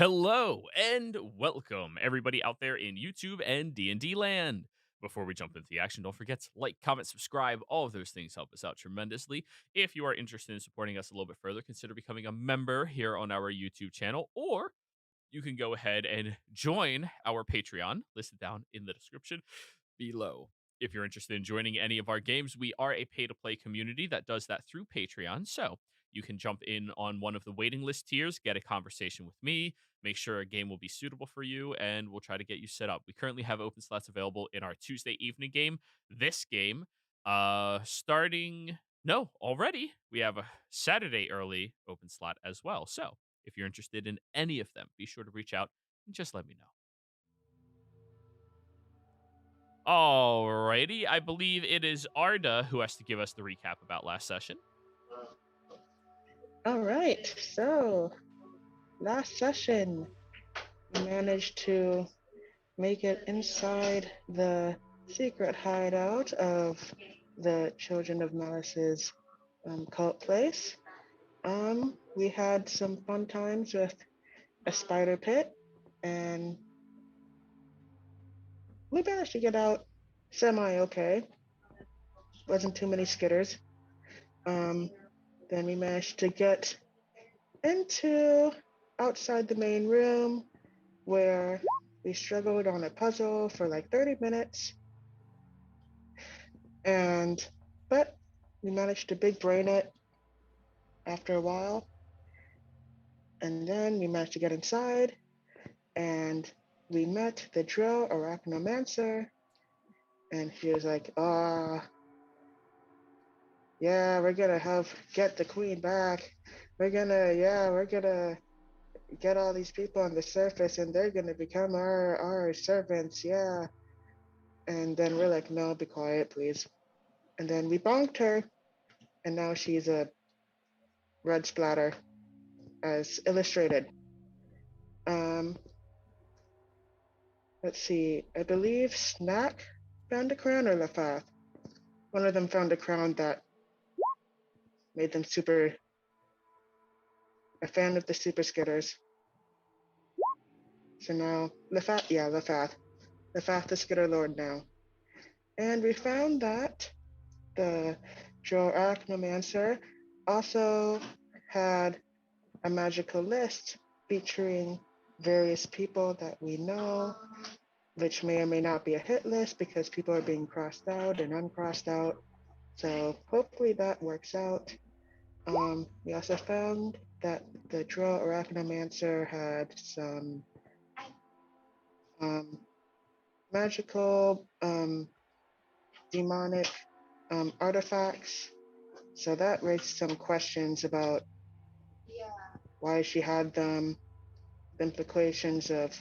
Hello and welcome everybody out there in YouTube and D&D land. Before we jump into the action, don't forget to like, comment, subscribe. All of those things help us out tremendously. If you are interested in supporting us a little bit further, consider becoming a member here on our YouTube channel, or you can go ahead and join our Patreon, listed down in the description below. If you're interested in joining any of our games, we are a pay to play community that does that through Patreon. So you can jump in on one of the waiting list tiers, get a conversation with me, make sure a game will be suitable for you, and we'll try to get you set up. We currently have open slots available in our Tuesday evening game. This game, starting, no, already, we have a Saturday early open slot as well. So if you're interested in any of them, be sure to reach out and just let me know. Alrighty, I believe it is Arda who has to give us the recap about last session. All right, so last session, we managed to make it inside the secret hideout of the Children of Malice's cult place. We had some fun times with a spider pit, and we managed to get out semi-okay. Wasn't too many skitters. Then we managed to get into outside the main room where we struggled on a puzzle for like 30 minutes. But we managed to big brain it after a while. And then we managed to get inside and we met the Drow Arachnomancer. And he was like, yeah, we're gonna get the queen back. We're gonna get all these people on the surface and they're gonna become our servants, yeah. And then we're like, no, be quiet, please. And then we bonked her, and now she's a red splatter, as illustrated. Let's see, I believe Snack found a crown, or Lafath. One of them found a crown that made them a fan of the super skitters. So now, Lafath. Lafath the skitter lord now. And we found that the Drow Arachnomancer also had a magical list featuring various people that we know, which may or may not be a hit list because people are being crossed out and uncrossed out. So hopefully that works out. We also found that the Drow Arachnomancer had some magical demonic artifacts. So that raised some questions about why she had them, the implications of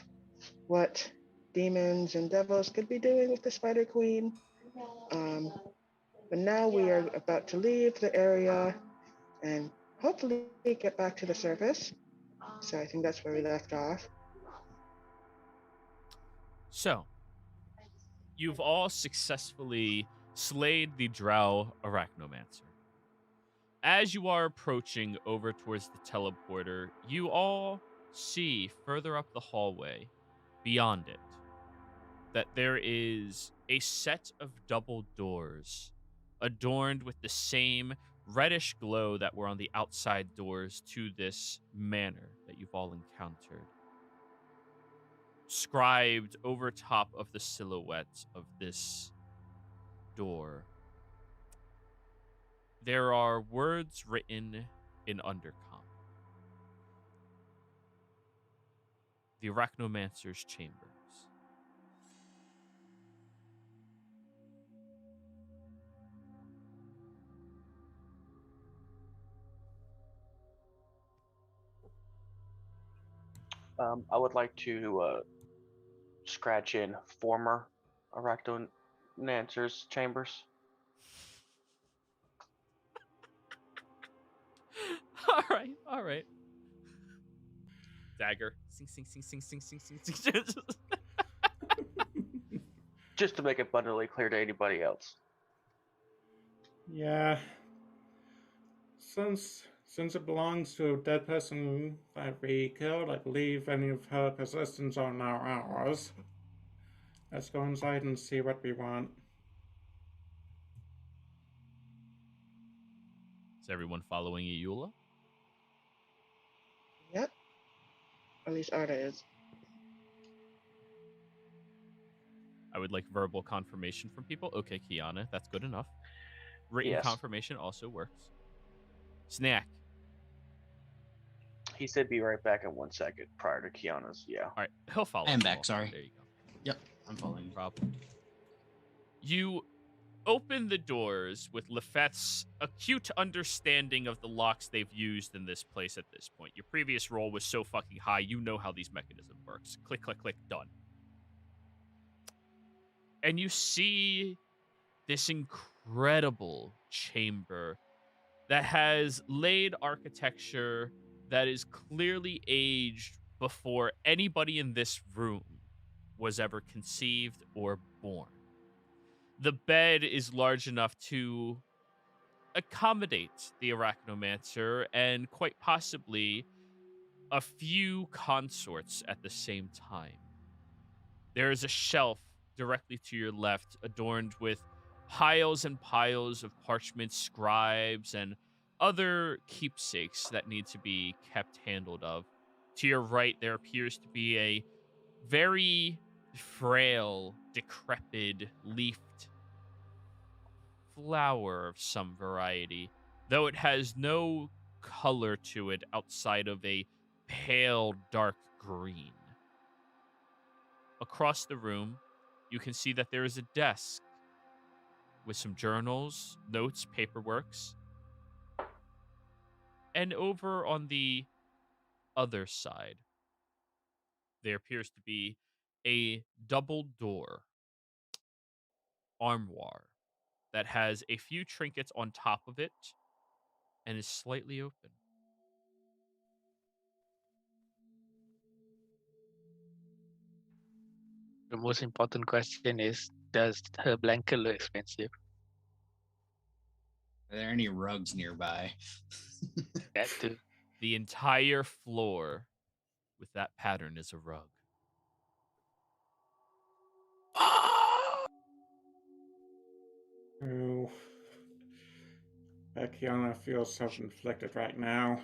what demons and devils could be doing with the Spider Queen. But now we are about to leave the area and hopefully get back to the surface. So I think that's where we left off. So, you've all successfully slayed the Drow Arachnomancer. As you are approaching over towards the teleporter, you all see further up the hallway, beyond it, that there is a set of double doors adorned with the same reddish glow that were on the outside doors to this manor that you've all encountered. Scribed over top of the silhouette of this door, there are words written in Undercommon. The Arachnomancer's Chambers. I would like to scratch in former Arachnomancer's chambers. All right. Dagger. Sing, sing, sing, sing, sing, sing, sing, sing. Just to make it abundantly clear to anybody else. Yeah. Since it belongs to a dead person that we killed, I believe any of her possessions are now ours. Let's go inside and see what we want. Is everyone following Eula? Yep. At least Arda is. I would like verbal confirmation from people. Okay, Kiana, that's good enough. Written Yes. confirmation also works. Snack. He said be right back in 1 second prior to Kiana's. Yeah. All right, he'll follow. I am you back, all. sorry. There you go. Yep, I'm following. No problem. You open the doors with Lefette's acute understanding of the locks they've used in this place at this point. Your previous roll was so fucking high, you know how these mechanisms works. Click, click, click, done. And you see this incredible chamber that has laid architecture that is clearly aged before anybody in this room was ever conceived or born. The bed is large enough to accommodate the arachnomancer and quite possibly a few consorts at the same time. There is a shelf directly to your left adorned with piles and piles of parchment, scribes, and other keepsakes that need to be kept handled of. To your right, there appears to be a very frail, decrepit, leafed flower of some variety, though it has no color to it outside of a pale, dark green. Across the room, you can see that there is a desk with some journals, notes, paperworks. And over on the other side, there appears to be a double door armoire that has a few trinkets on top of it and is slightly open. The most important question is, does her blanket look expensive? Are there any rugs nearby? That too. The entire floor with that pattern is a rug. Oh. Kiana feels self-inflicted right now.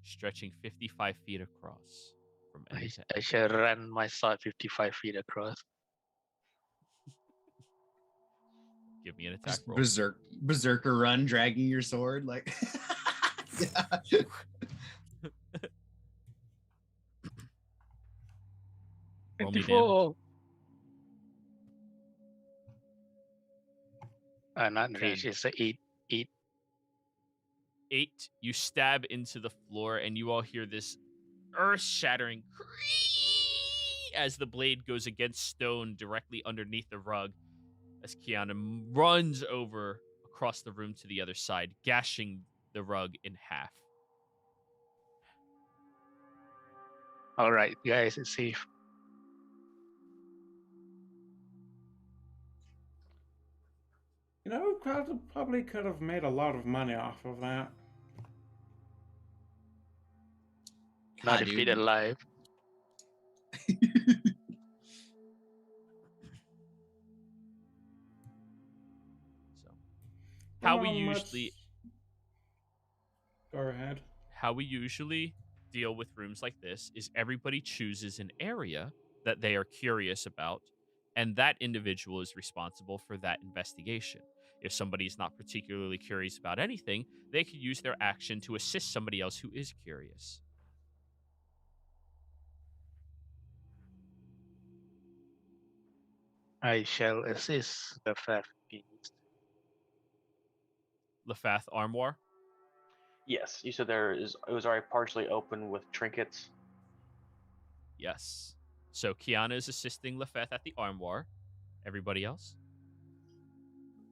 Stretching 55 feet across from I, end to I shall run my sword 55 feet across. Give me an attack Just roll. berserker run, dragging your sword like. Yeah. Roll me damage. 54. Not 10. reach. It's a 8. 8, you stab into the floor, and you all hear this earth-shattering as the blade goes against stone directly underneath the rug, as Kiana runs over across the room to the other side, gashing the rug in half. All right, guys, it's safe. You know, probably could have made a lot of money off of that. Not God, if it dude. alive. So, how Well, we usually Go ahead. how we usually deal with rooms like this is everybody chooses an area that they are curious about, and that individual is responsible for that investigation. If somebody is not particularly curious about anything, they could use their action to assist somebody else who is curious. I shall assist the fat beast. Lefath Armoire. Yes. You said it was already partially open with trinkets. Yes. So Kiana is assisting Lefeth at the armoire. Everybody else?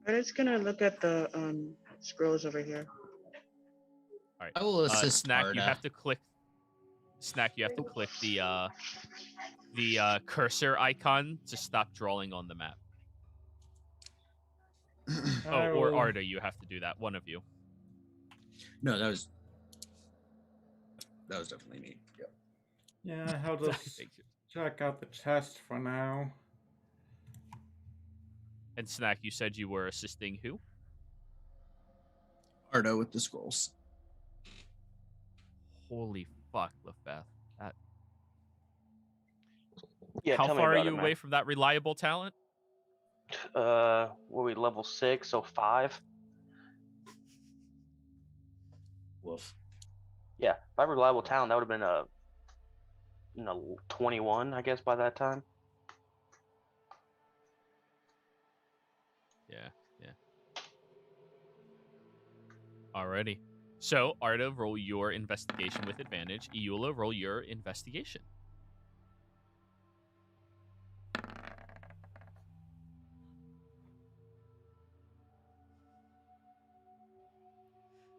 Arda's gonna look at the scrolls over here. All right. I will assist Snack, Arda. you have to click. Snack, you have to click the cursor icon to stop drawing on the map. Oh, or Arda, you have to do that. One of you. No, that was definitely neat. Yep. Yeah, I'll just Thank you. check out the chest for now. And Snack, you said you were assisting who? Ardo with the scrolls. Holy fuck, Lefeth. That. Yeah, How tell me far are about you it, man. away from that reliable talent? What are we, level 6, so 5? Woof. Yeah, if I had reliable talent, that would have been a 21, I guess, by that time. Yeah. Alrighty. So, Arda, roll your investigation with advantage. Eula, roll your investigation.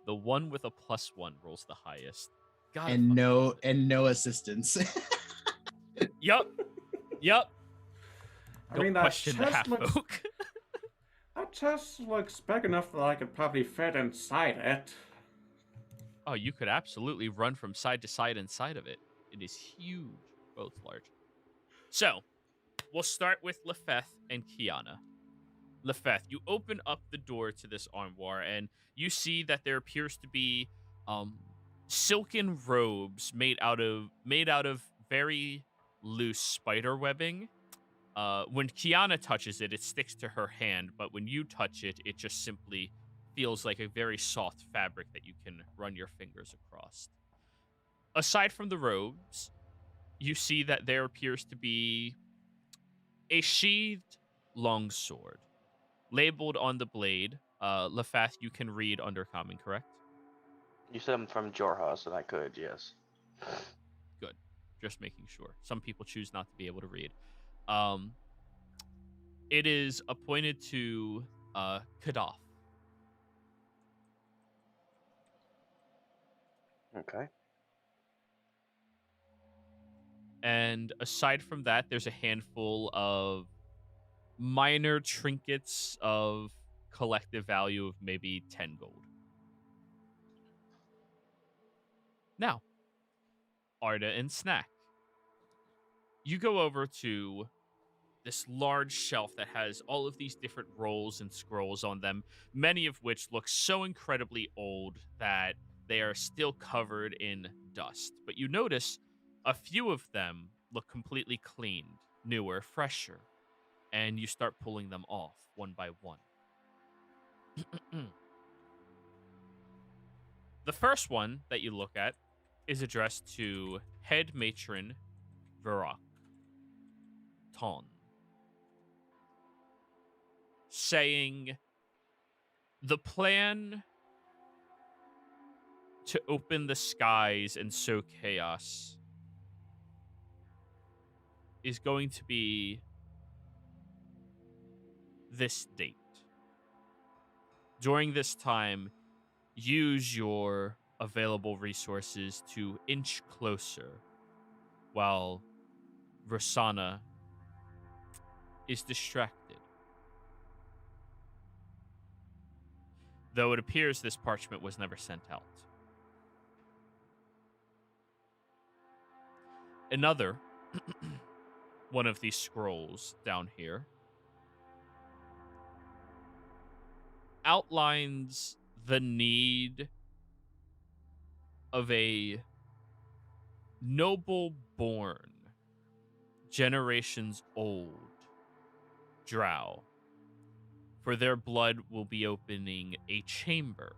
The one with a +1 rolls the highest. God, And no assistance. Yup. I Don't mean, that question the chest half looks folk. that chest looks big enough that I could probably fit inside it. Oh, you could absolutely run from side to side inside of it. It is huge, both large. So, we'll start with Lefeth and Kiana. Lefeth, you open up the door to this armoire, and you see that there appears to be silken robes made out of very loose spider webbing. When Kiana touches it, it sticks to her hand, but when you touch it, it just simply feels like a very soft fabric that you can run your fingers across. Aside from the robes, you see that there appears to be a sheathed longsword. Labeled on the blade, Lefath, you can read Undercommon, correct? You said I'm from Jorhas, and I could, yes. Good. Just making sure. Some people choose not to be able to read. It is appointed to Kadaf. Okay. And aside from that, there's a handful of minor trinkets of collective value of maybe 10 gold. Now, Arda and Snack. You go over to this large shelf that has all of these different rolls and scrolls on them, many of which look so incredibly old that they are still covered in dust. But you notice a few of them look completely cleaned, newer, fresher, and you start pulling them off one by one. The first one that you look at is addressed to Head Matron Verak Ton, saying the plan to open the skies and sow chaos is going to be this date. During this time, use your available resources to inch closer while Rosanna is distracted. Though it appears this parchment was never sent out. Another one of these scrolls down here outlines the need of a noble born, generations old drow, for their blood will be opening a chamber.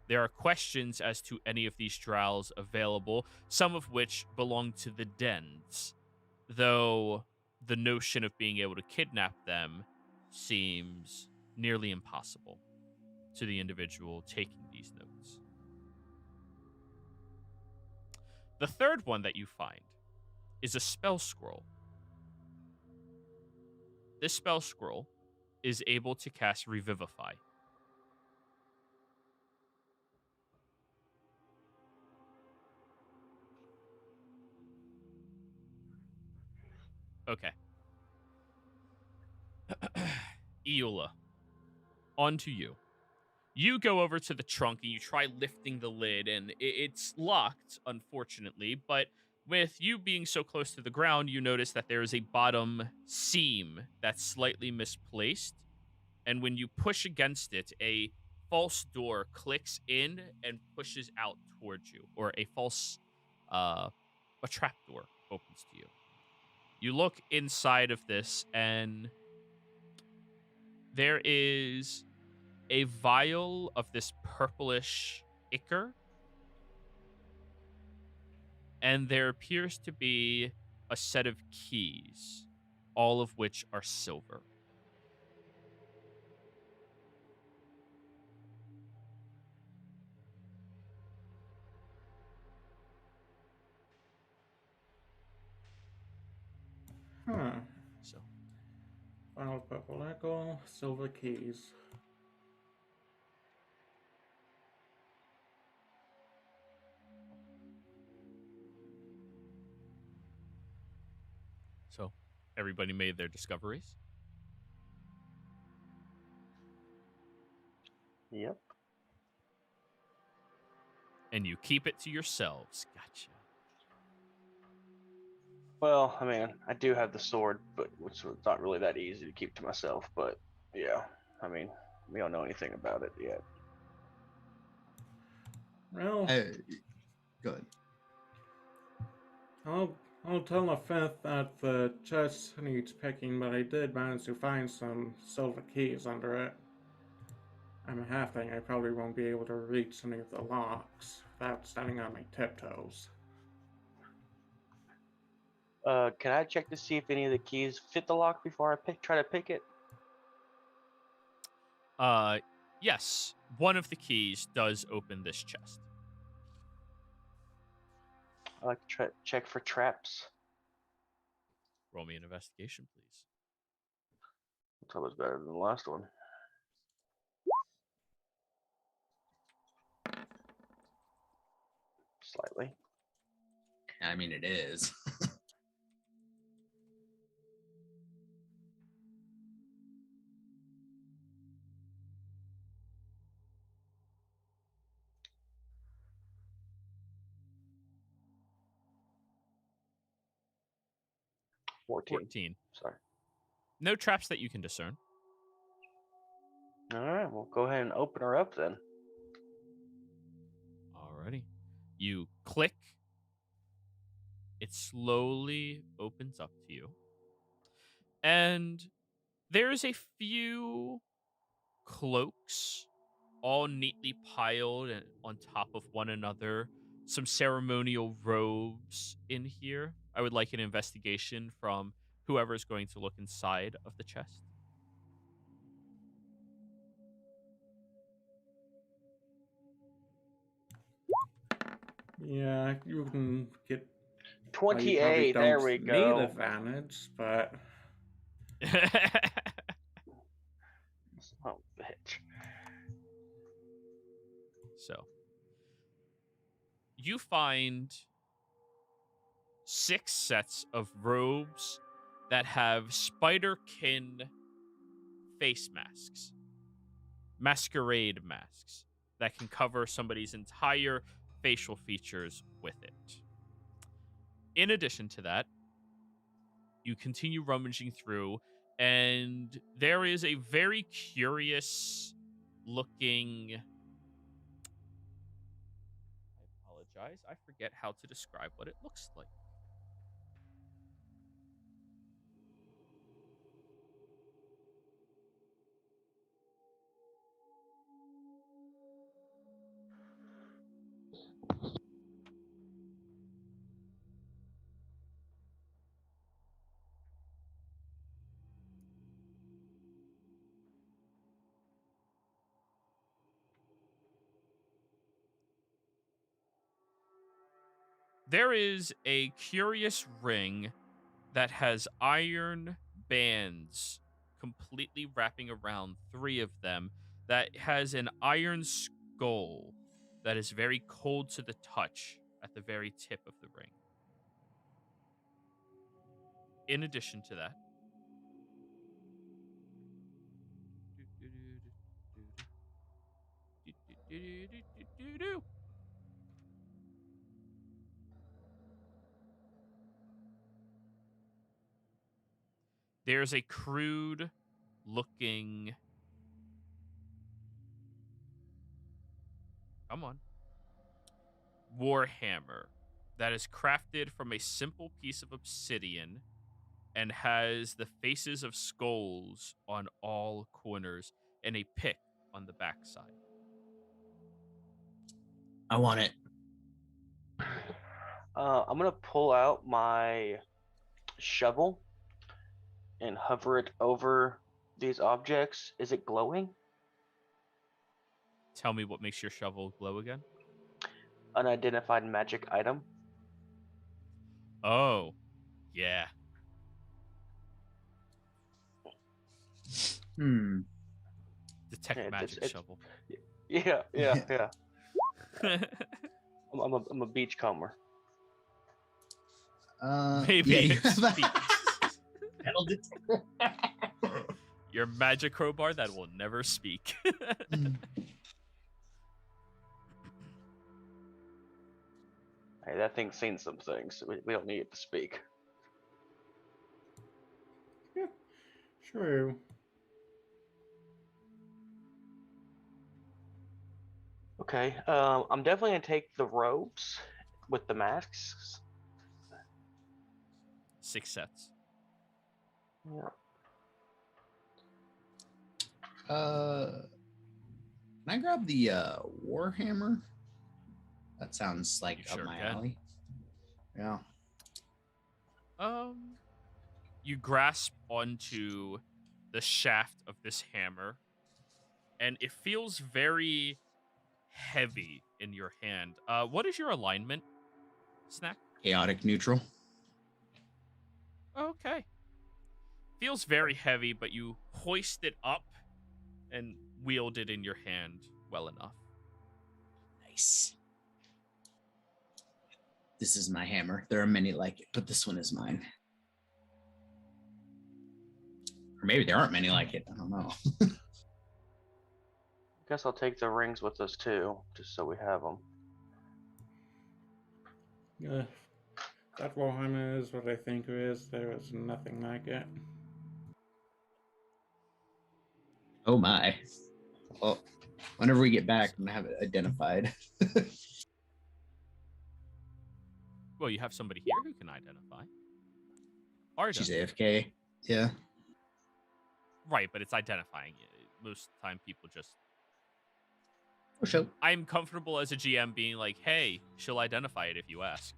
There are questions as to any of these drows available, some of which belong to the dens, though the notion of being able to kidnap them seems nearly impossible to the individual taking these notes. The third one that you find is a spell scroll. This spell scroll is able to cast Revivify. Okay. Eula, on to you. You go over to the trunk and you try lifting the lid, and it's locked, unfortunately. But with you being so close to the ground, you notice that there is a bottom seam that's slightly misplaced. And when you push against it, a false door clicks in and pushes out towards you, or a trap door opens to you. You look inside of this, and there is a vial of this purplish ichor, and there appears to be a set of keys, all of which are silver. Huh. So, Final purple echo, silver keys. so everybody made their discoveries. Yep. And you keep it to yourselves. Gotcha. Well, I mean, I do have the sword, but which was not really that easy to keep to myself. But yeah, I mean, we don't know anything about it yet. Well, Good. I'll tell the fifth that the chest needs picking, but I did manage to find some silver keys under it. I'm half thinking I probably won't be able to reach any of the locks without standing on my tiptoes. Can I check to see if any of the keys fit the lock before I try to pick it? Yes, one of the keys does open this chest. I like to check for traps. Roll me an investigation, please. That was better than the last one. Slightly. I mean, it is. 14. Sorry. No traps that you can discern. All right, we'll go ahead and open her up then. Alrighty. You click. It slowly opens up to you. And there's a few cloaks all neatly piled and on top of one another. Some ceremonial robes in here. I would like an investigation from whoever's going to look inside of the chest. Yeah, you can get. 28. There we Need go. advantage, but Oh, bitch. So, you find 6 sets of robes that have spiderkin face masks, masquerade masks that can cover somebody's entire facial features with it. In addition to that, you continue rummaging through, and there is a very curious looking. I apologize. I forget how to describe what it looks like. There is a curious ring that has iron bands completely wrapping around 3 of them that has an iron skull that is very cold to the touch at the very tip of the ring. In addition to that, Do-do-do-do-do-do. There's a crude looking. Come on. Warhammer that is crafted from a simple piece of obsidian and has the faces of skulls on all corners and a pick on the backside. I want it. I'm gonna pull out my shovel and hover it over these objects. Is it glowing? Tell me what makes your shovel glow again. Unidentified magic item. Oh, yeah. Detect Yeah, magic shovel. Yeah. I'm a beachcomber. Maybe yeah, it have speaks. That'll do. Your magic crowbar that will never speak. Hey, that thing's seen some things. We don't need it to speak. True. Okay, I'm definitely gonna take the robes with the masks. 6 sets. Yeah. Can I grab the Warhammer? That sounds like You up sure my can. alley. Yeah. You grasp onto the shaft of this hammer, and it feels very heavy in your hand. What is your alignment, Snack? Chaotic neutral. Okay. Feels very heavy, but you hoist it up and wield it in your hand well enough. Nice. This is my hammer. There are many like it, but this one is mine. Or maybe there aren't many like it. I don't know. Guess I'll take the rings with us too, just so we have them. That Warhammer is what I think it is. There is nothing like it. Oh my. Well, whenever we get back, I'm gonna have it identified. Well, you have somebody here who can identify. Arda. She's AFK. Yeah. Right, but it's identifying you. Most of the time, people just... For sure. I'm comfortable as a GM being like, hey, she'll identify it if you ask.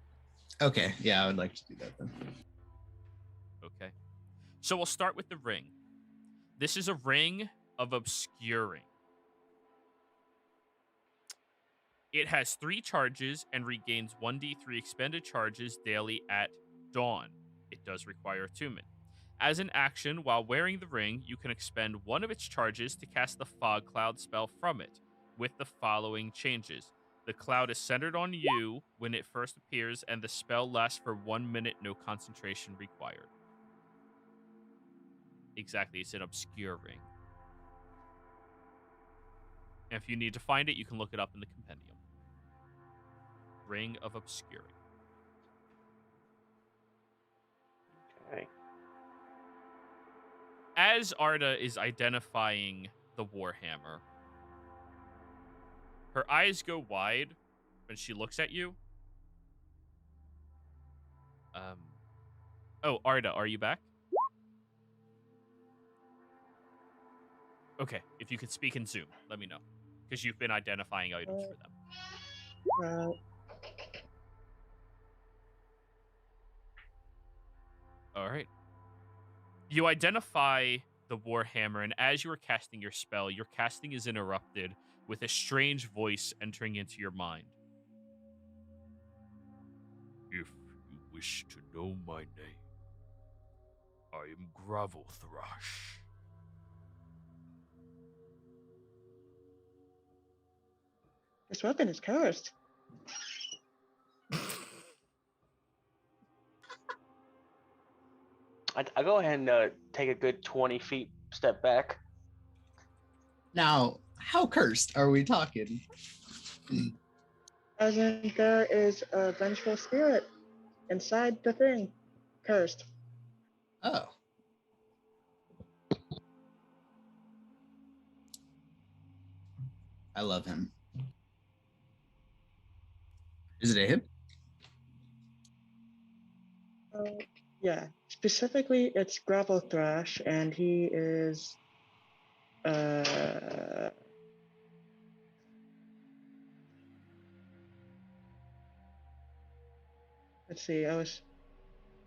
Okay. Yeah, I would like to do that then. Okay. So we'll start with the ring. This is a ring of obscuring. It has 3 charges and regains 1d3 expended charges daily at dawn. It does require attunement. As an action, while wearing the ring, you can expend one of its charges to cast the Fog Cloud spell from it, with the following changes. The cloud is centered on you when it first appears, and the spell lasts for 1 minute, no concentration required. Exactly, it's an obscure ring. And if you need to find it, you can look it up in the compendium. Ring of Obscuring. Okay. As Arda is identifying the Warhammer, her eyes go wide when she looks at you. Oh, Arda, are you back? Okay, if you could speak in Zoom, let me know. Because you've been identifying items for them. All right. You identify the Warhammer, and as you are casting your spell, your casting is interrupted with a strange voice entering into your mind. If you wish to know my name, I am Gravel Thrush. This weapon is cursed. I go ahead and take a good 20 feet step back. Now, How cursed are we talking? As in, there is a vengeful spirit inside the thing. Cursed. Oh. I love him. Is it a him? Yeah. Specifically, it's Gravel Thrash, and he is. Let's see, I was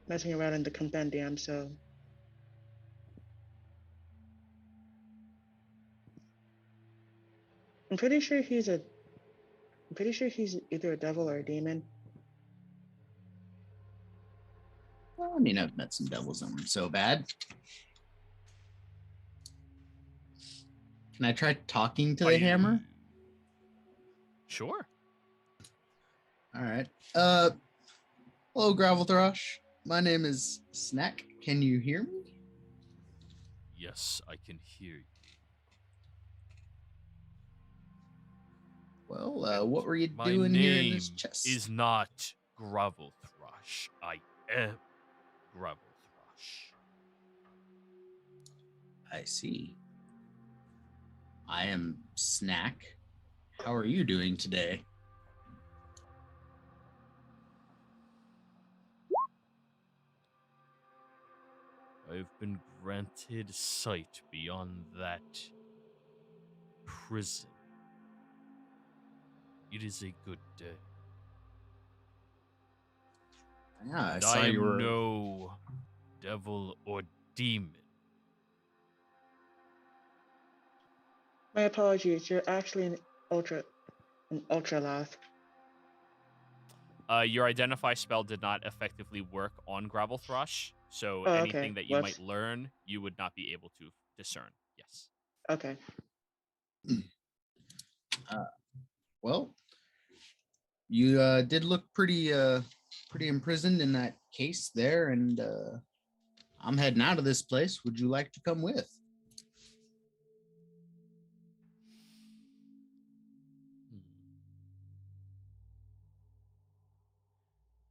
messing around in the compendium, so. I'm pretty sure he's either a devil or a demon. Well, I mean, I've met some devils that weren't so bad. Can I try talking to the hammer? Sure. All right. Hello, Gravel Thrush. My name is Snack. Can you hear me? Yes, I can hear you. Well, what were you My doing name here in this chest? is not Gravel Thrush. I am Gravel Thrush. I see. I am Snack. How are you doing today? I've been granted sight beyond that prison. It is a good day. Yeah, I And saw I am you were. no devil or demon. My apologies, you're actually an ultralath. Your identify spell did not effectively work on Gravel Thrush, so Oh, anything okay. that you might Whoops. learn, you would not be able to discern. Yes. Okay. Well, you did look pretty imprisoned in that case there, and I'm heading out of this place. Would you like to come with?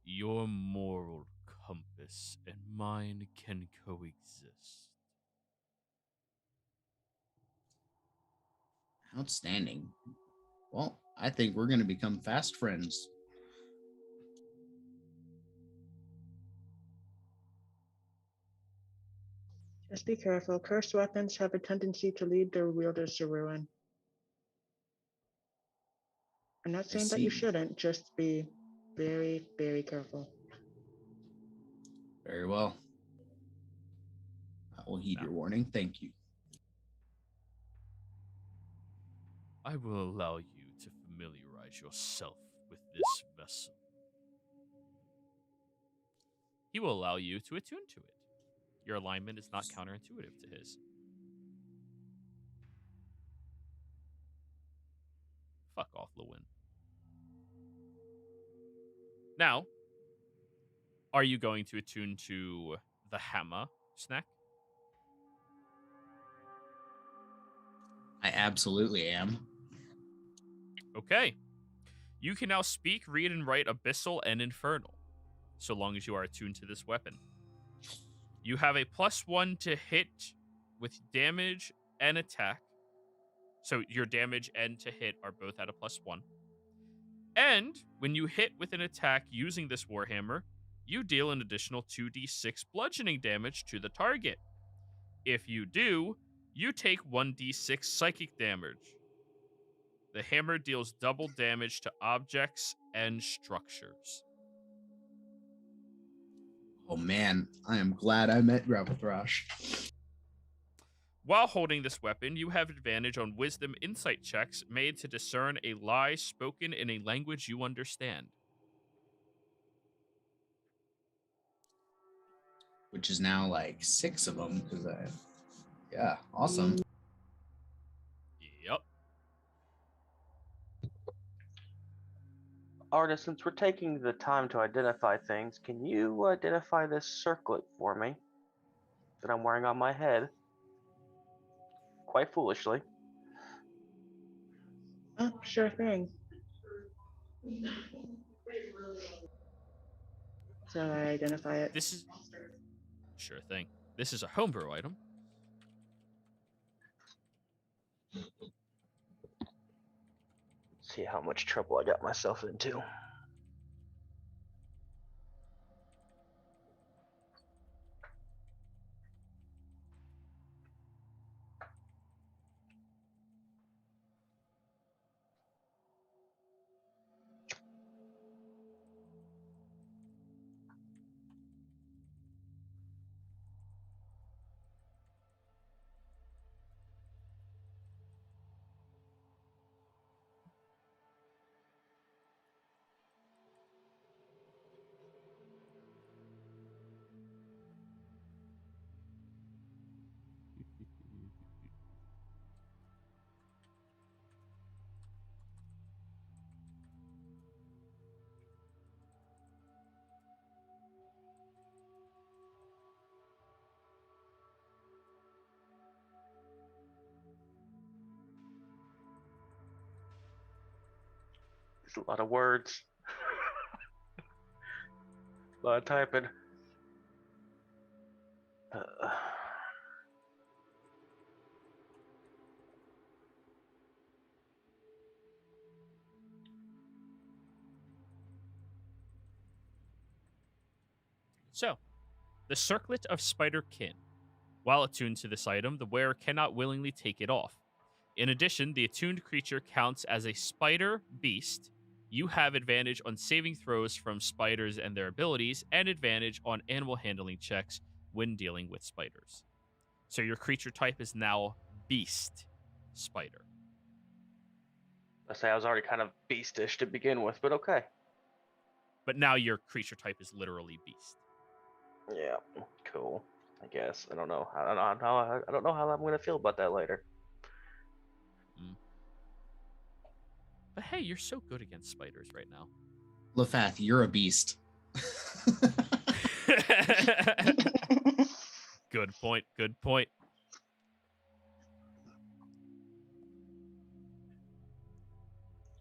Your moral compass and mine can coexist. Outstanding. Well, I think we're going to become fast friends. Just be careful. Cursed weapons have a tendency to lead their wielders to ruin. I'm not saying that you see. shouldn't, just be very, very careful. Very well. I will heed your warning. Thank you. I will allow you to familiarize yourself with this vessel. He will allow you to attune to it. Your alignment is not counterintuitive to his. Fuck off, Lewin. Now, are you going to attune to the hammer, Snack? I absolutely am. Okay. You can now speak, read, and write Abyssal and Infernal, so long as you are attuned to this weapon. You have a +1 to hit with damage and attack. So your damage and to hit are both at a +1. And when you hit with an attack using this Warhammer, you deal an additional 2d6 bludgeoning damage to the target. If you do, you take 1d6 psychic damage. The hammer deals double damage to objects and structures. Oh man, I am glad I met Gravel Thrush. While holding this weapon, you have advantage on wisdom insight checks made to discern a lie spoken in a language you understand. Which is now like 6 of them because yeah, awesome. Yep. Artist, since we're taking the time to identify things, can you identify this circlet for me that I'm wearing on my head? Quite foolishly. Oh, sure thing. So I identify it. This is sure thing. This is a homebrew item. See how much trouble I got myself into. It's a lot of words. A lot of typing. So, the circlet of spider kin. While attuned to this item, the wearer cannot willingly take it off. In addition, the attuned creature counts as a spider beast. You have advantage on saving throws from spiders and their abilities, and advantage on animal handling checks when dealing with spiders. So your creature type is now beast spider. I say I was already kind of beastish to begin with, but okay. But now your creature type is literally beast. Yeah, cool. I guess I don't know. I don't know how I'm gonna feel about that later. But hey, you're so good against spiders right now. Lefath, you're a beast. Good point. Good point.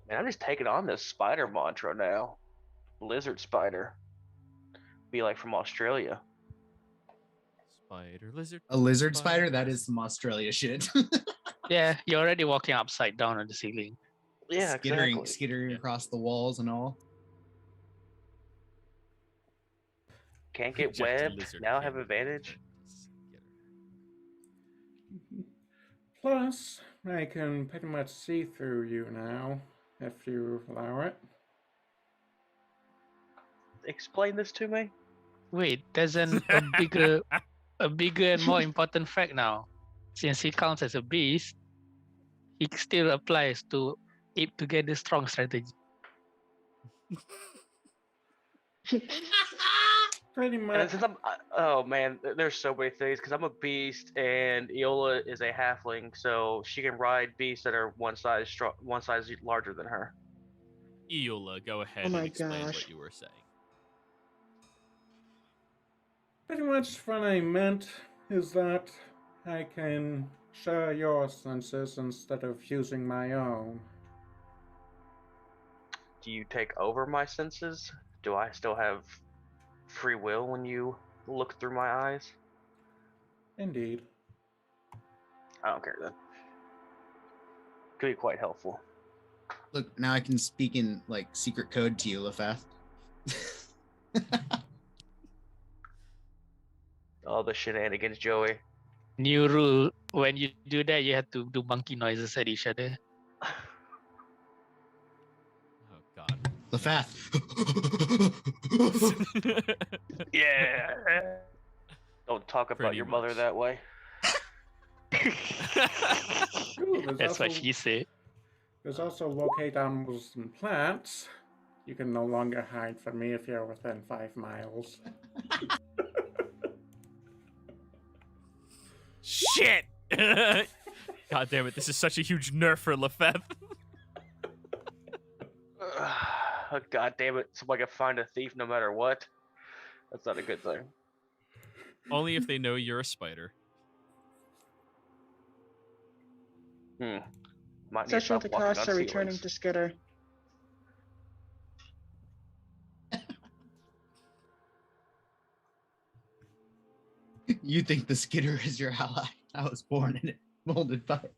Man, I'm just taking on this spider mantra now. Lizard spider. Be like from Australia. Spider, lizard. A lizard spider? That is some Australia shit. Yeah, you're already walking upside down on the ceiling. Yeah, exactly. Skittering Yeah. across the walls and all. Can't get Projected webbed. lizard Now kin have advantage. Plus, I can pretty much see through you now, if you allow it. Explain this to me. Wait, there's a bigger and more important fact now. Since he counts as a beast, it still applies to ape together strong strategy. Pretty And much. since oh man, there's so many things because I'm a beast and Iola is a halfling, so she can ride beasts that are one size larger than her. Eola, go ahead Oh and my explain gosh. what you were saying. Pretty much what I meant is that I can share your senses instead of using my own. Do you take over my senses? Do I still have free will when you look through my eyes? Indeed. I don't care then. Could be quite helpful. Look, now I can speak in like secret code to you, Lefath. All the shenanigans, Joey. New rule: when you do that, you have to do monkey noises at each other. Oh God. Lefath. Yeah. Don't talk about Pretty your mother much. that way. Ooh, That's what she said. There's also locate animals and plants. You can no longer hide from me if you're within 5 miles. Shit! God damn it! This is such a huge nerf for Lefebvre. Oh, God damn it. Somebody can find a thief no matter what. That's not a good thing. Only if they know you're a spider. Might need to Such are stop the walking costs on for returning ceilings. to Skitter. You think the Skitter is your ally? I was born in it, molded by it.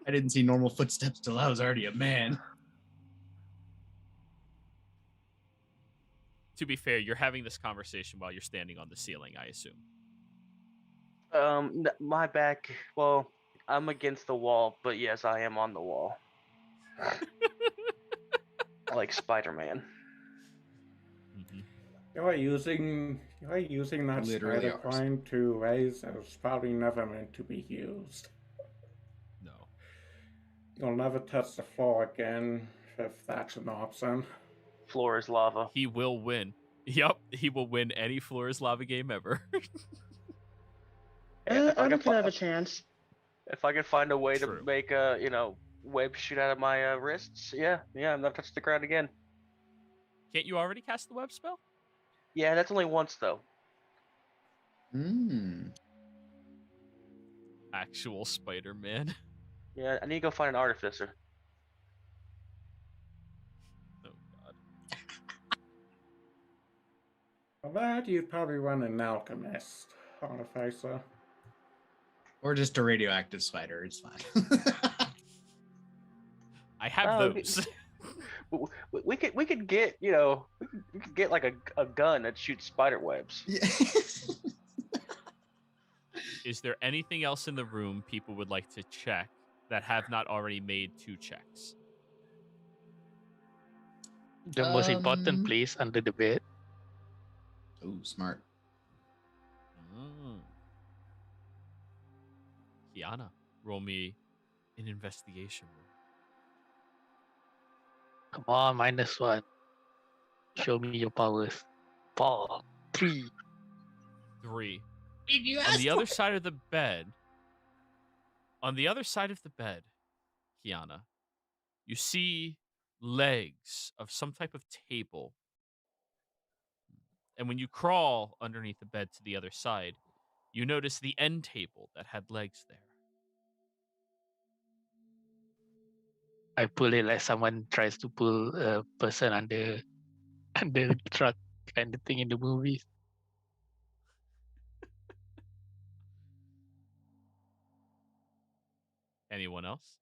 I didn't see normal footsteps till I was already a man. To be fair, you're having this conversation while you're standing on the ceiling, I assume. My back. Well, I'm against the wall, but yes, I am on the wall. Like Spider-Man. Mm-hmm. You are using that Literally spider ours. coin to raise that was probably never meant to be used. No. You'll never touch the floor again if that's an option. Floor is lava. He will win. Yup, he will win any Floor is Lava game ever. And I could have a chance. if I can find a way True. to make a web shoot out of my wrists, yeah, I'm not touching the ground again. Can't you already cast the web spell? Yeah, that's only once though. Actual Spider-Man. Yeah, I need to go find an artificer. Oh god. For that, you'd probably run an alchemist artificer. Or just a radioactive spider. It's fine. I have Oh, those. We could get we could get like a gun that shoots spider webs. Yeah. Is there anything else in the room people would like to check that have not already made 2 checks? The most important place under the bed. Oh, smart. Kiana, roll me an investigation roll. Come on, -1. Show me your powers. 4, 3. 3. Did you On the other side of the bed, Kiana, you see legs of some type of table. And when you crawl underneath the bed to the other side, you notice the end table that had legs there. I pull it like someone tries to pull a person under the truck kind of thing in the movies. Anyone else?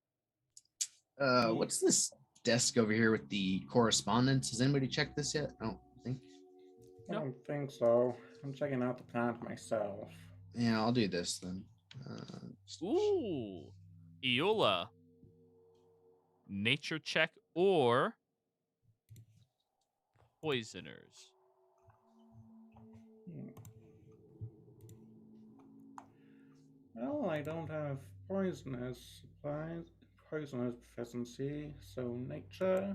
What's this desk over here with the correspondence? Has anybody checked this yet? I don't think. I don't think so. I'm checking out the plant myself. Yeah, I'll do this then. Ooh. Iola. Nature check or poisoners. Well, I don't have poisonous supplies, poisonous proficiency, so nature.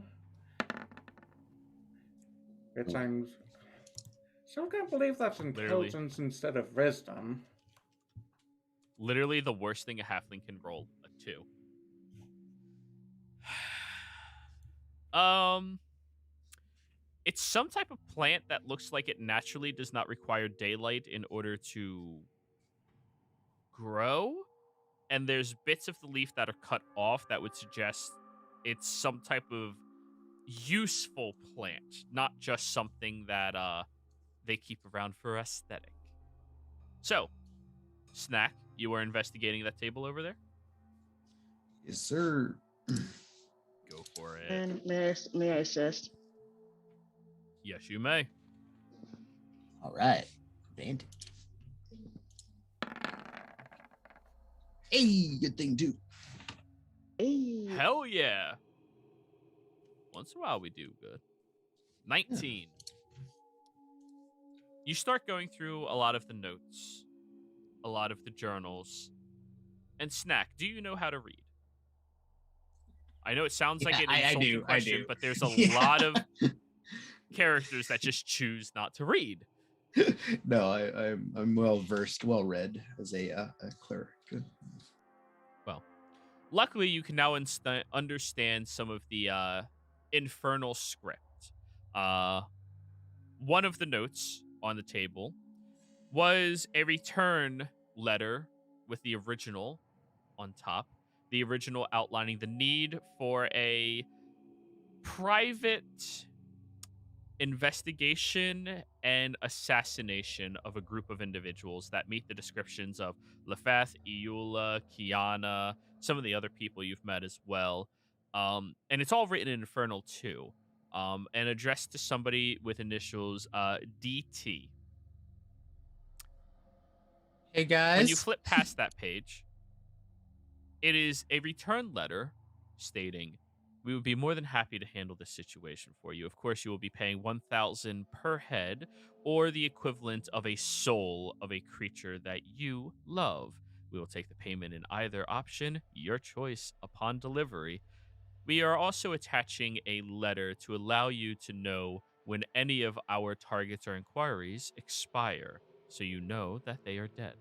Which I'm. Still can't believe that's intelligence instead of wisdom. Literally the worst thing a halfling can roll, a 2. It's some type of plant that looks like it naturally does not require daylight in order to grow. And there's bits of the leaf that are cut off that would suggest it's some type of useful plant, not just something that they keep around for aesthetic. So, Snack, you are investigating that table over there? Yes, sir. Go for it. And may I assist? Yes, you may. All right. Advantage. Hey, good thing too. Hey. Hell yeah. Once in a while we do good. 19. You start going through a lot of the notes, a lot of the journals. And Snack, do you know how to read? I know it sounds like an insulting question, but there's a lot of characters that just choose not to read. No, I'm well versed, well read as a cleric. Well, luckily you can now understand some of the infernal script. One of the notes on the table was a return letter with the original on top, the original outlining the need for a private investigation and assassination of a group of individuals that meet the descriptions of Lefeth, Iula, Kiana, some of the other people you've met as well. And it's all written in Infernal too, and addressed to somebody with initials DT. Hey When you guys. flip past that page, it is a return letter stating, "We would be more than happy to handle this situation for you. Of course, you will be paying 1,000 per head, or the equivalent of a soul of a creature that you love. We will take the payment in either option, your choice, upon delivery. We are also attaching a letter to allow you to know when any of our targets or inquiries expire, so you know that they are dead."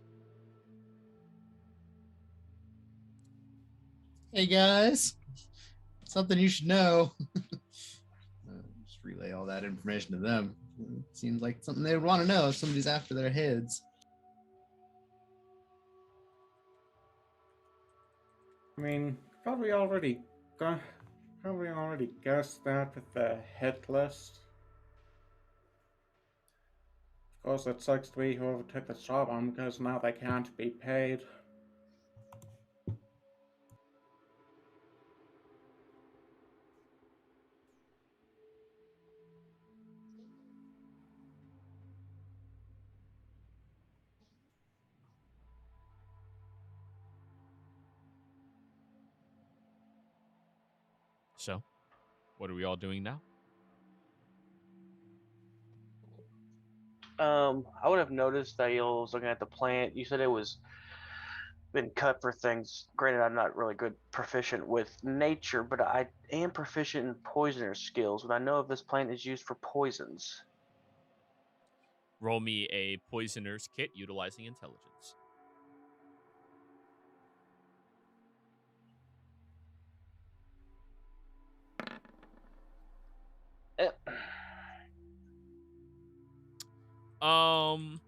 Hey guys. Something you should know. Just relay all that information to them. It seems like something they would want to know if somebody's after their heads. I mean, got, probably already guessed that with the hit list. Of course, it sucks to be whoever took the job on because now they can't be paid. So, what are we all doing now? I would have noticed that you was looking at the plant. You said it was been cut for things. Granted, I'm not really good proficient with nature, but I am proficient in poisoner skills. Would I know if this plant is used for poisons? Roll me a poisoner's kit utilizing intelligence. Eh, Um,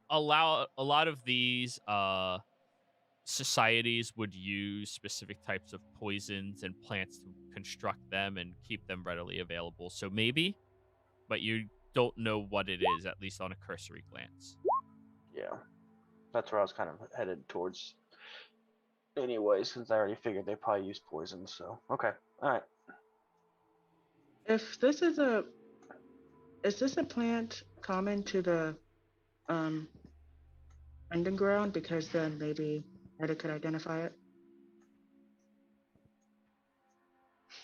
a lot of these societies would use specific types of poisons and plants to construct them and keep them readily available. So maybe, but you don't know what it is, at least on a cursory glance. yeah, that's where I was kind of headed towards. Anyway, since I already figured they probably use poison, so okay, all right. If is this a plant common to the underground? Because then maybe Eddie could identify it.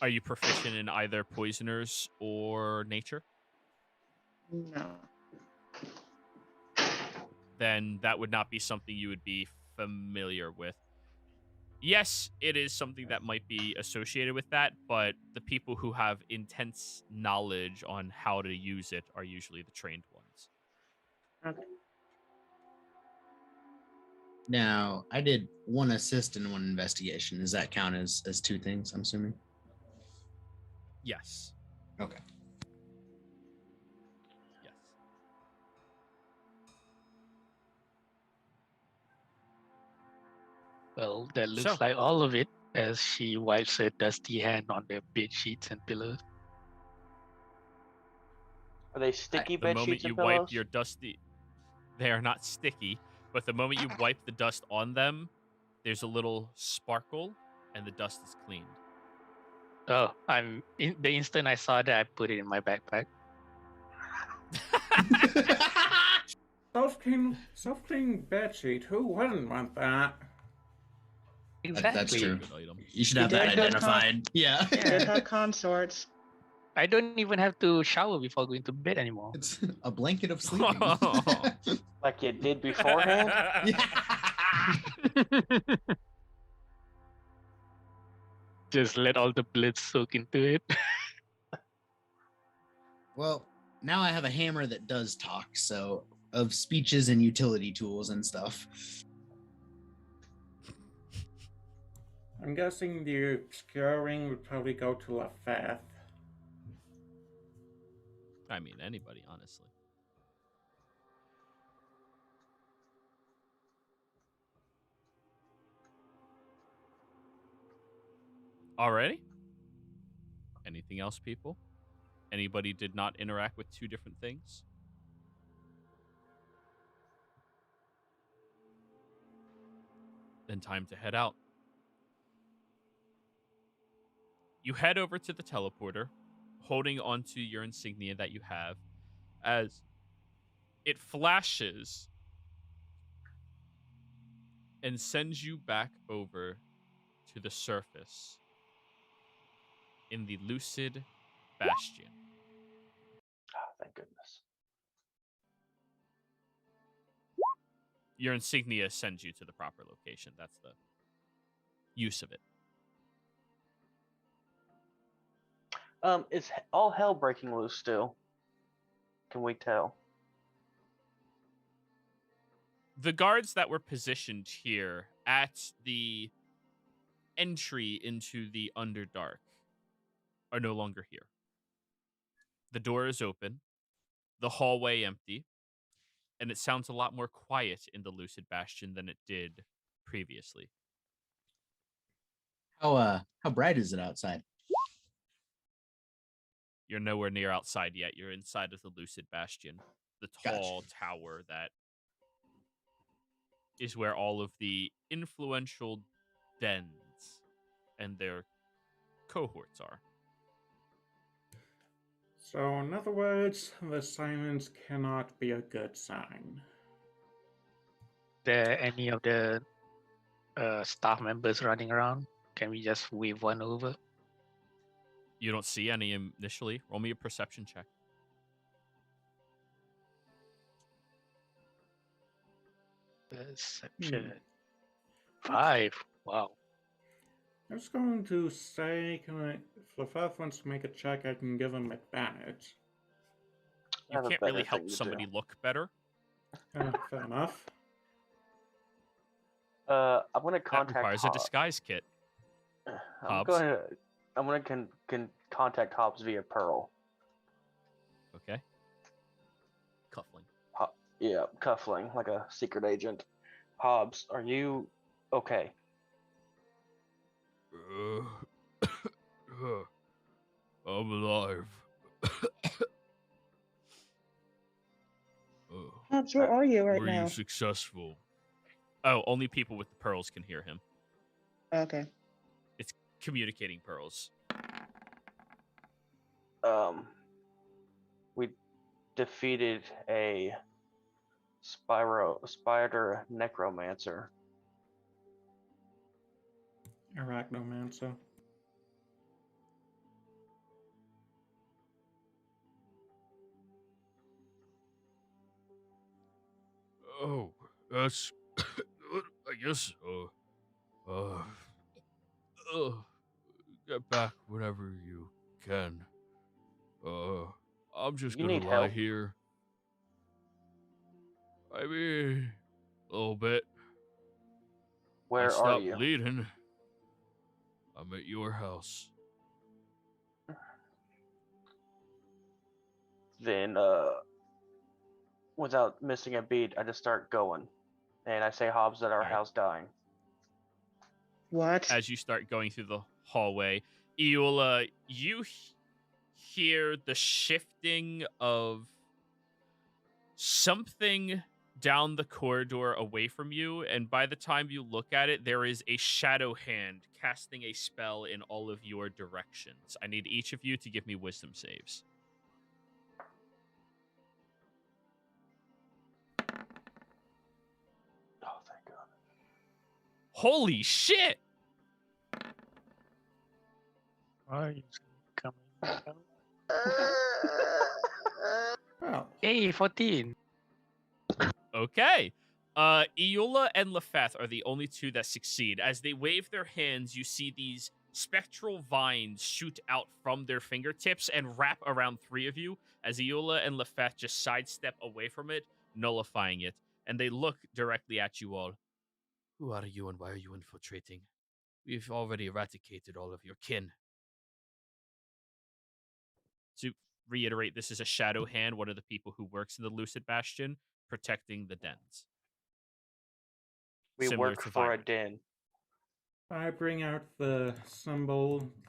Are you proficient in either poisoners or nature? No. Then that would not be something you would be familiar with. Yes, it is something that might be associated with that, but the people who have intense knowledge on how to use it are usually the trained ones. Okay. Now, I did one assist in one investigation. Does that count as two things, I'm assuming? Yes. Okay. Yes. Well, that looks So- like all of it as she wipes her dusty hand on the bed sheets and pillows. Are they sticky The bed moment sheets you and wipe pillows? your dusty, they are not sticky, but the moment you wipe the dust on them, there's a little sparkle and the dust is cleaned. Oh, the instant I saw that, I put it in my backpack. Self-cleaning bedsheet. Who wouldn't want that? Exactly. That's true. Good item. You should have You that did good, identified. Yeah. Did have consorts. I don't even have to shower before going to bed anymore. It's a blanket of sleeping. Like you did beforehand? Just let all the blood soak into it. Well, now I have a hammer that does talk, so of speeches and utility tools and stuff. I'm guessing the obscuring would probably go to Lefeth. I mean, anybody, honestly. Alrighty. Anything else, people? Anybody did not interact with two different things? Then time to head out. You head over to the teleporter, holding onto your insignia that you have, as it flashes and sends you back over to the surface in the Lucid Bastion. Oh, thank goodness. Your insignia sends you to the proper location. That's the use of it. Is all hell breaking loose still? Can we tell? The guards that were positioned here at the entry into the Underdark are no longer here. The door is open, the hallway empty, and it sounds a lot more quiet in the Lucid Bastion than it did previously. How bright is it outside? You're nowhere near outside yet. You're inside of the Lucid Bastion, the tall tower that is where all of the influential dens and their cohorts are. So, in other words, the silence cannot be a good sign. There any of the staff members running around? Can we just wave one over? You don't see any initially. Roll me a perception check. Perception. 5. Wow. I was going to say, if Lefebvre wants to make a check, I can give him advantage. I You have a can't better really thing help to somebody do. look better. Fair enough. I'm gonna That contact. requires a disguise kit. I'm Hobbs? gonna contact Hobbs via Pearl. Okay. Cuffling. Yeah, cuffling like a secret agent. Hobbs, are you okay? I'm alive. Hobbs, where are you right Were now? you successful? Oh, only people with the pearls can hear him. Okay. It's communicating pearls. We defeated a spider necromancer. Arachnomancer. Oh, that's I guess get back whenever you can. I'm just You gonna need lie help? here. I mean, a little bit. I Where are stopped you? bleeding. I'm at your house. Then, without missing a beat, I just start going, and I say Hobbs at our Alright. house dying. What? As you start going through the hallway, Eola, you hear the shifting of something down the corridor away from you, and by the time you look at it, there is a shadow hand casting a spell in all of your directions. I need each of you to give me wisdom saves. Oh, thank God. Holy shit! Why is he coming down? Well, Hey, 14. Okay. Eola and Lefeth are the only two that succeed. As they wave their hands, you see these spectral vines shoot out from their fingertips and wrap around three of you, as Eola and Lefeth just sidestep away from it, nullifying it. And they look directly at you all. Who are you and why are you infiltrating? We've already eradicated all of your kin. To reiterate, this is a shadow hand, one of the people who works in the Lucid Bastion, protecting the dens. We Similar work to for a Vibrant. den. I bring out the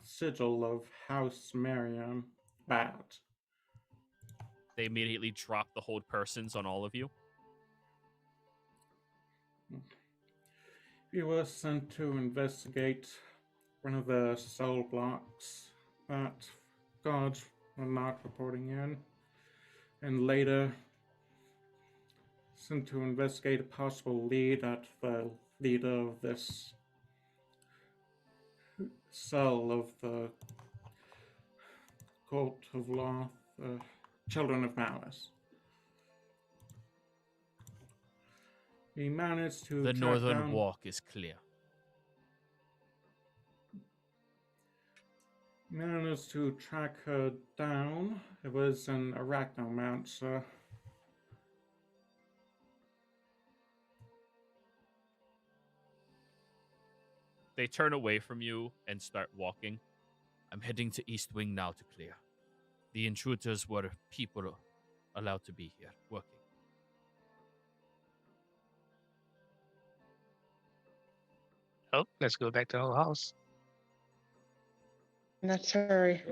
sigil of House Miriam Bat. They immediately drop the hold persons on all of you. You were sent to investigate one of the soul blocks that gods were not reporting in, and later sent to investigate a possible lead at the leader of this cell of the Court of Law, the Children of Malice. We managed to The track northern down... walk is clear. Managed to track her down. It was an arachnomancer. They turn away from you and start walking. I'm heading to East Wing now to clear. The intruders were people allowed to be here working. Oh, let's go back to our house. Let's hurry.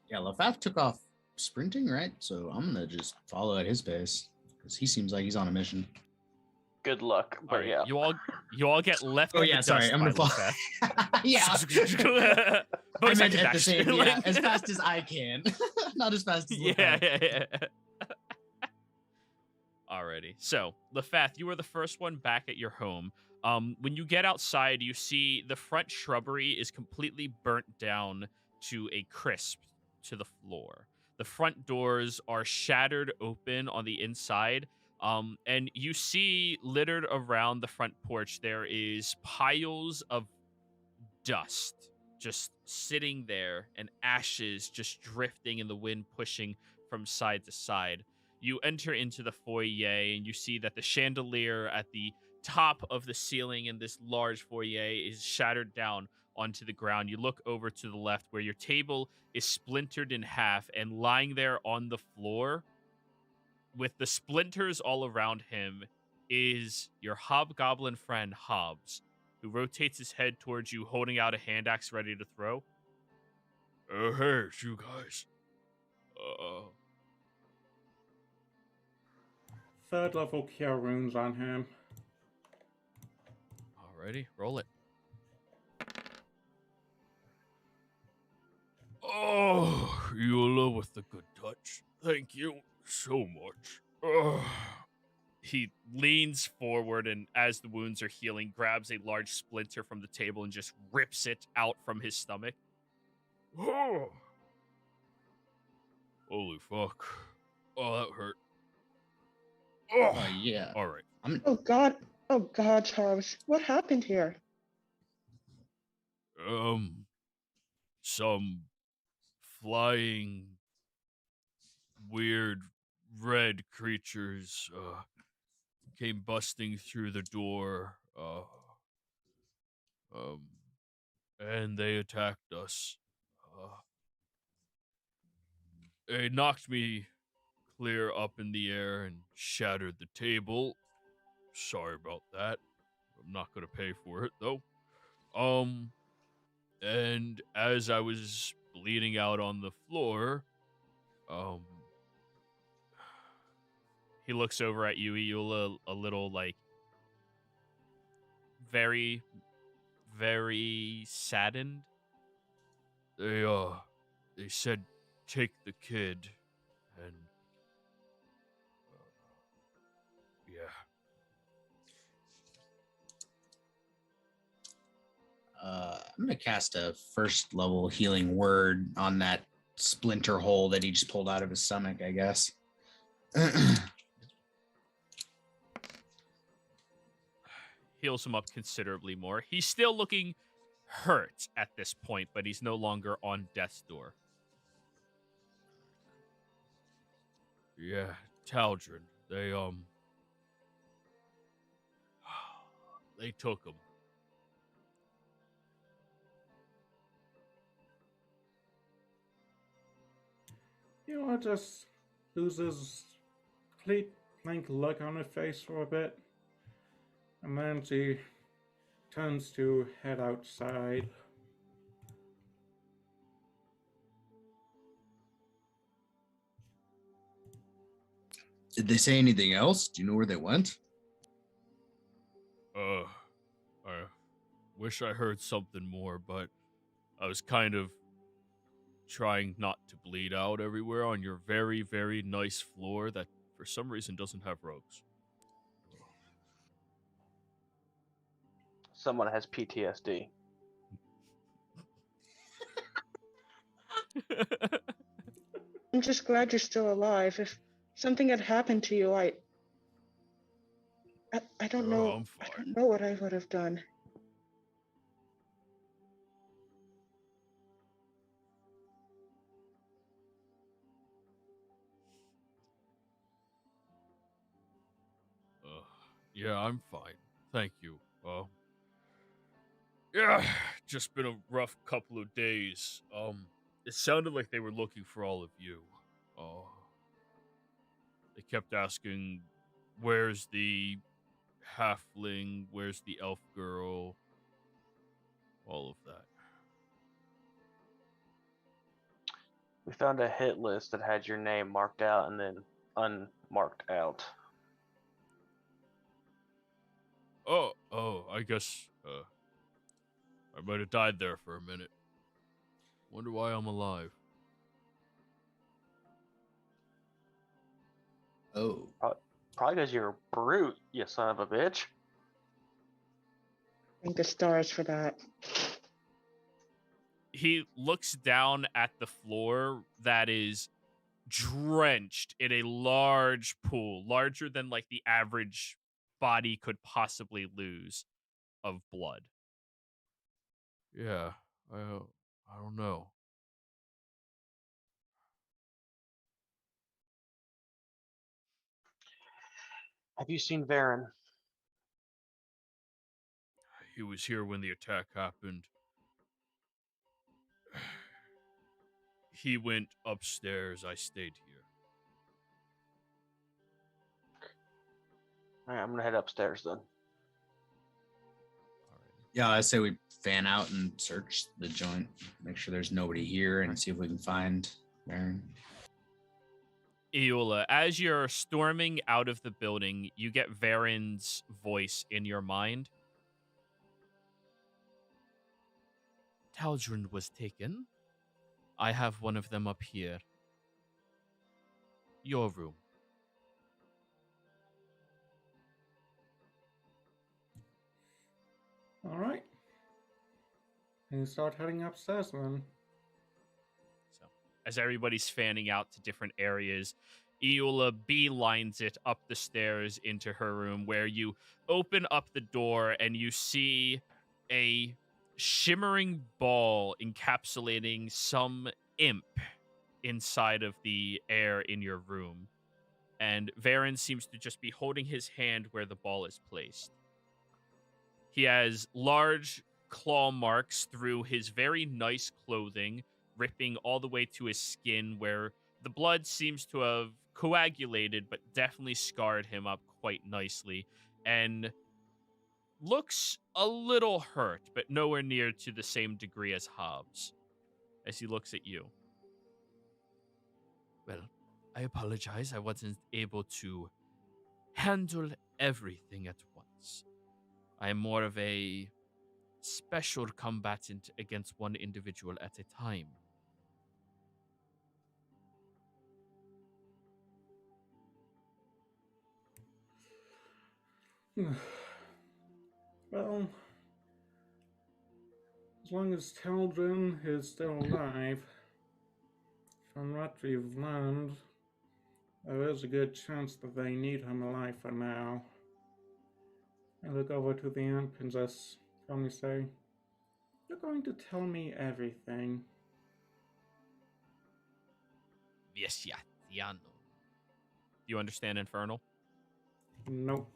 Yeah, Lefath took off sprinting, right? So I'm gonna just follow at his pace because he seems like he's on a mission. Good luck, but All right, yeah. you all get left. Oh in yeah, the sorry, dust I'm gonna by follow. Lefeth. Yeah, I Bonus meant action at the dash. same, yeah, as fast as I can, not as fast as Yeah, Lefath. yeah. Alrighty. So, Lefath, you were the first one back at your home. When you get outside, you see the front shrubbery is completely burnt down to a crisp to the floor. The front doors are shattered open on the inside. And you see littered around the front porch, there is piles of dust just sitting there and ashes just drifting in the wind, pushing from side to side. You enter into the foyer and you see that the chandelier at the top of the ceiling in this large foyer is shattered down onto the ground. You look over to the left where your table is splintered in half, and lying there on the floor with the splinters all around him is your hobgoblin friend Hobbs, who rotates his head towards you, holding out a hand axe ready to throw. Hey, it's you guys. Third level cure wounds on him. Alrighty, roll it. Oh, Eula with the good touch. Thank you so much. He leans forward and, as the wounds are healing, grabs a large splinter from the table and just rips it out from his stomach. Oh. Holy fuck. Oh, that hurt. Oh yeah. All right. Oh God, Charles, what happened here? Some flying weird red creatures came busting through the door and they attacked us. They knocked me clear up in the air and shattered the table. Sorry about that. I'm not gonna pay for it though. And as I was bleeding out on the floor, he looks over at you, Eula, a little like very, very saddened. They said take the kid, and yeah. I'm gonna cast a first level healing word on that splinter hole that he just pulled out of his stomach, I guess. Heals him up considerably more. He's still looking hurt at this point, but he's no longer on death's door. Yeah, Tal'Dorei. They took him. You know, just loses complete blank look on his face for a bit. And then she turns to head outside. Did they say anything else? Do you know where they went? I wish I heard something more, but I was kind of trying not to bleed out everywhere on your very, very nice floor that for some reason doesn't have rugs. Someone has PTSD. I'm just glad you're still alive. If something had happened to you, I don't Oh, know. I'm I fine. don't know what I would have done. Yeah, I'm fine. Thank you. Yeah, just been a rough couple of days. It sounded like they were looking for all of you. They kept asking, "Where's the halfling? Where's the elf girl?" All of that. We found a hit list that had your name marked out and then unmarked out. Oh, I guess I might have died there for a minute. Wonder why I'm alive. Oh. Probably because you're a brute, you son of a bitch. Thank the stars for that. He looks down at the floor that is drenched in a large pool, larger than like the average body could possibly lose of blood. Yeah, I don't know. Have you seen Varen? He was here when the attack happened. He went upstairs. I stayed here. Alright, I'm gonna head upstairs then. Yeah, I say we fan out and search the joint, make sure there's nobody here, and see if we can find Baron. Eola, as you're storming out of the building, you get Varen's voice in your mind. Tal'Dorei was taken. I have one of them up here. Your room. All right. And start heading upstairs then. So, as everybody's fanning out to different areas, Eola beelines it up the stairs into her room, where you open up the door and you see a shimmering ball encapsulating some imp inside of the air in your room. And Varen seems to just be holding his hand where the ball is placed. He has large claw marks through his very nice clothing, ripping all the way to his skin, where the blood seems to have coagulated, but definitely scarred him up quite nicely, and looks a little hurt, but nowhere near to the same degree as Hobbs, as he looks at you. Well, I apologize. I wasn't able to handle everything at once. I am more of a special combatant against one individual at a time. Well, as long as Tal'Dorei is still alive, from what we've learned, there is a good chance that they need him alive for now. I look over to the imp and just calmly say, "You're going to tell me everything." Viesiatiano. Do you understand Infernal? Nope.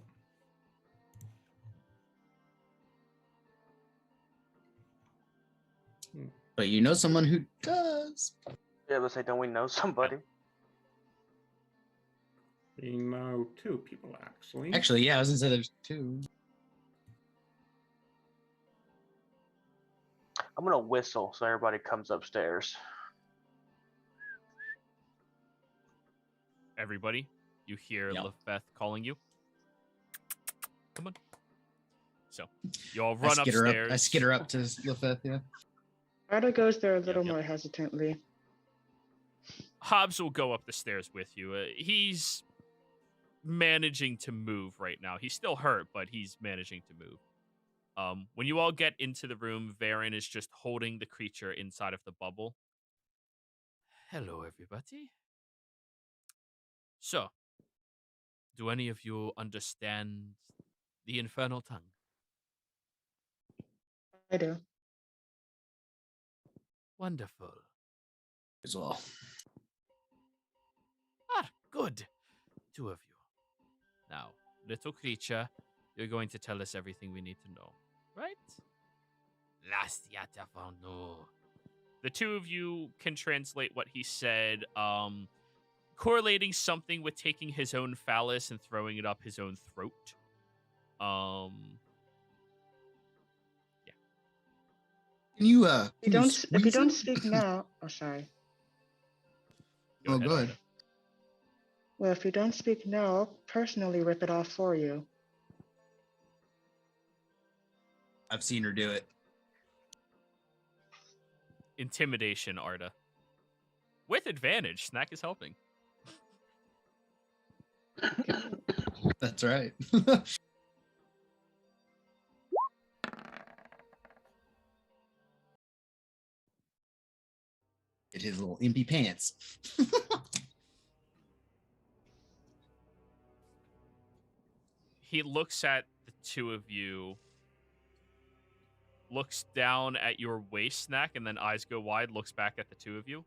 But you know someone who does. Yeah, let's say, don't we know somebody? We know two people, actually. Actually, yeah, I was gonna say there's two. I'm gonna whistle so everybody comes upstairs. Everybody, you hear Yep. Lefeth calling you. Come on. So you all I run skitter upstairs. up. I skitter up to Lefeth. Yeah. Arda goes there a little yep. more hesitantly. Hobbs will go up the stairs with you. He's managing to move right now. He's still hurt, but he's managing to move. When you all get into the room, Varen is just holding the creature inside of the bubble. Hello, everybody. So, do any of you understand the infernal tongue? I do. Wonderful. As well. Ah, good. Two of you. Now, little creature, you're going to tell us everything we need to know, right? Last no. The two of you can translate what he said, correlating something with taking his own phallus and throwing it up his own throat. Yeah. Can you If you don't squeeze speak it? now, oh sorry. Oh, ahead, good. Arda. Well, if you don't speak now, I'll personally rip it off for you. I've seen her do it. Intimidation, Arda. With advantage, Snack is helping. That's right. Get his little impy pants. He looks at the two of you, looks down at your waist, Snack, and then eyes go wide, looks back at the two of you.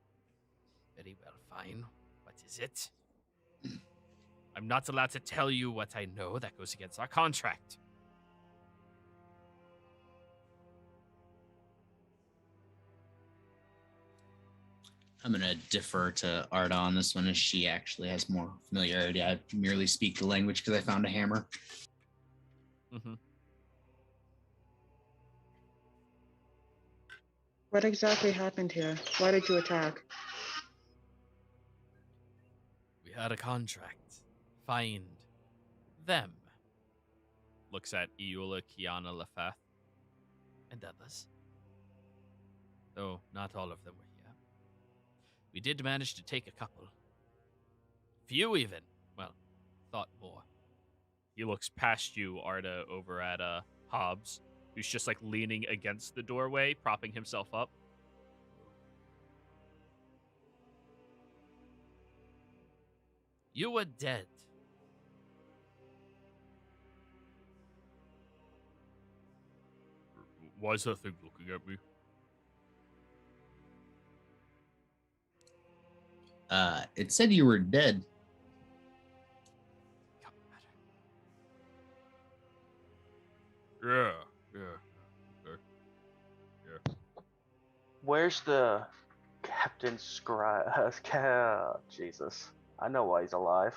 Very well, fine. What is it? I'm not allowed to tell you what I know. That goes against our contract. I'm going to defer to Arda on this one as she actually has more familiarity. I merely speak the language because I found a hammer. Mm-hmm. What exactly happened here? Why did you attack? We had a contract. Find them. Looks at Iula, Kiana, Lefeth, and others. Though not all of them were here. We did manage to take a couple. Few even. Well, thought more. He looks past you, Arda, over at Hobbs, who's just like leaning against the doorway, propping himself up. You were dead. Why is that thing looking at me? It said you were dead. Yeah. Okay. Yeah. Where's the Captain Scribe? Jesus. I know why he's alive.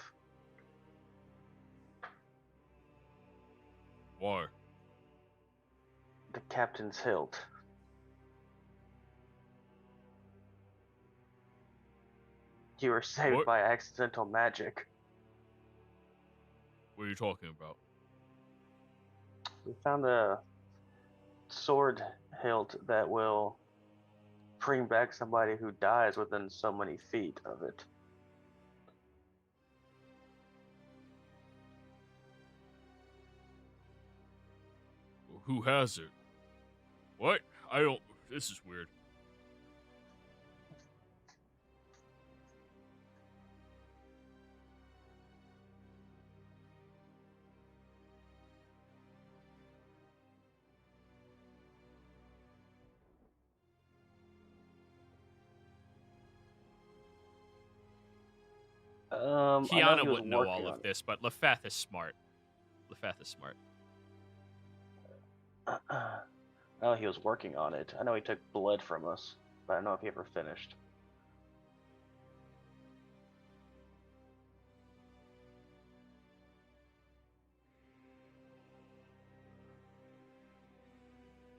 Why? The Captain's hilt. You were saved What? by accidental magic. What are you talking about? We found a sword hilt that will bring back somebody who dies within so many feet of it. Who has it? What? I don't. This is weird. Kiana wouldn't know all of this, but Lefeth is smart. Lefeth is smart. Oh, he was working on it. I know he took blood from us, but I don't know if he ever finished.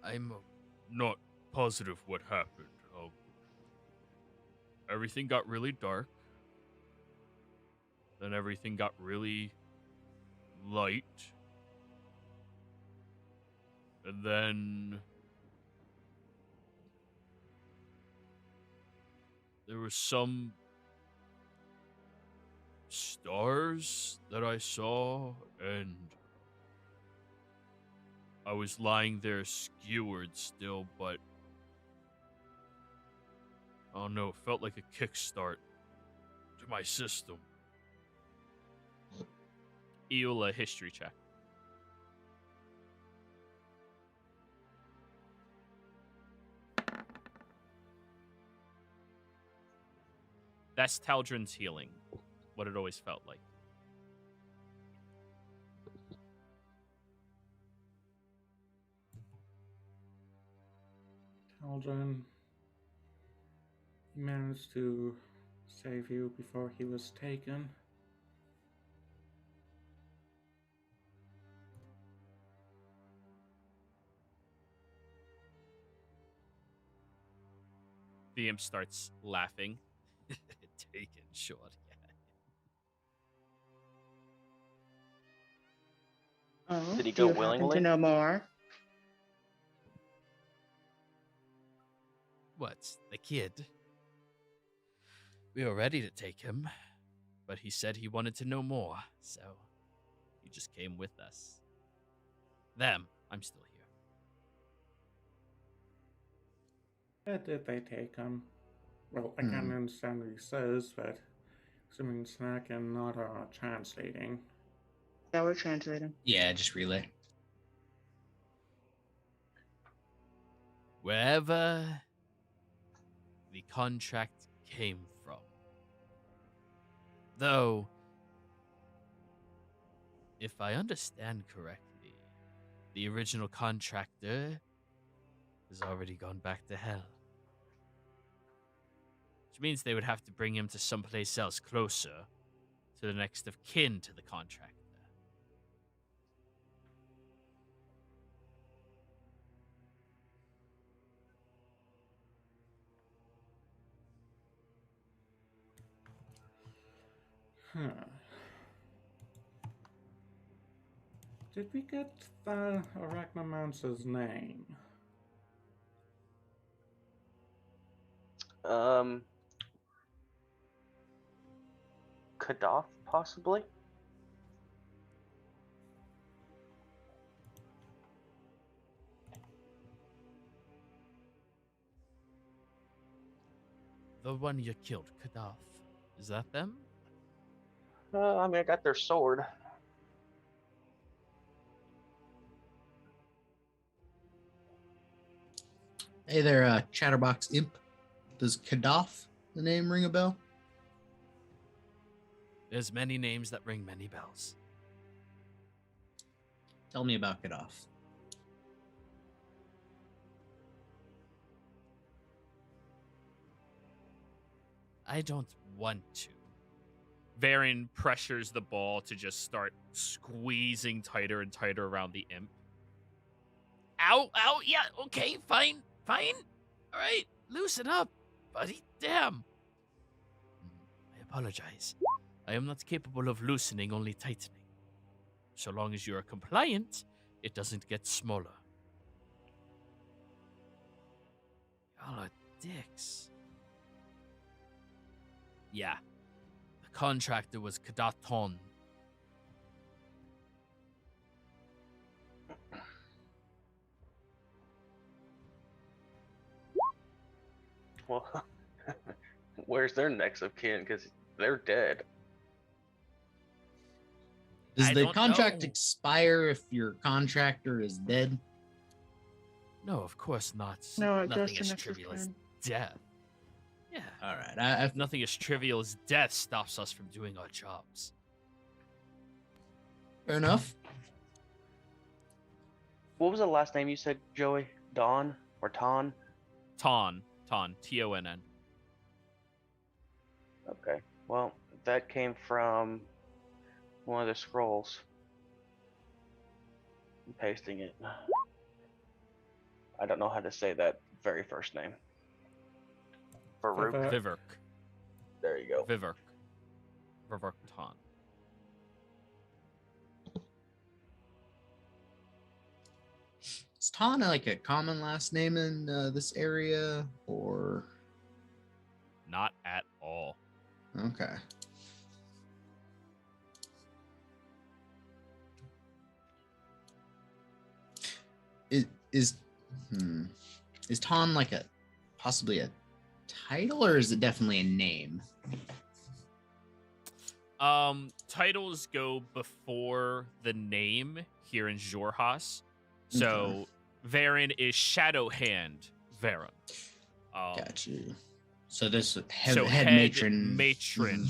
I'm not positive what happened. Everything got really dark. Then everything got really light. And then there was some stars that I saw, and I was lying there skewered still, but oh no, it felt like a kickstart to my system. Eula history check. That's Tal'Dren's healing. What it always felt like. Tal'Dren, he managed to save you before he was taken. The imp starts laughing. Taken short. Oh, Did he do go you happen willingly? to know more? What? The kid? We were ready to take him, but he said he wanted to know more, so he just came with us. I'm still here. Did they take him? Well, I can't understand what he says, but assuming Snack and not translating. Yeah, we're translating. Yeah, just relay. Wherever the contract came from. Though, if I understand correctly, the original contractor has already gone back to hell. Which means they would have to bring him to someplace else closer to the next of kin to the contractor. Huh. Did we get the Arachnomancer's name? Kadaf, possibly? The one you killed, Kadaf. Is that them? I mean, I got their sword. Hey there, Chatterbox Imp. Does Kadaf, the name, ring a bell? There's many names that ring many bells. Tell me about Kadaf. I don't want to. Varian pressures the ball to just start squeezing tighter and tighter around the imp. Ow, ow, yeah, okay, fine. All right, loosen up, buddy. Damn. I apologize. I am not capable of loosening, only tightening. So long as you are compliant, it doesn't get smaller. Y'all are dicks. Yeah. The contractor was Kadaton. Well, where's their next of kin? Because they're dead. Does I the don't contract know. expire if your contractor is dead? No, of course not. No, it goes Nothing to as next of trivial as kin. death. Yeah. All right. I Nothing as trivial as death stops us from doing our jobs. fair enough. What was the last name you said, Joey? Dawn or Ton? Ton, Tonn. Okay. Well, that came from one of the scrolls. I'm pasting it. I don't know how to say that very first name? Farouk. Farouk. Vivek. There you go. Vivek. Vivek Tan. Is Tana like a common last name in this area, or Not at all. okay? Is Ton like a possibly a title, or is it definitely a name? Titles go before the name here in Jorhas. So Varen is Shadow Hand Varen. Got you. So this So head matron. Matron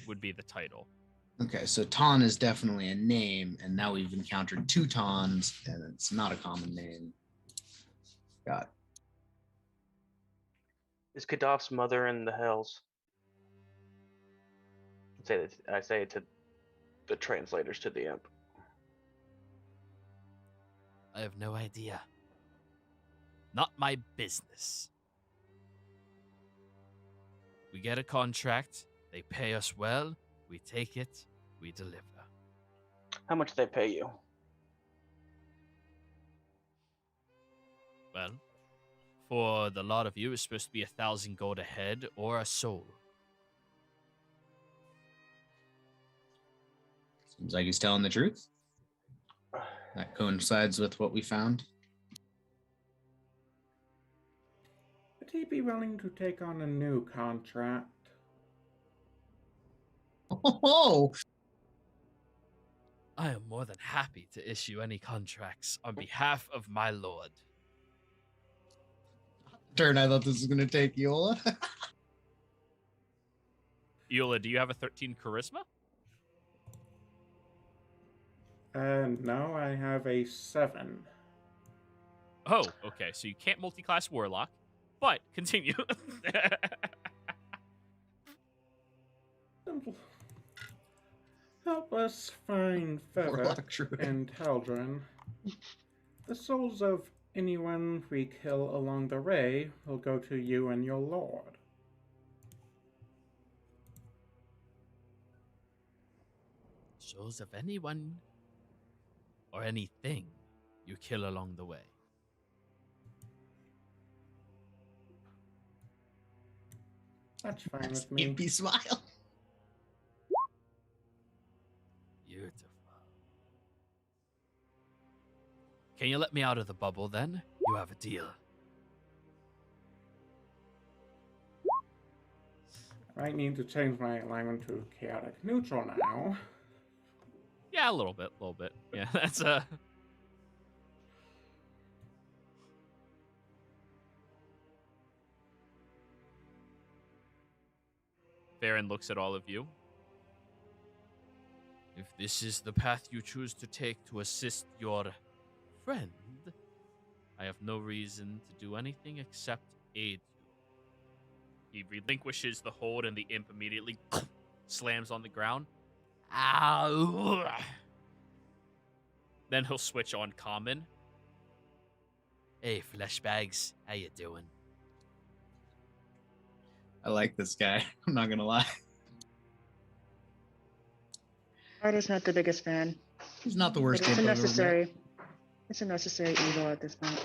would be the title. Okay, so Ton is definitely a name, and now we've encountered two Tons, and it's not a common name. Got. Is Kadaf's mother in the Hells? I say it to the translators to the imp. I have no idea. Not my business. We get a contract, they pay us well, we take it, we deliver. How much do they pay you? Well, for the lot of you, it's supposed to be 1,000 gold a head or a soul. Seems like he's telling the truth. That coincides with what we found. Would he be willing to take on a new contract? Oh, I am more than happy to issue any contracts on behalf of my lord. turn I thought this was gonna take, Yola. Eula, do you have a 13 charisma? No, I have a 7. Oh, okay. So you can't multi-class warlock, but continue. Simple. Help us find Feather Warlock Druid. and Tal'Dorei. The souls of anyone we kill along the way will go to you and your lord. Souls of anyone or anything you kill along the way. That's fine with me. Skimpy smile. Beautiful. Can you let me out of the bubble then? You have a deal. I might need to change my alignment to chaotic neutral now. Yeah, a little bit. Yeah, that's Baron looks at all of you. If this is the path you choose to take to assist your friend, I have no reason to do anything except aid you. He relinquishes the hold and the imp immediately slams on the ground. Ow! Then he'll switch on common. Hey, fleshbags, how you doing? I like this guy. I'm not gonna lie. Ryder's not the biggest fan. He's not the But worst. it's a imp I've ever met. necessary. It's a necessary evil at this point.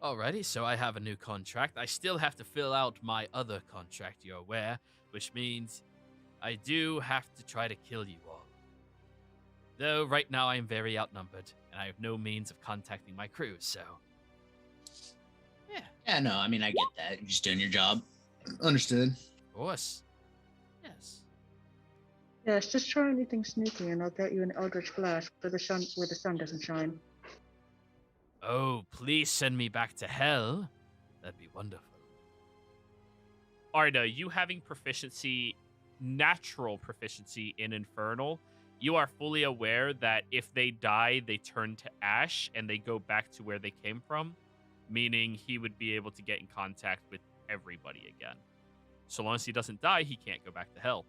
Alrighty, so I have a new contract. I still have to fill out my other contract, you're aware, which means I do have to try to kill you all. Though right now I am very outnumbered, and I have no means of contacting my crew, so... Yeah, no, I mean, I get that. You're just doing your job. Understood. Of course. Yes. Yes, just try anything sneaky and I'll get you an Eldritch Blast where the sun doesn't shine. Oh, please send me back to hell. That'd be wonderful. Arda, you having natural proficiency in Infernal, you are fully aware that if they die, they turn to ash and they go back to where they came from, meaning he would be able to get in contact with everybody again. So long as he doesn't die, he can't go back to hell.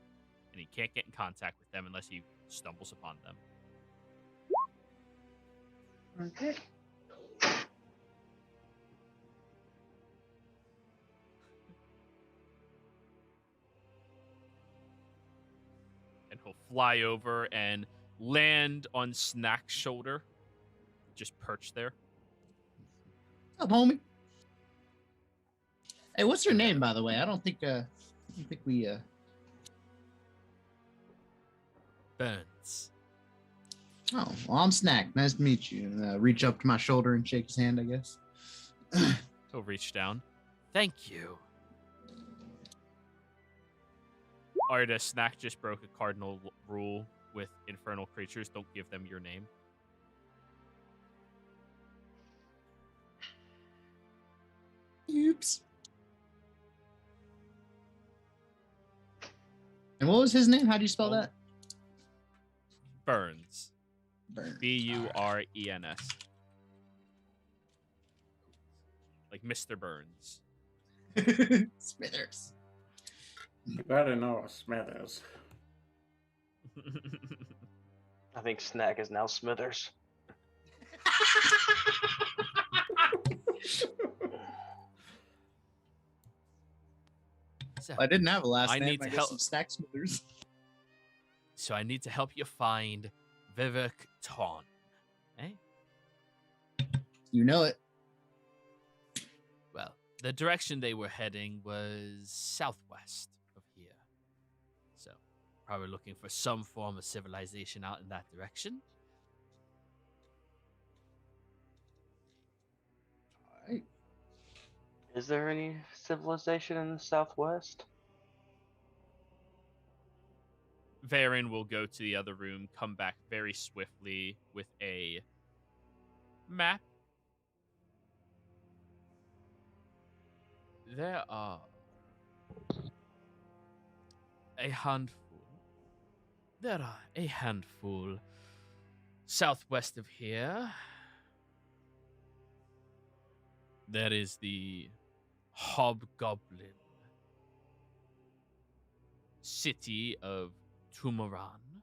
And he can't get in contact with them unless he stumbles upon them. Okay. And he'll fly over and land on Snack's shoulder. Just perch there. What's up, homie? Hey, what's your And name, by the way? I don't think we Burns. Oh, well, I'm Snack. Nice to meet you. And, reach up to my shoulder and shake his hand, I guess. He'll reach down. Thank you. Arda, Snack just broke a cardinal rule with infernal creatures. Don't give them your name. Oops. And what was his name? How do you spell that? Burns. Burns. Burens. Like Mr. Burns. Smithers. You better know what Smithers. I think Snack is now Smithers. So, I didn't have a last I name. need I to guess help- I'm Snack Smithers. so I need to help you find Vivek Ton. Eh? You know it. Well, the direction they were heading was southwest of here. So, probably looking for some form of civilization out in that direction. All right. Is there any civilization in the Southwest? Varen will go to the other room, come back very swiftly with a map. There are a handful. There are a handful southwest of here. There is the Hobgoblin city of Tumaran,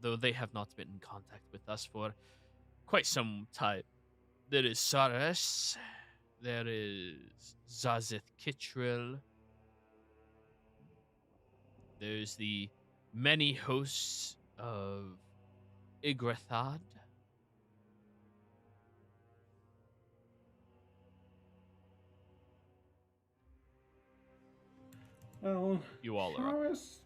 though they have not been in contact with us for quite some time. There is Saras. There is Zazith Kitril. There's the many hosts of Igrathad. Well, You all are up. Sharis,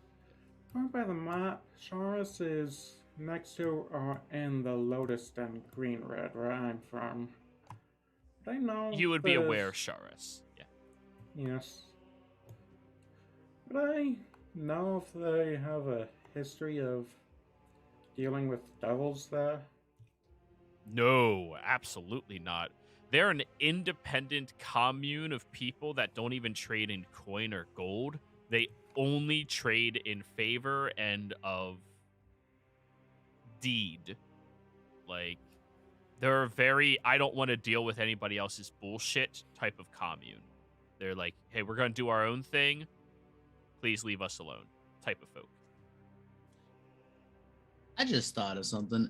going by the map, Sharis is next to or in the Lotus and Green Red, where I'm from. But I know You would be there's- aware, Sharis. Yeah. Yes. But I know if they have a history of dealing with devils there. No, absolutely not. They're an independent commune of people that don't even trade in coin or gold. They only trade in favor and of deed. Like, they're a very, I don't want to deal with anybody else's bullshit type of commune. They're like, hey, we're going to do our own thing. Please leave us alone type of folk. I just thought of something.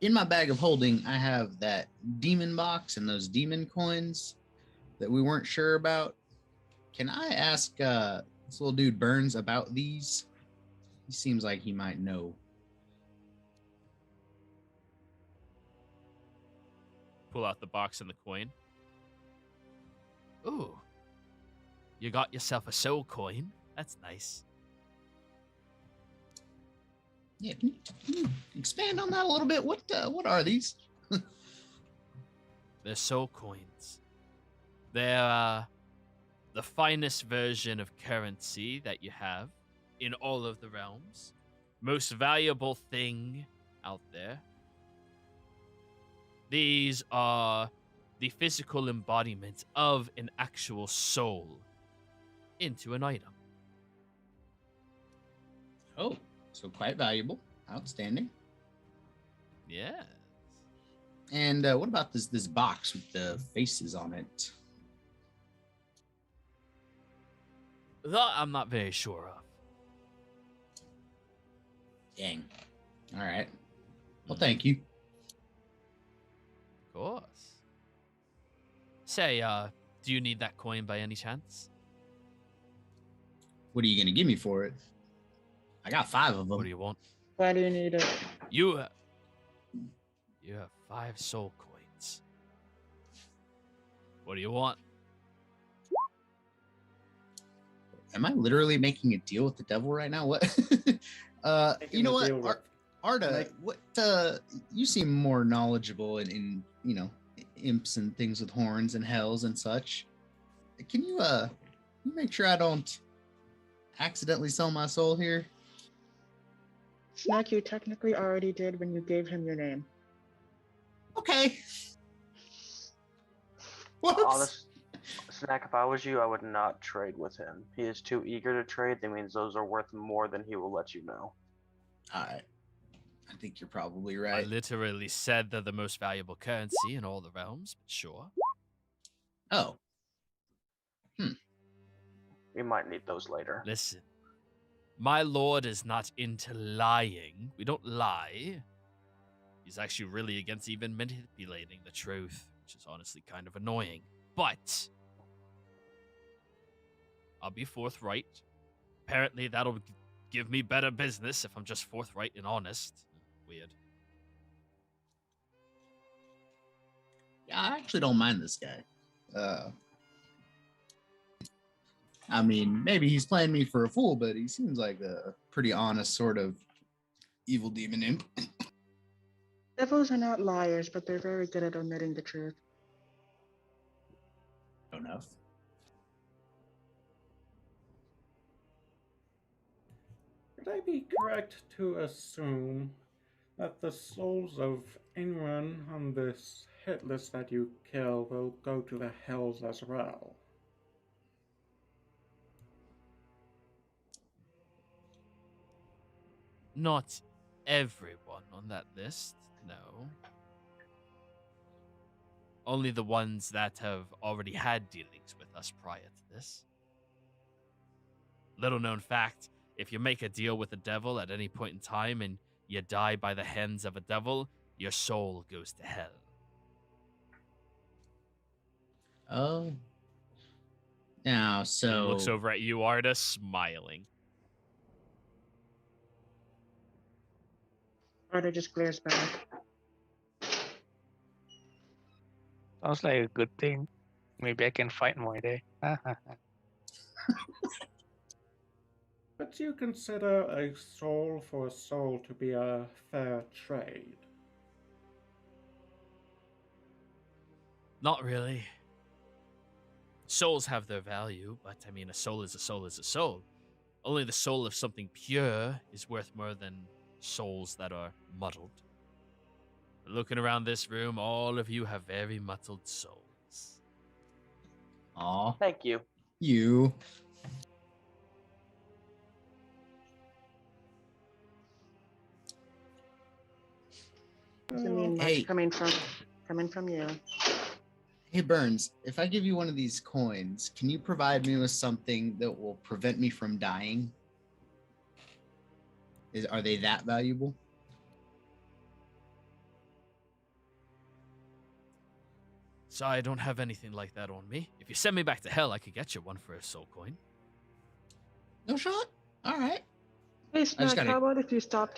In my bag of holding, I have that demon box and those demon coins that we weren't sure about. Can I ask this little dude Burns about these? He seems like he might know. Pull out the box and the coin. Ooh. You got yourself a soul coin. That's nice. Yeah, can you expand on that a little bit? What are these? They're soul coins. They're the finest version of currency that you have in all of the realms. Most valuable thing out there. These are the physical embodiment of an actual soul into an item. Oh, so quite valuable. Outstanding. Yes. And what about this box with the faces on it? That I'm not very sure of. Dang. All right. Well, thank you. course. Say, do you need that coin by any chance? What are you gonna give me for it? I got 5 of What do them. you want? Why do you need it? You have 5 soul coins. What do you want? Am I literally making a deal with the devil right now? What? Making You know a what, deal with- Arda, Make- what? You seem more knowledgeable in imps and things with horns and hells and such. Can you make sure I don't accidentally sell my soul here? Snack, you technically already did when you gave him your name. Okay. Whoops. Honest Snack, if I was you, I would not trade with him. He is too eager to trade. That means those are worth more than he will let you know. All right. I think you're probably I right. literally said they're the most valuable currency in all the realms, but sure. Oh, We might need those later. Listen, my lord is not into lying. We don't lie. He's actually really against even manipulating the truth, which is honestly kind of annoying. But I'll be forthright. Apparently, that'll give me better business if I'm just forthright and honest. Weird. yeah, I actually don't mind this guy. I mean, maybe he's playing me for a fool, but he seems like a pretty honest sort of evil demon imp. Devils are not liars, but they're very good at omitting the truth. Enough. Would I be correct to assume that the souls of anyone on this hit list that you kill will go to the hells as well? Not everyone on that list, no. Only the ones that have already had dealings with us prior to this. Little known fact, if you make a deal with the devil at any point in time and you die by the hands of a devil, your soul goes to hell. Oh. Now, He so looks over at you, Arda, smiling. Arda just glares back. Sounds like a good thing. Maybe I can fight more there. Would you consider a soul for a soul to be a fair trade? Not really. Souls have their value, but I mean, a soul is a soul is a soul. Only the soul of something pure is worth more than souls that are muddled. But looking around this room, all of you have very muddled souls. aw, Thank you. you. Doesn't mean much Hey. coming from you. Hey Burns, if I give you one of these coins, can you provide me with something that will prevent me from dying? Are they that valuable? So I don't have anything like that on me. If you send me back to hell, I could get you one for a soul coin. No shot. All right. Hey, Snack, gotta- how about if you stop?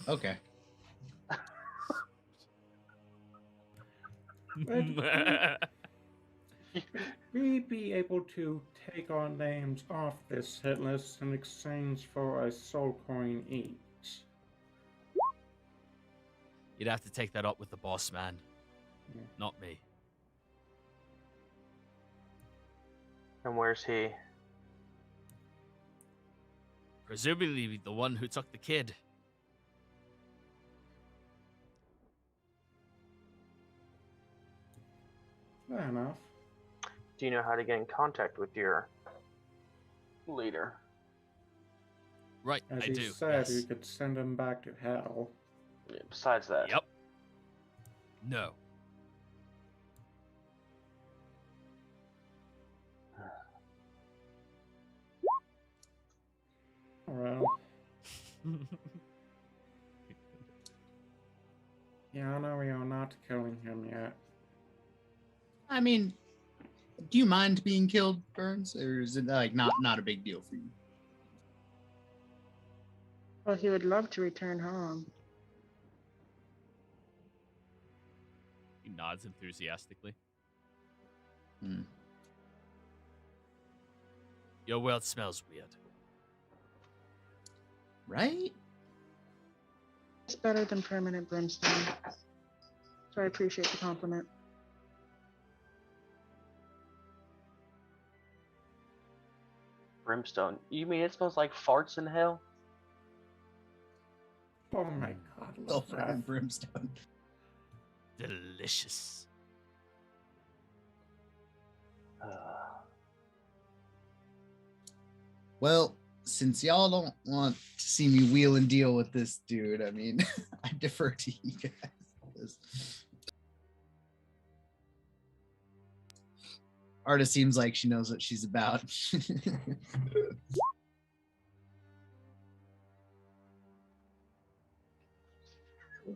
Okay. We'd be able to take our names off this hit list in exchange for a soul coin each. You'd have to take that up with the boss man, Yeah. not me. And where's he? Presumably the one who took the kid. Fair enough. Do you know how to get in contact with your leader? Right, As I you do. said, Yes. you could send him back to hell. Yeah, besides that, Yep. No. Well, Yeah, no, we are not killing him yet. I mean, do you mind being killed, Burns, or is it like not a big deal for you? Well, he would love to return home. He nods enthusiastically. Hmm. Your world smells weird. Right? It's better than permanent brimstone. So I appreciate the compliment. Brimstone. You mean it smells like farts in hell? Oh my god, Sulfur Lefrath. and brimstone. Delicious. Well, since y'all don't want to see me wheel and deal with this dude, I mean, I defer to you guys. Arta seems like she knows what she's about.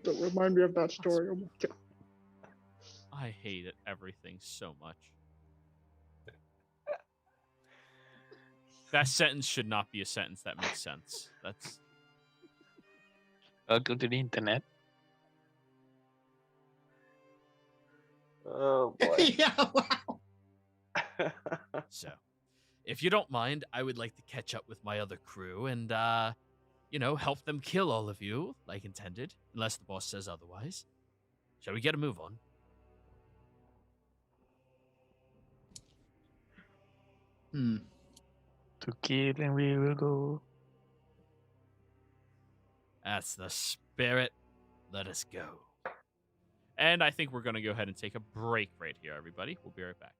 Don't remind me of that story. Oh my god. I hated everything so much. That sentence should not be a sentence that makes sense. That's Welcome to the internet. Oh boy. Yeah, wow. so. If you don't mind, I would like to catch up with my other crew and, help them kill all of you, like intended, unless the boss says otherwise. Shall we get a move on? To kill and we will go. That's the spirit. Let us go. And I think we're going to go ahead and take a break right here, everybody. We'll be right back.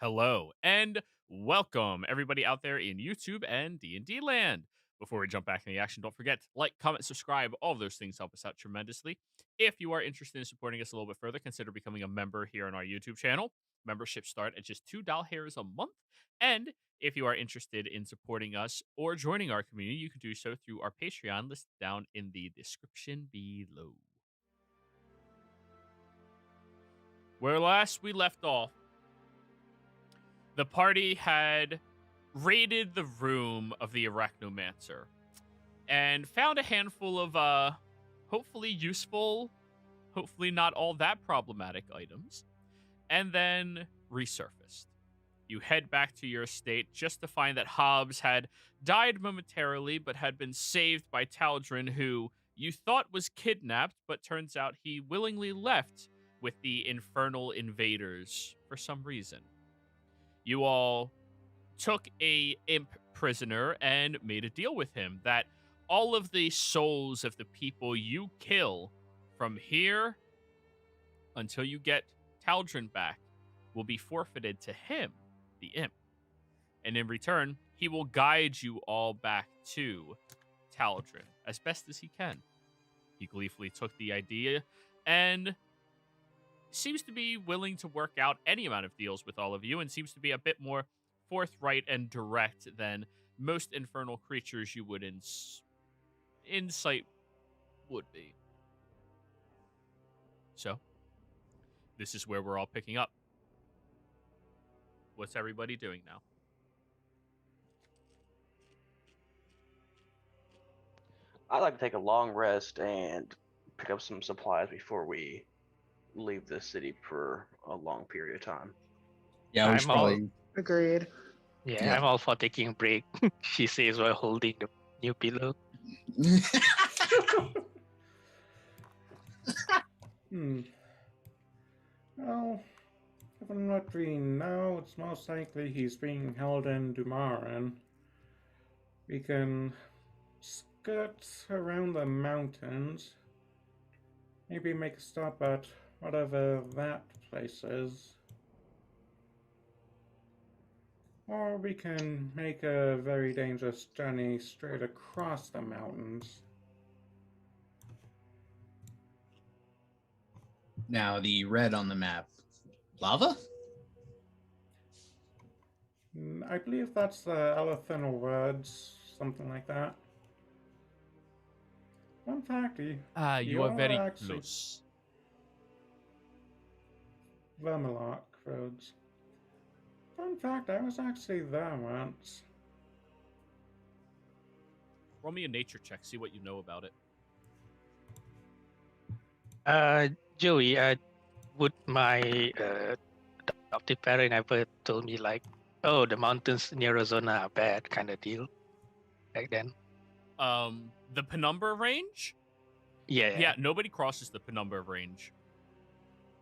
Hello and welcome everybody out there in YouTube and D&D land. Before we jump back in the action, don't forget like, comment, subscribe. All of those things help us out tremendously. If you are interested in supporting us a little bit further, consider becoming a member here on our YouTube channel. Memberships start at just $2 a month. And if you are interested in supporting us or joining our community, you can do so through our Patreon listed down in the description below. Where last we left off, the party had raided the room of the Arachnomancer and found a handful of hopefully useful, hopefully not all that problematic items, and then resurfaced. You head back to your estate just to find that Hobbs had died momentarily but had been saved by Tal'Dorei, who you thought was kidnapped, but turns out he willingly left with the infernal invaders for some reason. You all took a imp prisoner and made a deal with him that all of the souls of the people you kill from here until you get Tal'Dorei back will be forfeited to him, the imp. And in return, he will guide you all back to Tal'Dorei as best as he can. He gleefully took the idea and seems to be willing to work out any amount of deals with all of you and seems to be a bit more forthright and direct than most infernal creatures you would insight would be. So, this is where we're all picking up. What's everybody doing now? I'd like to take a long rest and pick up some supplies before we leave the city for a long period of time. Yeah, we I'm should all- probably. Agreed. Yeah, Yeah. I'm all for taking a break. She says while holding the new pillow. Well, given what we know, it's most likely he's being held in Dumaran. We can skirt around the mountains. Maybe make a stop at whatever that place is. Or we can make a very dangerous journey straight across the mountains. Now, the red on the map. Lava? I believe that's the Elethinal words, something like that. Fun fact, You are very close. Vermalock roads. Fun fact, I was actually there once. Roll me a nature check, see what you know about it. Joey, would my adoptive parent ever told me like, oh, the mountains near Arizona are bad kind of deal back then? The Penumbra range? Yeah. Yeah, nobody crosses the Penumbra range.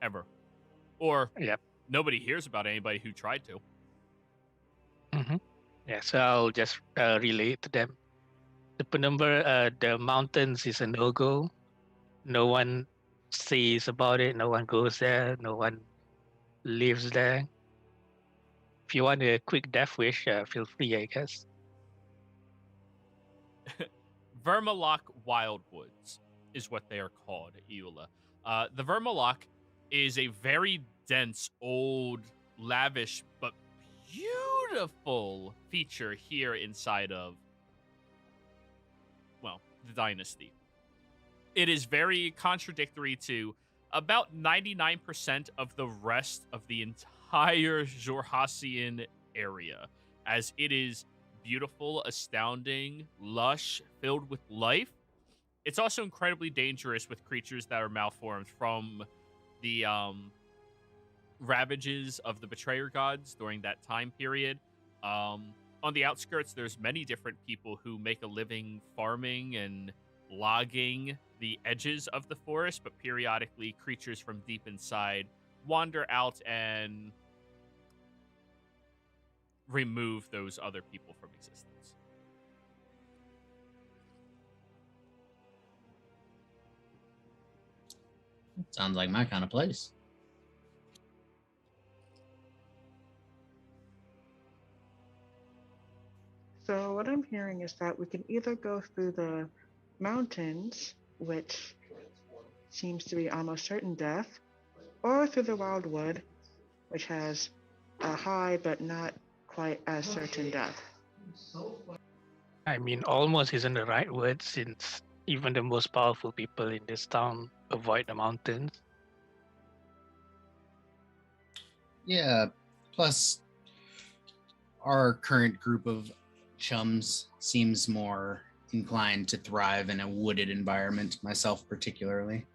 Ever. Or Yep. nobody hears about anybody who tried to. Mm-hmm. Yeah, so I'll just relay it to them. The Penumbra, the mountains is a no-go. No one sees about it. No one goes there. No one lives there. If you want a quick death wish, feel free, I guess. Vermalock Wildwoods is what they are called, Eula. The Vermalock is a very dense, old, lavish, but beautiful feature here inside of, well, the Dynasty. It is very contradictory to about 99% of the rest of the entire Jorhassian area, as it is beautiful, astounding, lush, filled with life. It's also incredibly dangerous with creatures that are malformed from the ravages of the Betrayer Gods during that time period. On the outskirts, there's many different people who make a living farming and logging the edges of the forest, but periodically creatures from deep inside wander out and remove those other people from existence. Sounds like my kind of place. what I'm hearing is that we can either go through the mountains, which seems to be almost certain death, or through the wildwood, which has a high but not quite as certain death. I mean, almost isn't the right word since even the most powerful people in this town avoid the mountains. Yeah. Plus, our current group of chums seems more inclined to thrive in a wooded environment, myself particularly.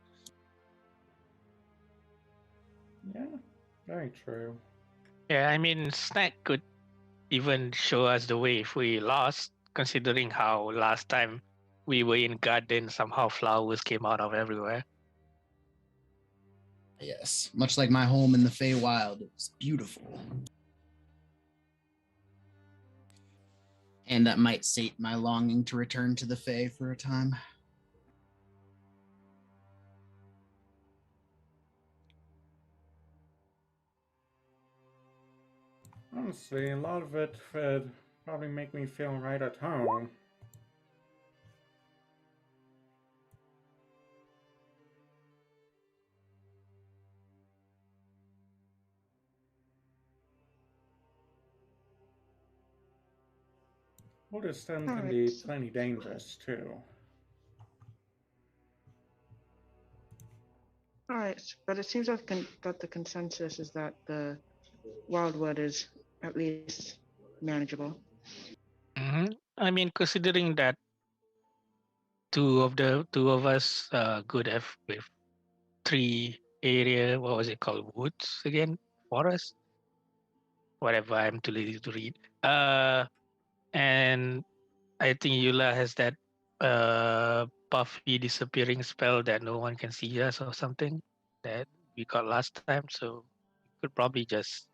Yeah, very true. Yeah, I mean, Snack could even show us the way if we lost, considering how last time we were in garden, somehow flowers came out of everywhere. Yes, much like my home in the Feywild, it was beautiful. And that might sate my longing to return to the Fey for a time. Honestly, a lot of it would probably make me feel right at home. Well, this then can be Alright. plenty dangerous too. Alright, but it seems that the consensus is that the wildwood is at least manageable. I mean, considering that two of us good at with three area, what was it called, woods again, forest, whatever. I'm too lazy to read. And I think Yula has that puffy disappearing spell that no one can see us or something that we got last time. So we could probably just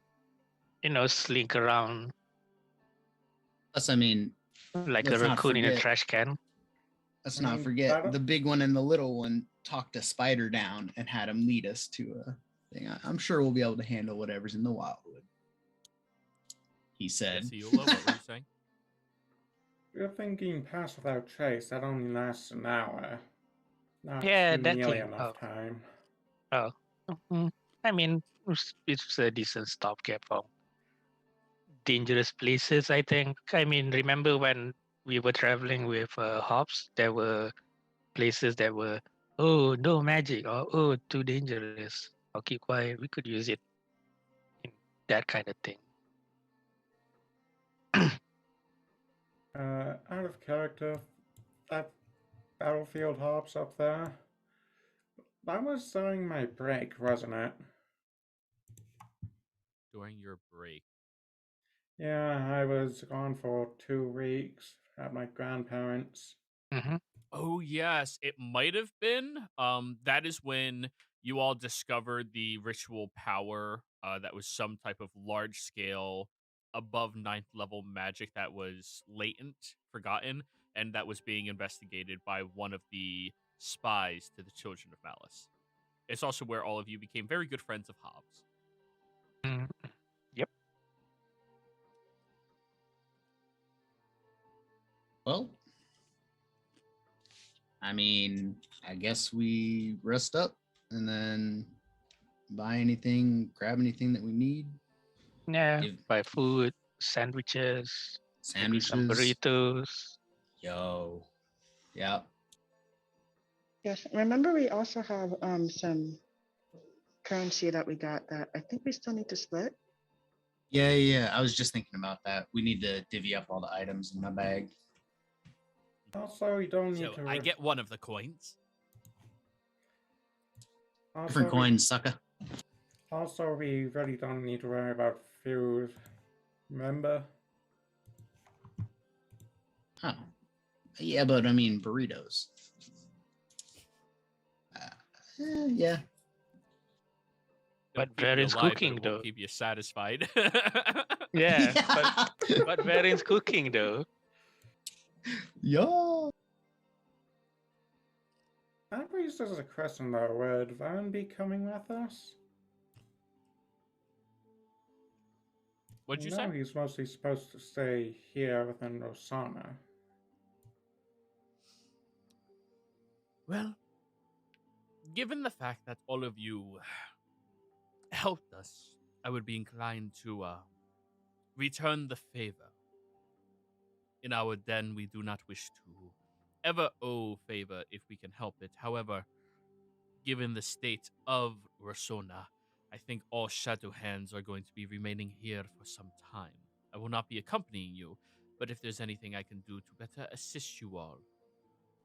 slink around Plus, I mean, like a let's not raccoon in a forget. trash can. Let's I not mean, forget that- the big one and the little one talked a spider down and had him lead us to a thing. I'm sure we'll be able to handle whatever's in the wildwood. He said. Yes, Eula, what were you saying? You're thinking pass without trace, that only lasts an hour. Not Yeah, that nearly can. enough time. I mean, it's a decent stopgap for dangerous places, I think. I mean, remember when we were traveling with Hobbs, there were places that were, oh, no magic, or oh, too dangerous, or keep quiet. We could use it in that kind of thing. Out of character, that battlefield hops up there. That was during my break, wasn't it? During your break. Yeah, I was gone for 2 weeks at my grandparents'. Mm-hmm. Oh yes, it might have been. That is when you all discovered the ritual power. That was some type of large scale, above ninth level magic that was latent, forgotten, and that was being investigated by one of the spies to the Children of Malice. It's also where all of you became very good friends of Hobbs. Yep. Well, I mean, I guess we rest up and then buy anything, grab anything that we need. Yeah, Give buy food, sandwiches, maybe some sandwiches. burritos. Yo. Yeah. Yes, remember we also have some currency that we got that I think we still need to split. Yeah. I was just thinking about that. We need to divvy up all the items in my bag. Also, we don't need So to. I get one of the coins. Different coins, sucker. Also, we really don't need to worry about food. Remember? Oh. Yeah, but I mean burritos. Yeah. They'll But keep you Varen's alive, cooking, but it won't though. keep you satisfied. Yeah, but Varen's cooking, though. Yo. That raises a question though, would Varen be coming with us? What'd you say? No, he's mostly supposed to stay here within Rosanna. Well, given the fact that all of you helped us, I would be inclined to return the favor. In our den, we do not wish to ever owe favor if we can help it. However, given the state of Rosona, I think all shadow hands are going to be remaining here for some time. I will not be accompanying you, but if there's anything I can do to better assist you all,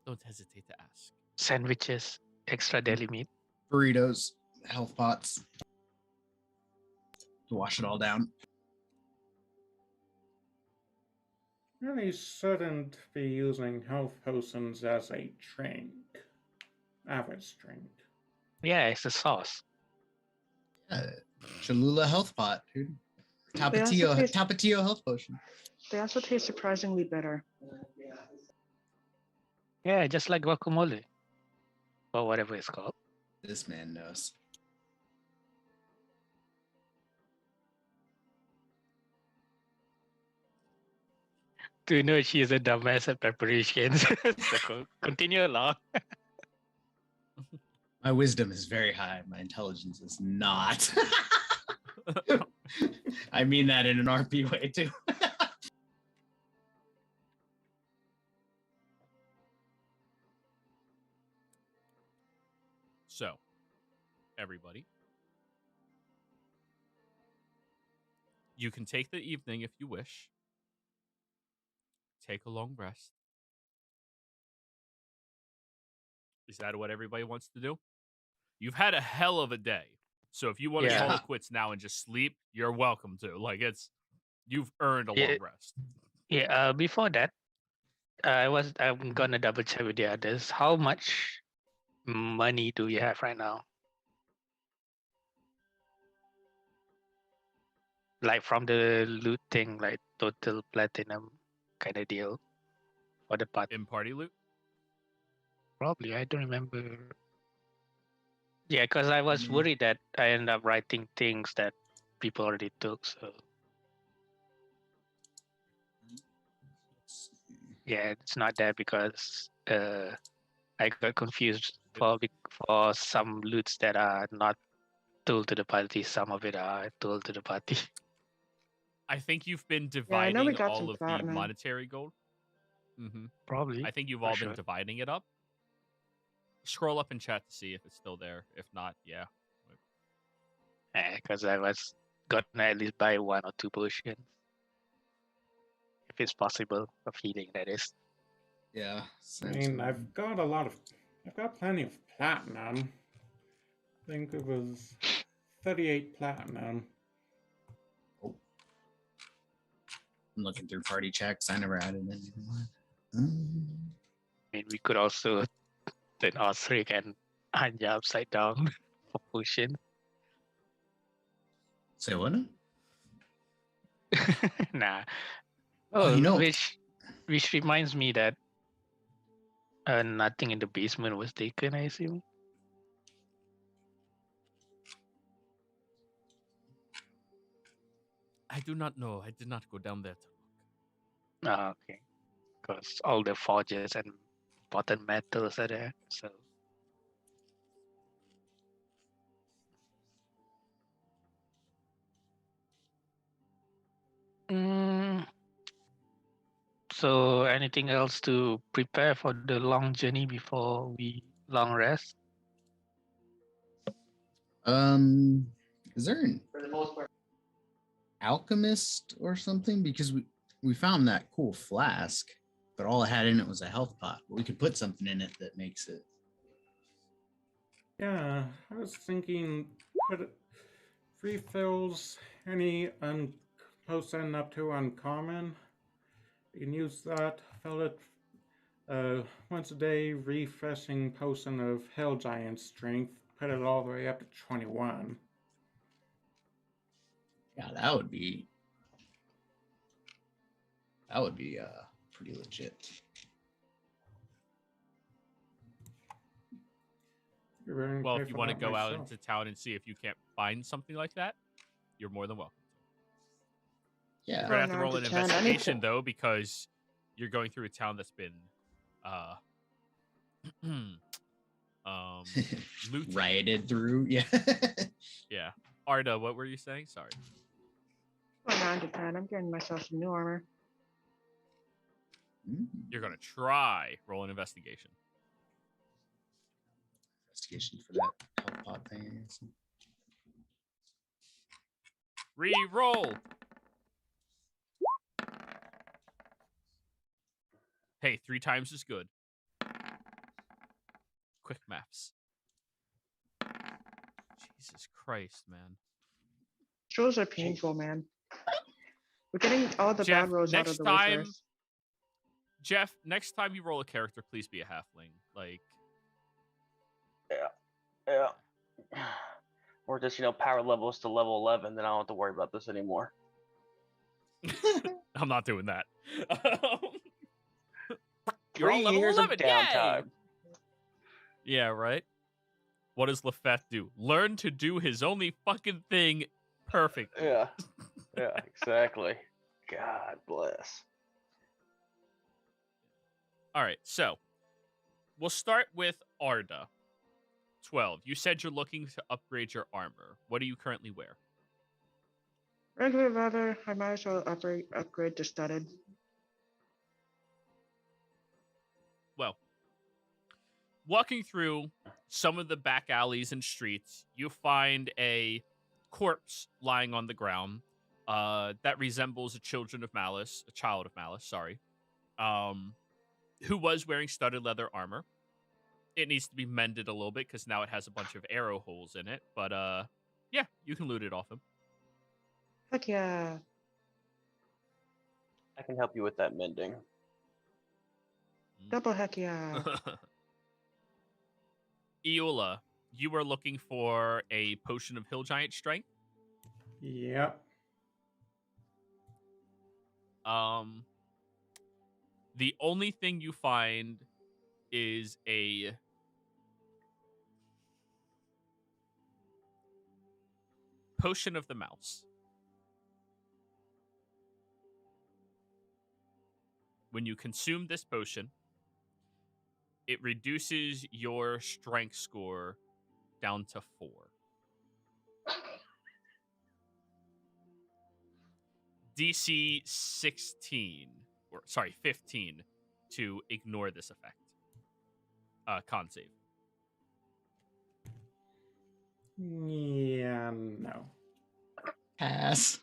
don't hesitate to ask. Sandwiches, extra deli meat. Burritos, health pots to wash it all down. And he shouldn't be using health potions as a drink. Average drink. Yeah, it's a sauce. Cholula health pot, dude. They also taste- Tapatio health potion. They also taste surprisingly bitter. Yeah, just like guacamole. Or whatever it's called. This man knows. Do you know she is a dumbass at preparations? So continue along. My wisdom is very high. My intelligence is not. I mean that in an RP way too. So, everybody, you can take the evening if you wish. Take a long rest. Is that what everybody wants to do? You've had a hell of a day. So if you want to Yeah. call it quits now and just sleep, you're welcome to. Like, you've earned a Yeah. long rest. Yeah, before that, I'm gonna double check with the others. How much money do you have right now? Like from the loot thing, like total platinum kind of deal for the party. In party loot? Probably, I don't remember. Yeah, because I was Mhm. worried that I ended up writing things that people already took. So yeah, it's not there because I got confused for some loots that are not told to the party. Some of it are told to the party. I think you've been I know we dividing got all some of the platinum. monetary gold. Mm-hmm. Probably. I think you've for all sure. been dividing it up. Scroll up in chat to see if it's still there. If not, yeah. Because I was gonna at least buy 1 or 2 potions. If it's possible, of healing, that is. Yeah. I mean, I've got plenty of platinum. I think it was 38 platinum. I'm looking through party checks. I never added anything. I mean, we could also turn Osric and Anya upside down for potion. Say what? Nah. Oh, you know- which reminds me that nothing in the basement was taken, I assume. I do not know. I did not go down there to look. Ah, okay. Because all the forges and important metals are there. So so anything else to prepare for the long journey before we long rest? Is there an alchemist or something? Because we found that cool flask, but all it had in it was a health pot. We could put something in it that makes it. Yeah, I was thinking refills any potion up to uncommon. You can use that. Fill it once a day, refreshing potion of Hell Giant strength. Put it all the way up to 21. Yeah, that would be pretty legit. Well, if you want to go out into town and see if you can't find something like that, you're more than welcome. Yeah. You're gonna have to 9 roll to an 10. I need to- investigation though, because you're going through a town that's been looted. Rioted through. Yeah. Yeah. Arda, what were you saying? Sorry. 9 to 10. I'm getting myself some new armor. You're gonna try roll an investigation. Investigation for that health pot thing. Re-roll. Hey, 3 times is good. Quick maths. Jesus Christ, man. Rolls are painful, man. We're getting all the Jeff, bad rolls out of next the time- way first. Jeff, next time you roll a character, please be a halfling. Like, Yeah. Or just, power levels to level 11, then I don't have to worry about this anymore. I'm not doing that. You're 3 on level years 11. of downtime. Yay! Yeah, right? What does Lefeth do? Learn to do his only fucking thing perfectly. Yeah. Yeah, exactly. God bless. All right, so we'll start with Arda. 12. You said you're looking to upgrade your armor. What do you currently wear? Regular leather, I might as well upgrade to studded. Well, walking through some of the back alleys and streets, you find a corpse lying on the ground that resembles a child of malice, sorry, who was wearing studded leather armor. It needs to be mended a little bit because now it has a bunch of arrow holes in it. But yeah, you can loot it off him. Heck yeah. I can help you with that mending. Double heck yeah. Eola, you were looking for a potion of hill giant strength. Yep. The only thing you find is a potion of the mouse. When you consume this potion, it reduces your strength score down to 4. DC 16, or sorry, 15 to ignore this effect. Con save. Yeah, no. Pass.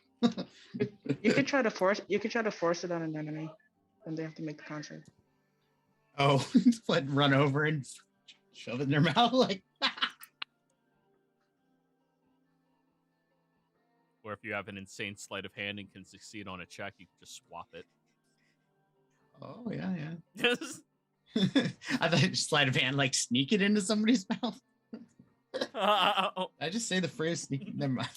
You could try to force it on an enemy, and they have to make the concert. Oh, what? Run over and shove it in their mouth like. Or if you have an insane sleight of hand and can succeed on a check, you can just swap it. Oh yeah, Yes. yeah. I thought you sleight of hand, like sneak it into somebody's mouth. I just say the phrase sneak. Never mind.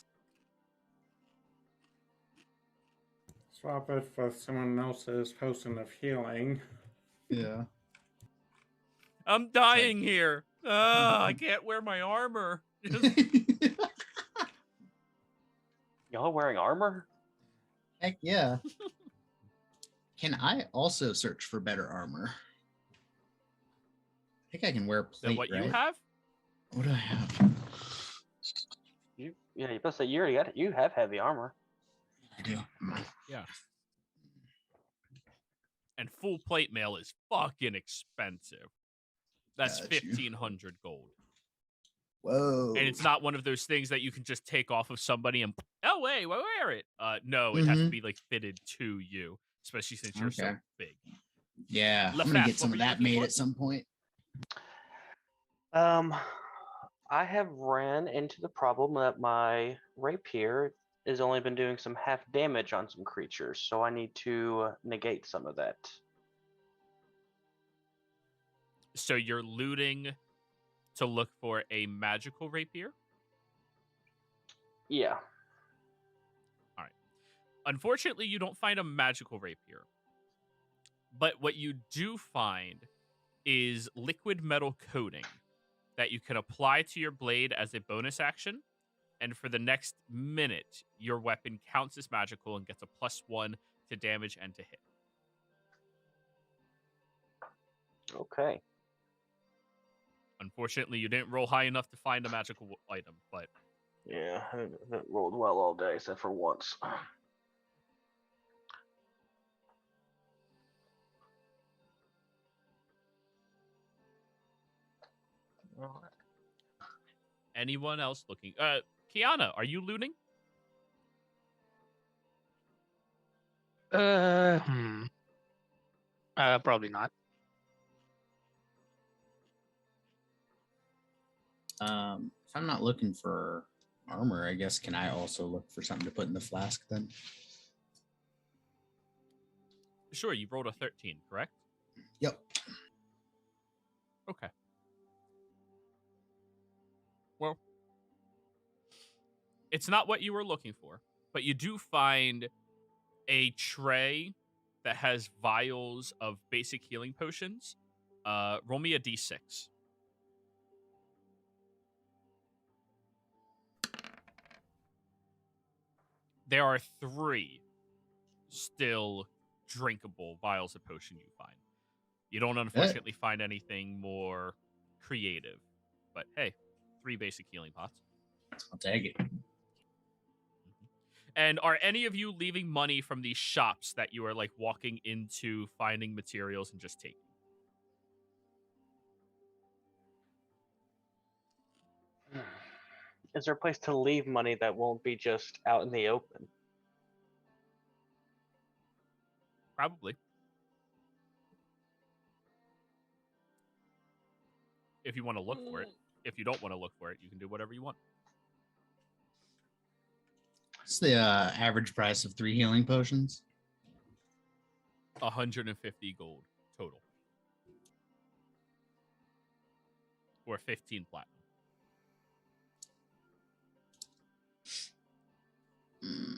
Swap it for someone else's potion of healing. Yeah. I'm dying here. I can't wear my armor. Y'all wearing armor? Heck yeah. Can I also search for better armor? I think I can wear plate, Than what right? you have? What do I have? You supposed to say you have heavy armor. I do. Yeah. And full plate mail is fucking expensive. That's Got you. 1,500 gold. Whoa. And it's not one of those things that you can just take off of somebody and, oh, wait, wear it. No, it has to be, like, fitted to you, especially since you're so Okay. big. Yeah, I'm Left gonna half, get what some were of you that looking made for? at some point. I have ran into the problem that my rapier has only been doing some half damage on some creatures, so I need to negate some of that. So you're looting to look for a magical rapier? Yeah. Unfortunately, you don't find a magical rapier. But what you do find is liquid metal coating that you can apply to your blade as a bonus action and for the next minute, your weapon counts as magical and gets a +1 to damage and to hit. Okay. Unfortunately, you didn't roll high enough to find a magical item, but Yeah, I haven't rolled well all day except for once. All right. anyone else looking? Kiana, are you looting? Hmm. Probably not. If I'm not looking for armor, I guess can I also look for something to put in the flask then? Sure, you rolled a 13, correct? Yep. Okay. Well, it's not what you were looking for, but you do find a tray that has vials of basic healing potions. Roll me a d6. There are 3 still drinkable vials of potion you find. You don't unfortunately find anything more creative, but hey, 3 basic healing pots. I'll take it. And are any of you leaving money from these shops that you are like walking into, finding materials and just taking? Is there a place to leave money that won't be just out in the open? Probably. If you want to look for it. If you don't want to look for it, you can do whatever you want. What's the average price of 3 healing potions? 150 gold total. Or 15 platinum. Mm.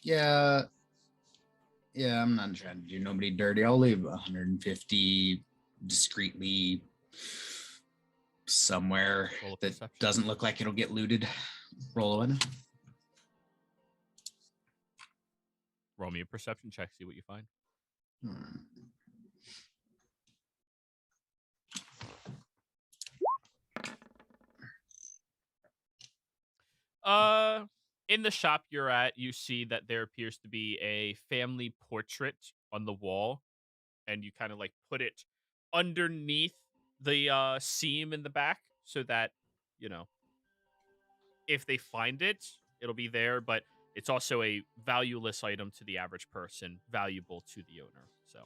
Yeah, I'm not trying to do nobody dirty. I'll leave 150 discreetly somewhere Roll a that perception. doesn't look like it'll get looted. Roll one. Roll me a perception check, see what you find. In the shop you're at, you see that there appears to be a family portrait on the wall, and you kind of like put it underneath the seam in the back so that, you know, if they find it, it'll be there, but it's also a valueless item to the average person, valuable to the owner. So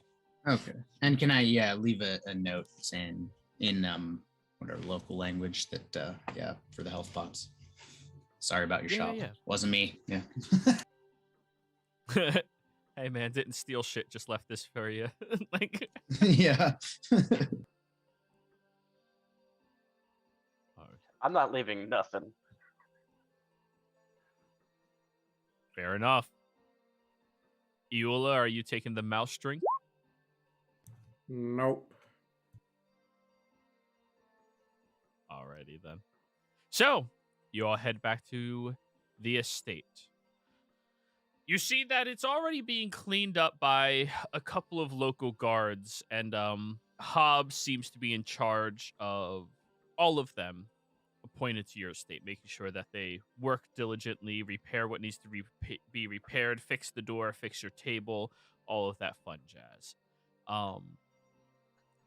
Okay. And can I leave a note saying in whatever local language that for the health pops. Sorry about your shop. Yeah. Wasn't me. Yeah. Hey man, didn't steal shit, just left this for you. Like Yeah. I'm not leaving nothing. Fair enough. Eula, are you taking the mouse string? Nope. Alrighty then. So, you all head back to the estate. You see that it's already being cleaned up by a couple of local guards, and Hobbs seems to be in charge of all of them appointed to your estate, making sure that they work diligently, repair what needs to be repaired, fix the door, fix your table, all of that fun jazz.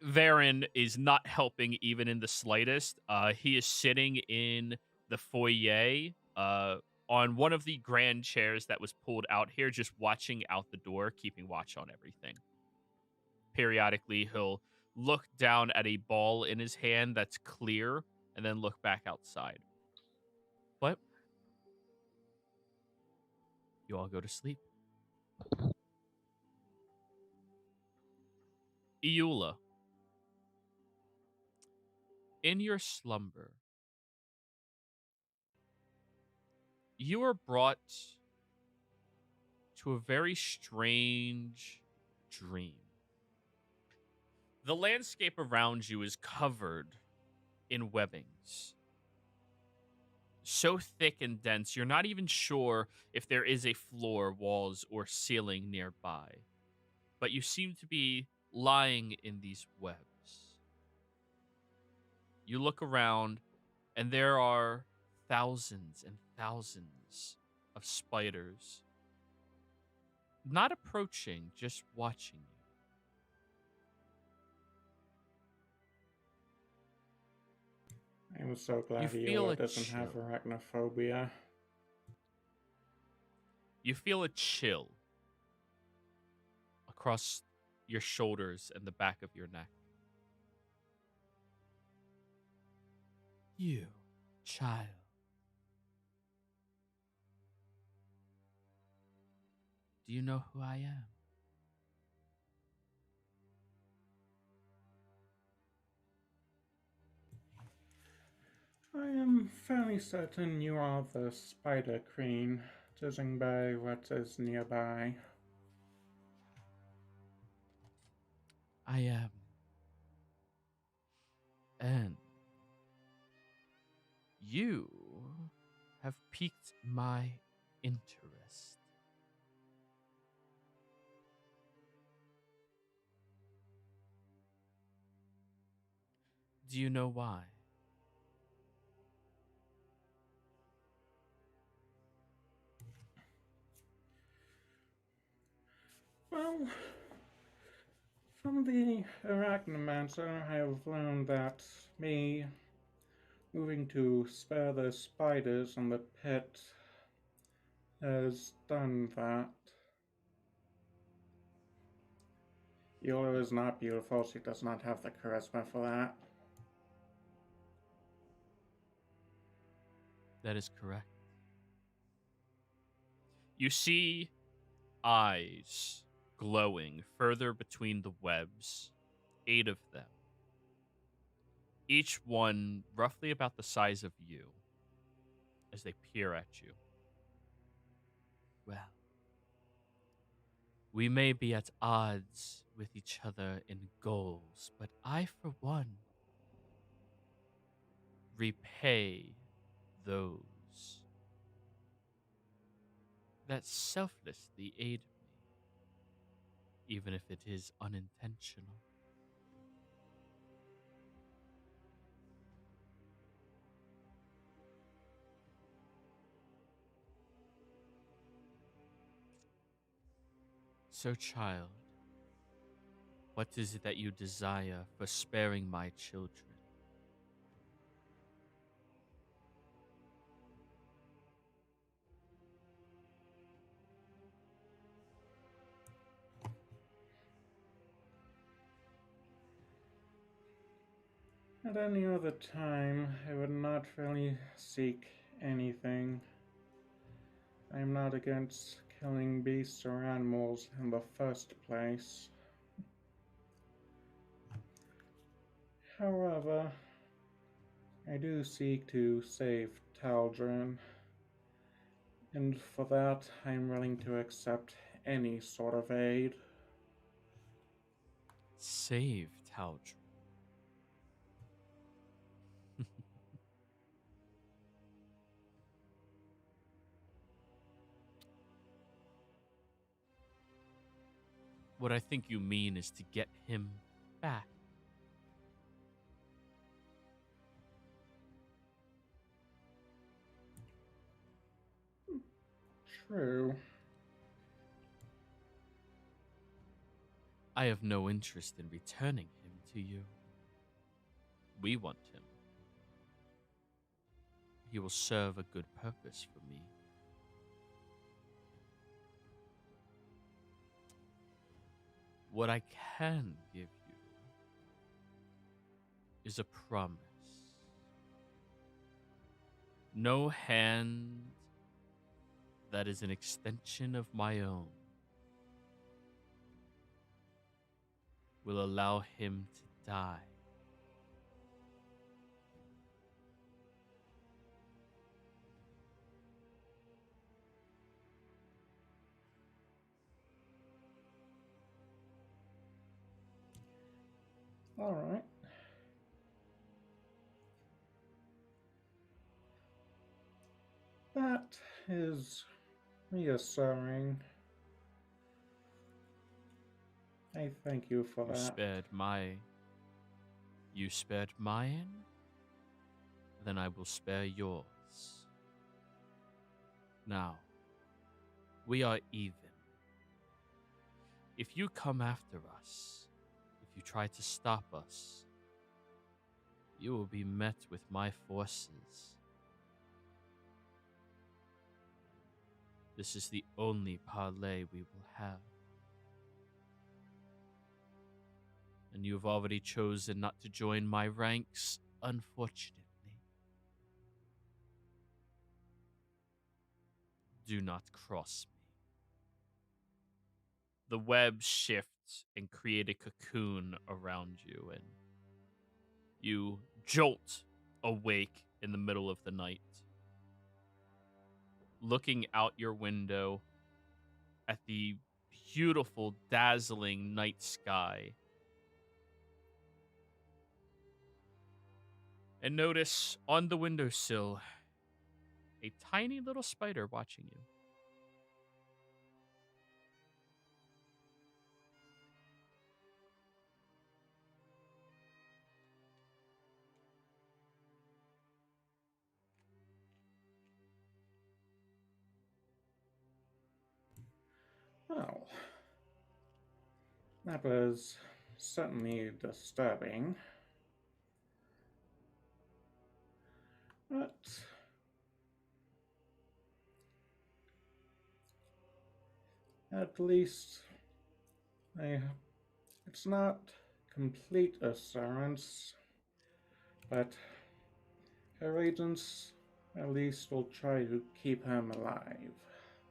Varen is not helping even in the slightest. He is sitting in the foyer on one of the grand chairs that was pulled out here, just watching out the door, keeping watch on everything. Periodically, he'll look down at a ball in his hand that's clear and then look back outside. But you all go to sleep. Eula, in your slumber, you are brought to a very strange dream. The landscape around you is covered in webbings. So thick and dense, you're not even sure if there is a floor, walls, or ceiling nearby. But you seem to be lying in these webs. You look around, and there are thousands and thousands of spiders. Not approaching, just watching you. I'm so glad feel Eula a doesn't have chill. arachnophobia. You feel a chill across your shoulders and the back of your neck. You, child. Do you know who I am? I am fairly certain you are the Spider Queen, judging by what is nearby. I am. And you have piqued my interest. Do you know why? Well, from the Arachnomancer, I have learned that me moving to spare the spiders in the pit has done that. Yola is not beautiful, she does not have the charisma for that. That is correct. You see eyes glowing further between the webs, 8 of them. Each one roughly about the size of you as they peer at you. Well, we may be at odds with each other in goals, but I, for one, repay those that selflessly aid me, even if it is unintentional. So, child, what is it that you desire for sparing my children? At any other time, I would not really seek anything. I am not against killing beasts or animals in the first place. However, I do seek to save Tal'Dorei, and for that I am willing to accept any sort of aid. Save Tal'Dorei. What I think you mean is to get him back. True. I have no interest in returning him to you. We want him. He will serve a good purpose for me. What I can give you is a promise. No hand that is an extension of my own will allow him to die. All right. That is reassuring. I thank you for You that. spared mine, then I will spare yours. Now, we are even. If you come after us, if you try to stop us, you will be met with my forces. This is the only parley we will have. And you have already chosen not to join my ranks, unfortunately. Do not cross me. The web shifts and create a cocoon around you, and you jolt awake in the middle of the night, looking out your window at the beautiful, dazzling night sky. And notice on the windowsill a tiny little spider watching you. Well, that was certainly disturbing. But at least it's not complete assurance, but her agents at least will try to keep him alive.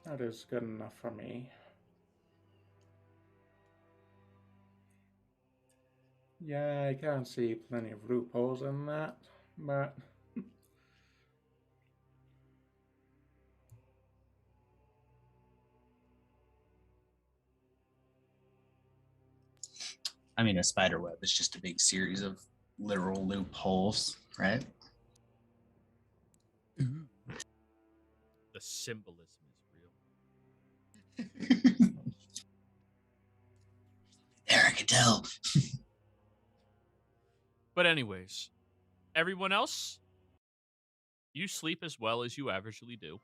That is good enough for me. Yeah, I can see plenty of loopholes in that, but I mean, a spider web is just a big series of literal loopholes, right? The symbolism is real. There, I can tell. But anyways, everyone else, you sleep as well as you averagely do.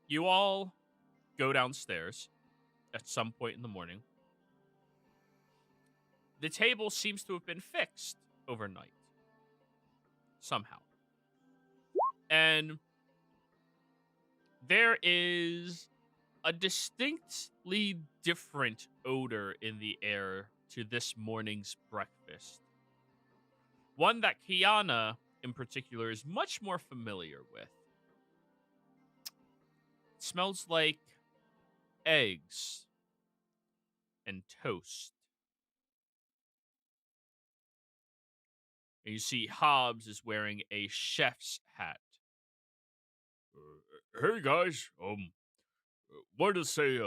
You all go downstairs at some point in the morning. The table seems to have been fixed overnight. Somehow. And there is a distinctly different odor in the air to this morning's breakfast. One that Kiana, in particular, is much more familiar with. It smells like eggs and toast. And you see Hobbs is wearing a chef's hat. Hey guys, wanted to say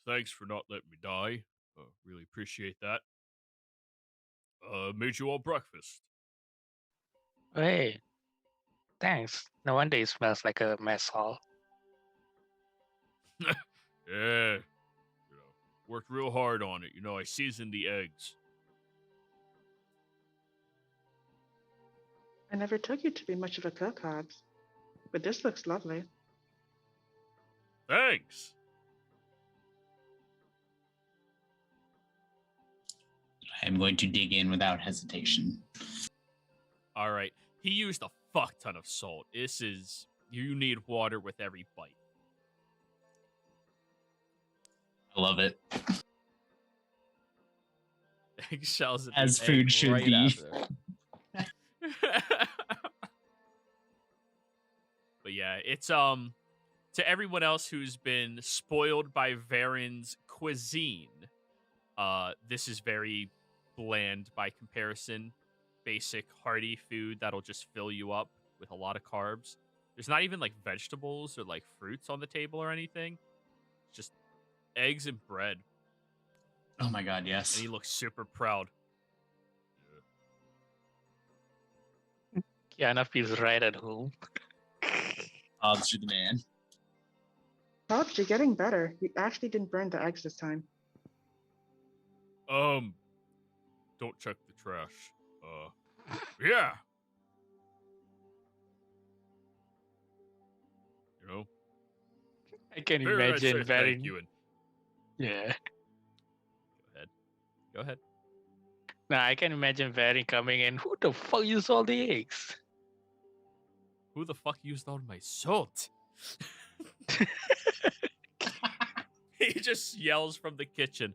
thanks for not letting me die. Really appreciate that. Made you all breakfast. Hey, thanks. No wonder it smells like a mess hall. Yeah, worked real hard on it. I seasoned the eggs. I never took you to be much of a cook, Hobbs, but this looks lovely. Thanks. I'm going to dig in without hesitation. All right. He used a fuck ton of salt. You need water with every bite. I love it. Eggshells at As the food egg should right be. after. But yeah, it's to everyone else who's been spoiled by Varen's cuisine, this is very bland by comparison. Basic, hearty food that'll just fill you up with a lot of carbs. There's not even like vegetables or like fruits on the table or anything. It's just eggs and bread. Oh my god, And yes. he looks super proud. Kiana feels right at home. Odds to the man. Pops, you're getting better. You actually didn't burn the eggs this time. Don't check the trash. Yeah. You know, I can figured I'd say imagine thank Varen. you and Yeah. go ahead. No, I can imagine Varen coming in. Who the fuck used all the eggs? Who the fuck used all my salt? He just yells from the kitchen.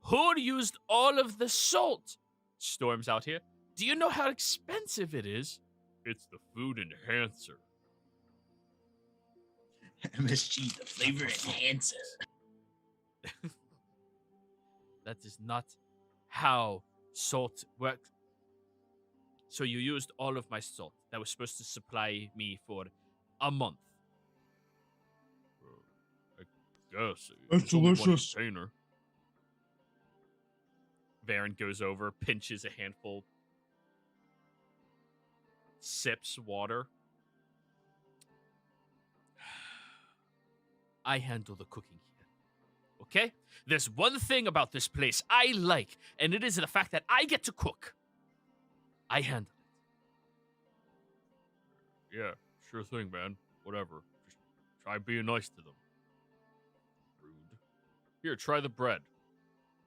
Who used all of the salt? Storms out here. Do you know how expensive it is? It's the food enhancer. MSG, the flavor enhancer. That is not how salt works. So you used all of my salt that was supposed to supply me for a month. I guess. That's it's only one delicious. container. Varen goes over, pinches a handful, sips water. I handle the cooking here. Okay? There's one thing about this place I like, and it is the fact that I get to cook. I handle it. Yeah, sure thing, man. Whatever. Just try being nice to them. Rude. Here, try the bread.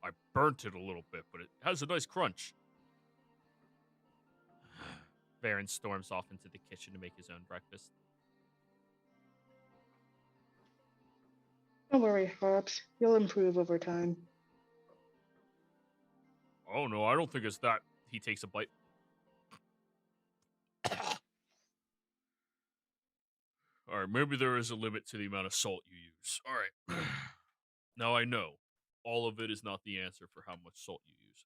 I burnt it a little bit, but it has a nice crunch. Varen storms off into the kitchen to make his own breakfast. Don't worry, Pops. You'll improve over time. Oh no, I don't think it's that. He takes a bite. Alright, maybe there is a limit to the amount of salt you use. Alright. Now I know. All of it is not the answer for how much salt you use.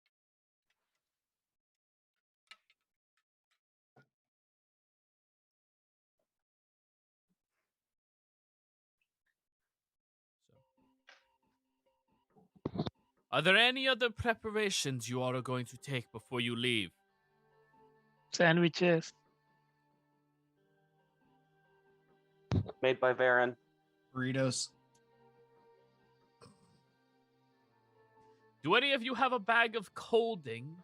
Are there any other preparations you all are going to take before you leave? Sandwiches. Made by Varen. Burritos. Do any of you have a bag of colding?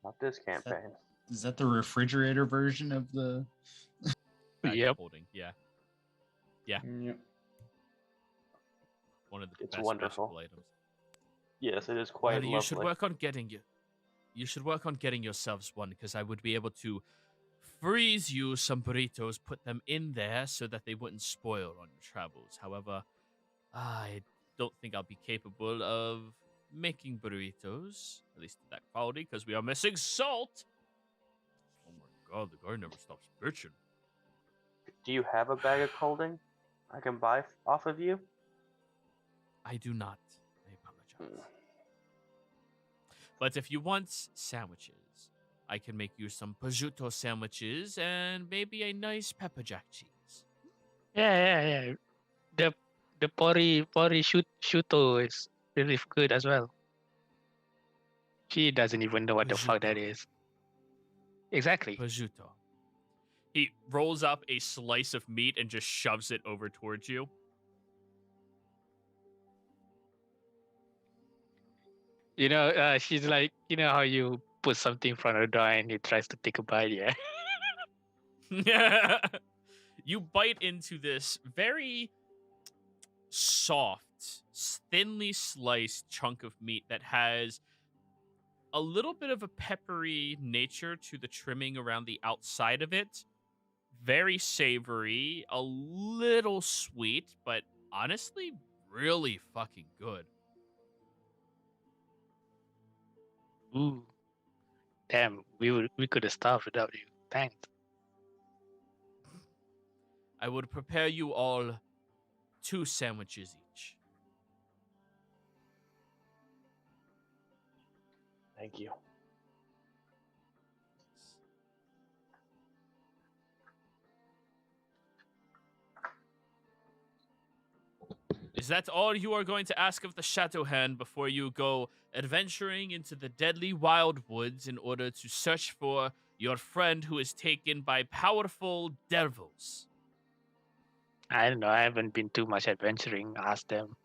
Not this campaign. Is that the refrigerator version of the? Bag Yep. of colding, yeah. Yep. One of the It's best wonderful. vegetable items. Yes, it is quite Well, lovely. you should work on getting you. You should work on getting yourselves one, because I would be able to freeze you some burritos, put them in there so that they wouldn't spoil on your travels. However, I don't think I'll be capable of making burritos, at least to that quality, because we are missing salt. Oh my god, the guy never stops bitching. Do you have a bag of colding I can buy off of you? I do not. I apologize. Hmm. But if you want sandwiches, I can make you some prosciutto sandwiches and maybe a nice pepper jack cheese. Yeah. The pori shuto is really good as well. She doesn't even know what the fuck that Prosciutto. is. Exactly. Prosciutto. He rolls up a slice of meat and just shoves it over towards you. You know, she's like, you know how you put something in front of the door and he tries to take a bite, yeah? You bite into this very soft, thinly sliced chunk of meat that has a little bit of a peppery nature to the trimming around the outside of it. Very savory, a little sweet, but honestly, really fucking good. Ooh. Damn, we could have starved without you. Thanks. I would prepare you all 2 sandwiches each. Thank you. Is that all you are going to ask of the Shadow Hand before you go adventuring into the deadly wild woods in order to search for your friend who is taken by powerful devils? I don't know. I haven't been too much adventuring. Ask them.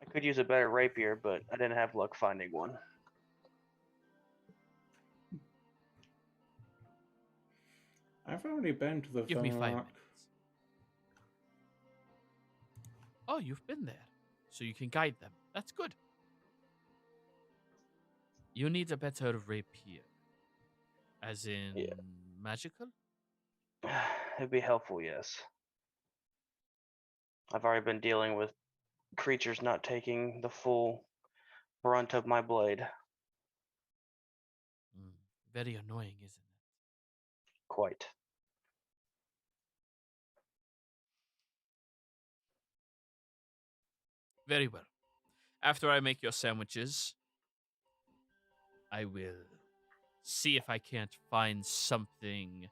I could use a better rapier, but I didn't have luck finding one. I've already been to the Give me 5 Rock. minutes. Oh, you've been there. So you can guide them. That's good. You need a better rapier. As in magical? It'd be helpful, yes. I've already been dealing with creatures not taking the full brunt of my blade. Very annoying, isn't it? Quite. Very well. After I make your sandwiches, I will see if I can't find something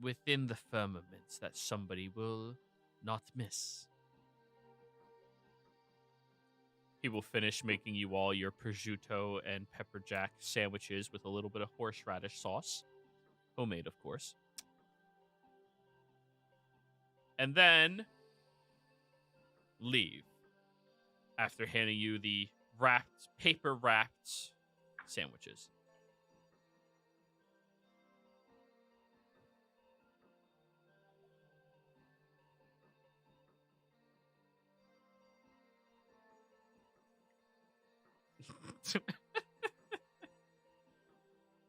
within the firmaments that somebody will not miss. He will finish making you all your prosciutto and pepper jack sandwiches with a little bit of horseradish sauce. Homemade, of course. And then leave after handing you the paper wrapped sandwiches.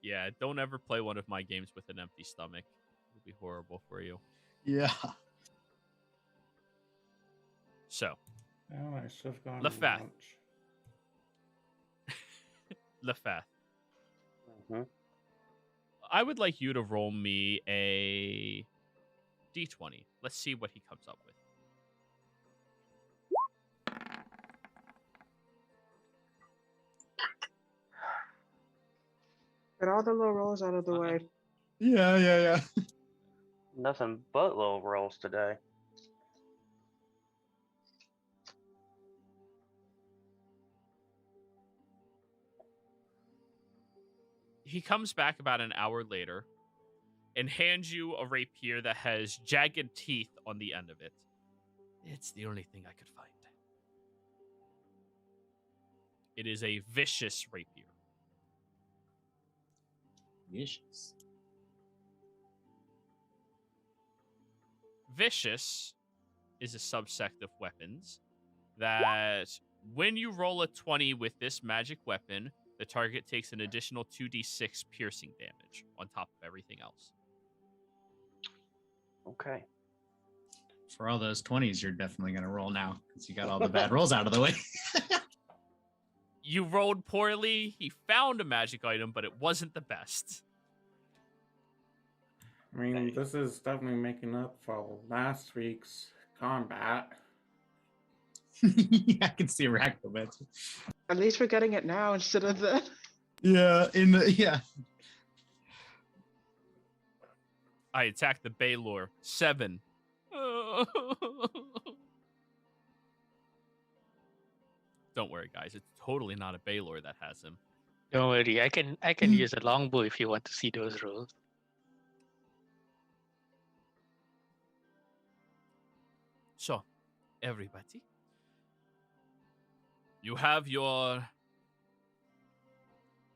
Yeah, don't ever play one of my games with an empty stomach. It'll be horrible for you. Yeah. So, Oh, I should have gone Lefat. lunch. Lefat, Mm-hmm. I would like you to roll me a d20. Let's see what he comes up with. Get all the low rolls out of the way. Yeah. Nothing but low rolls today. He comes back about an hour later and hands you a rapier that has jagged teeth on the end of it. It's the only thing I could find. It is a vicious rapier. Vicious. Vicious is a subsect of weapons that when you roll a 20 with this magic weapon, the target takes an additional 2d6 piercing damage on top of everything else. Okay. For all those 20s, you're definitely going to roll now because you got all the bad rolls out of the way. You rolled poorly. He found a magic item, but it wasn't the best. I mean, this is definitely making up for last week's combat. I can see Rakovic. At least we're getting it now instead of the. Yeah. I attacked the Baylor. 7. Don't worry, guys. It's totally not a Baylor that has him. Don't worry. I can use a longbow if you want to see those rolls. So, everybody, you have your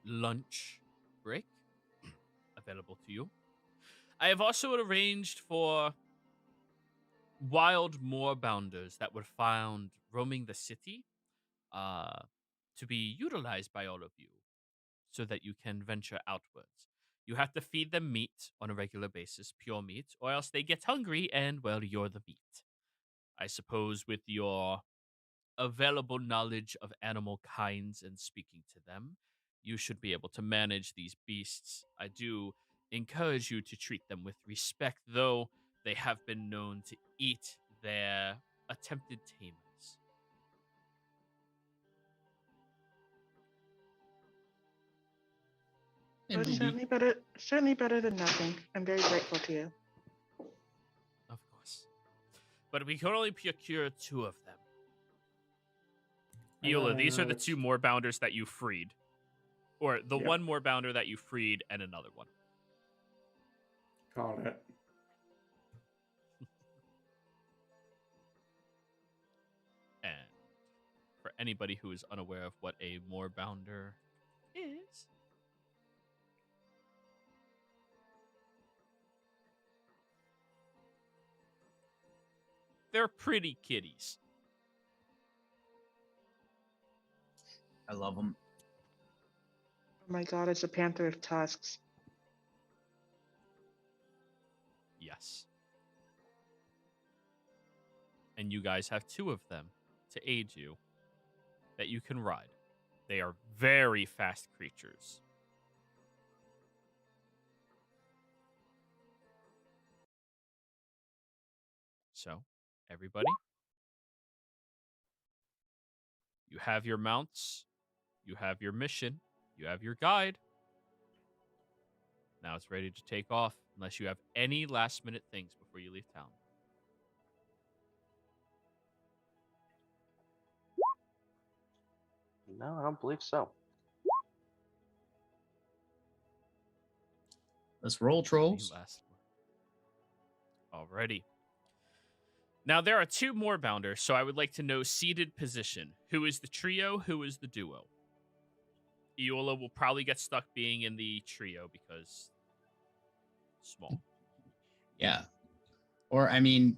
lunch break available to you. I have also arranged for wild moorbounders that were found roaming the city to be utilized by all of you so that you can venture outwards. You have to feed them meat on a regular basis, pure meat, or else they get hungry and, well, you're the meat. I suppose with your available knowledge of animal kinds and speaking to them, you should be able to manage these beasts. I do encourage you to treat them with respect, though they have been known to eat their attempted tamers. But certainly better than nothing. I'm very grateful to you. but we can only procure 2 of them. I Eola, don't these are know, the it's- 2 moorbounders that you freed. Or the Yep. 1 moorbounder that you freed and another one. Call it. And for anybody who is unaware of what a moorbounder is, they're pretty kitties. I love them. Oh my god, it's a panther with tusks. Yes. And you guys have 2 of them to aid you that you can ride. They are very fast creatures. So, everybody, you have your mounts, you have your mission, you have your guide. Now it's ready to take off, unless you have any last-minute things before you leave town. No, I don't believe so. Let's roll, Any trolls. last Alrighty. Now there are 2 more bounders, so I would like to know seated position. Who is the trio? Who is the duo? Eola will probably get stuck being in the trio because small. Yeah. Or, I mean,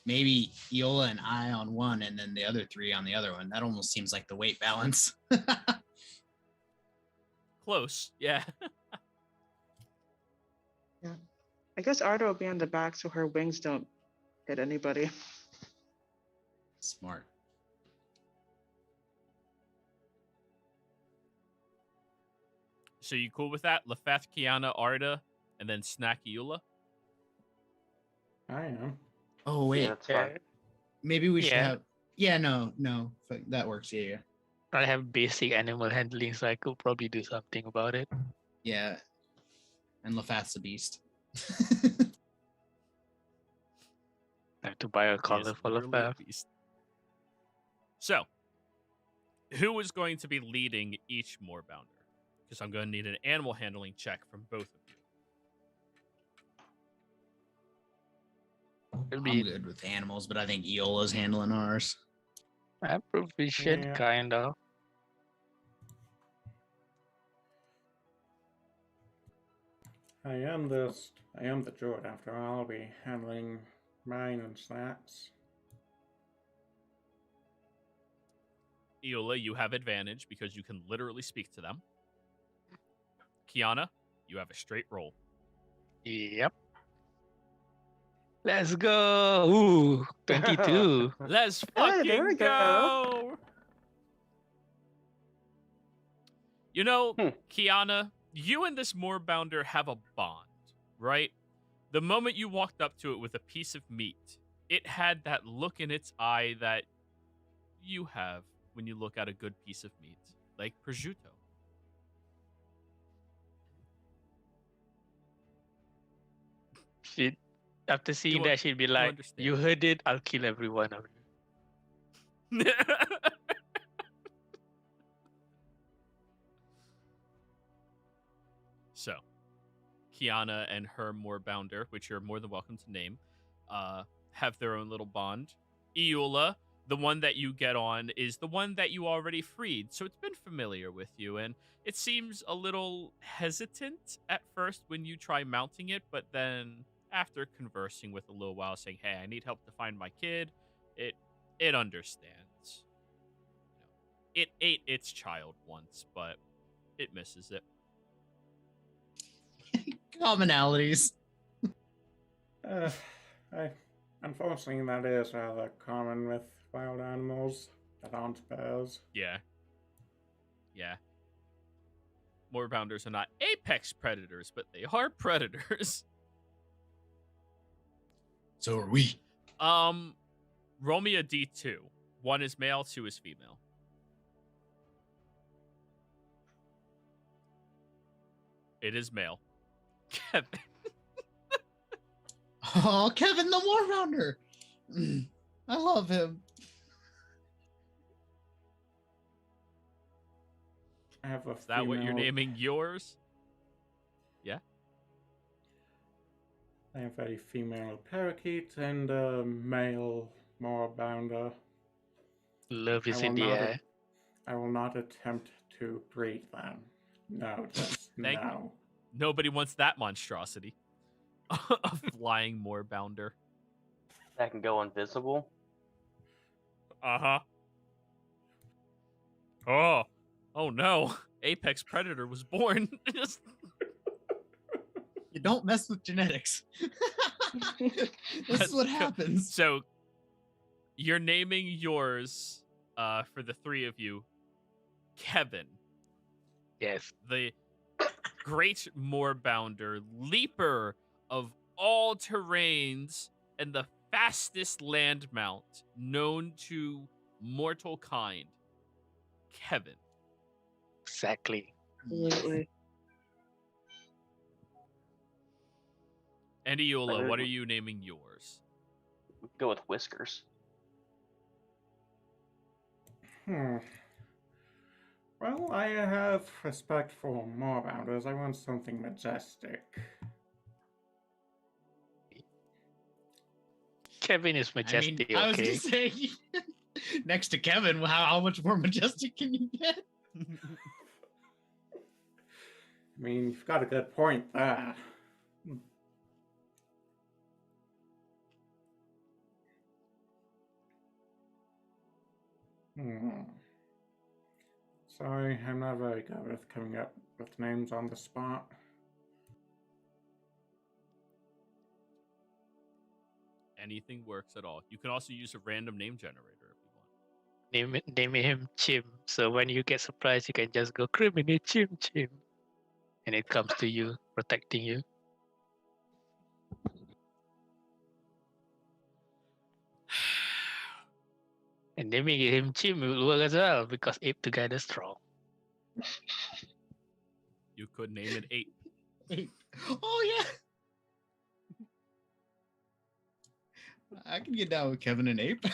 maybe Eola and I on one and then the other 3 on the other one. That almost seems like the weight balance. Close, yeah. I guess Arda will be on the back so her wings don't hit anybody. Smart. So you cool with that? Lefeth, Kiana, Arda, and then Snack Eola? I am. Oh, wait. Yeah, that's fine. Maybe we should Yeah. have. Yeah, no. That works. Yeah. I have basic animal handling, so I could probably do something about it. Yeah. And Lefath's a beast. I have to buy a He is collar for literally a Lefebvre. beast. So, who is going to be leading each moorbounder? Because I'm going to need an animal handling check from both of you. It'll I'm be good with animals, but I think Eola's handling ours. I'm proficient, Yeah. kind of. I am the druid after all. I'll be handling mine and snacks. Eola, you have advantage because you can literally speak to them. Kiana, you have a straight roll. Yep. Let's go. Ooh, 22. Let's Hey, there fucking we go. go. You know, Kiana, you and this moorbounder have a bond, right? The moment you walked up to it with a piece of meat, it had that look in its eye that you have when you look at a good piece of meat, like prosciutto. After seeing You that, she'd be like, understand. "You heard it. I'll kill every one of you." So, Kiana and her moorbounder, which you're more than welcome to name, have their own little bond. Eola, the one that you get on, is the one that you already freed, so it's been familiar with you, and it seems a little hesitant at first when you try mounting it, but then after conversing with a little while, saying, "Hey, I need help to find my kid," it understands. You know, it ate its child once, but it misses it. Commonalities. Unfortunately, that is rather common with wild animals that aren't bears. Yeah. Moorbounders are not apex predators, but they are predators. So are we. Roll me a D2. 1 is male, 2 is female. It is male. Kevin. Oh, Kevin the War Rounder. I love him. I have a Is that what you're female- naming yours? I have a female parakeet and a male moorbounder. Love is I in will the not air. I will not attempt to breed them. No, just Thank- no. Nobody wants that monstrosity. A flying moorbounder. That can go invisible. Uh-huh. Oh no. Apex Predator was born. You don't mess with genetics. This is what happens. So you're naming yours for the three of you Kevin, Yes. the great moorbounder, leaper of all terrains and the fastest land mount known to mortal kind. Kevin. Exactly. Absolutely. And Eula, what are you naming yours? Go with Whiskers. Well, I have respect for moorbounders. I want something majestic. Kevin is majestic, I was okay? gonna say, next to Kevin, how much more majestic can you get? I mean, you've got a good point there. Sorry, I'm not very good with coming up with names on the spot. Anything works at all. You can also use a random name generator if you want. Name him Chim. So when you get surprised, you can just go criminal Chim Chim, and it comes to you, protecting you. And naming him Chim will work as well because ape together strong. You could name it 8. Oh yeah. I can get down with Kevin and Ape.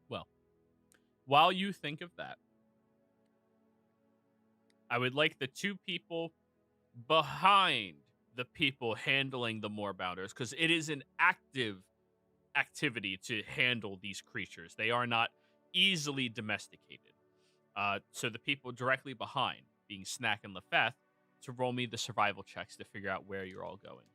Well, while you think of that, I would like the two people behind the people handling the moorbounders, because it is an active activity to handle these creatures. They are not easily domesticated. So the people directly behind, being Snack and Lefeth, to roll me the survival checks to figure out where you're all going.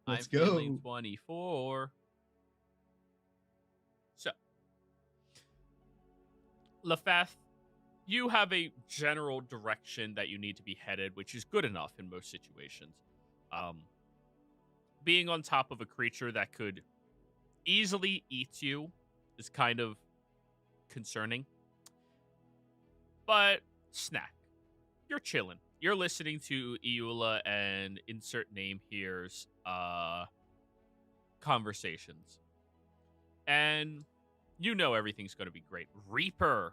Let's I'm feeling go. 24. So, Lefeth, you have a general direction that you need to be headed, which is good enough in most situations. Being on top of a creature that could easily eat you is kind of concerning. But, Snack, you're chilling. You're listening to Eula and insert name here's conversations. And you know everything's going to be great. Reaper.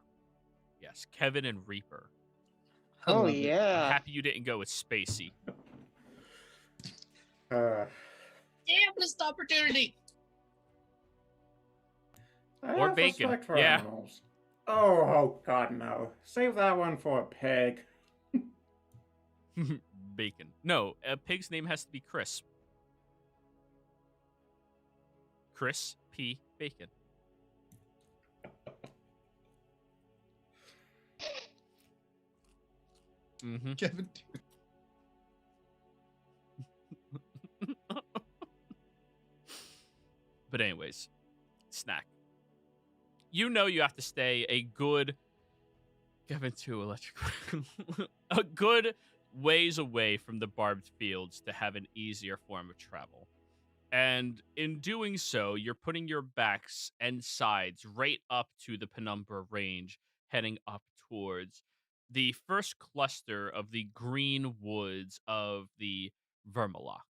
Yes, Kevin and Reaper. I Oh love it. I'm yeah. happy you didn't go with Spacey. Damn, missed opportunity. I Or have bacon, respect for yeah. animals. Oh, God, no. Save that one for a pig. Bacon. No, a pig's name has to be Crisp. Chris P. Bacon. Mm-hmm. Kevin. But anyways, Snack. You know you have to stay a good Kevin 2 electrical a good ways away from the barbed fields to have an easier form of travel. And in doing so, you're putting your backs and sides right up to the Penumbra range, heading up towards the first cluster of the green woods of the Vermaloch.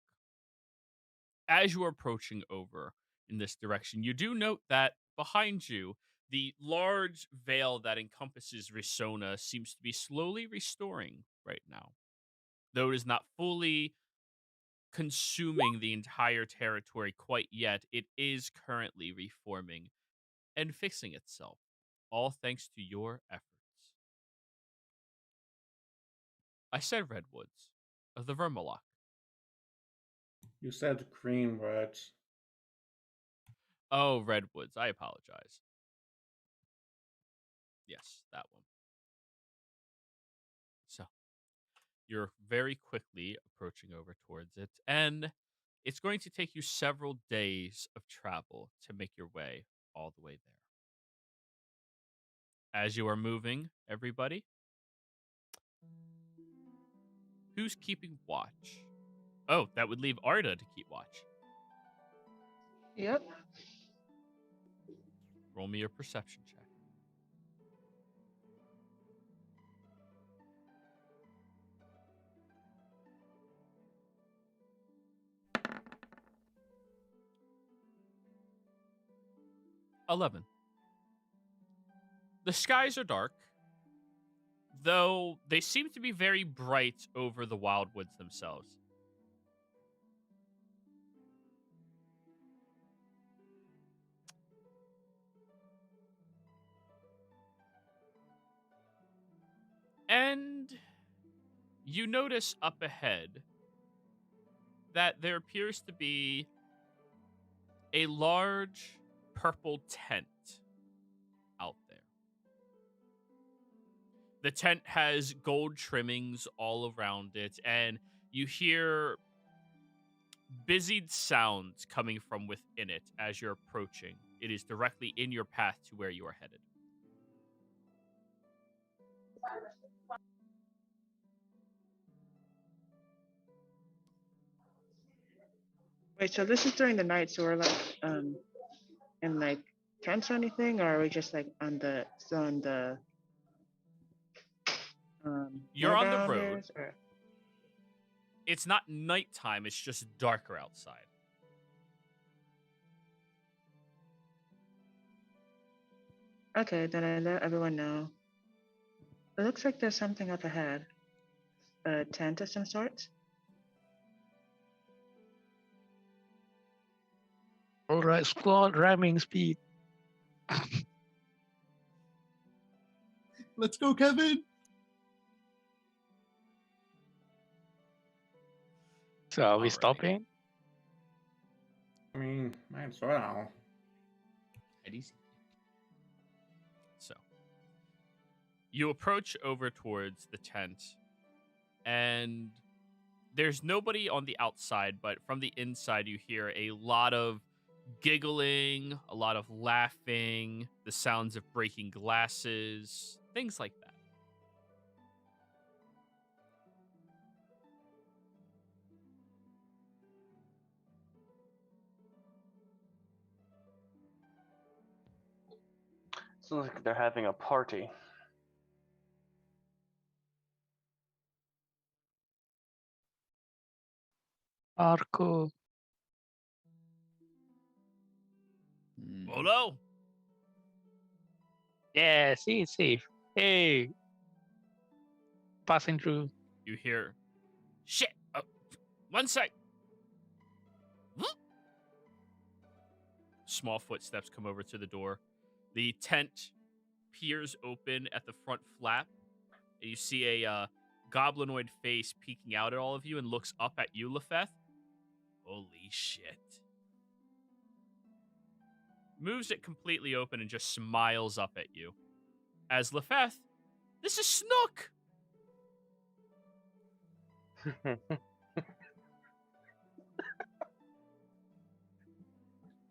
As you are approaching over in this direction, you do note that behind you, the large veil that encompasses Risona seems to be slowly restoring right now. Though it is not fully consuming the entire territory quite yet, it is currently reforming and fixing itself, all thanks to your efforts. I said redwoods of the Vermaloch. You said Greenwoods. Oh, redwoods. I apologize. Yes, that one. So, you're very quickly approaching over towards it, and it's going to take you several days of travel to make your way all the way there. As you are moving, everybody, who's keeping watch? Oh, that would leave Arda to keep watch. Yep. Roll me your perception check. $11. The skies are dark, though they seem to be very bright over the wildwoods themselves. And you notice up ahead that there appears to be a large purple tent out there. The tent has gold trimmings all around it, and you hear busied sounds coming from within it as you're approaching. It is directly in your path to where you are headed. Wait, so this is during the night, so we're like in like tents or anything, or are we just like on the You're on the road. boundaries, or? It's not nighttime, it's just darker outside. Okay, then I let everyone know. It looks like there's something up ahead. A tent of some sort. All right, squad, ramming speed. Let's go, Kevin. So are we Alrighty. stopping? I mean, might as well. So, you approach over towards the tent, and there's nobody on the outside, but from the inside, you hear a lot of giggling, a lot of laughing, the sounds of breaking glasses, things like that. Sounds like they're having a party. Arco. Hello? Yeah, see, it's safe. Hey. Passing through. You hear, shit, one sec. Small footsteps come over to the door. The tent peers open at the front flap, and you see a goblinoid face peeking out at all of you and looks up at you, Lefeth. Holy shit. Moves it completely open and just smiles up at you. As Lefeth, this is Snook!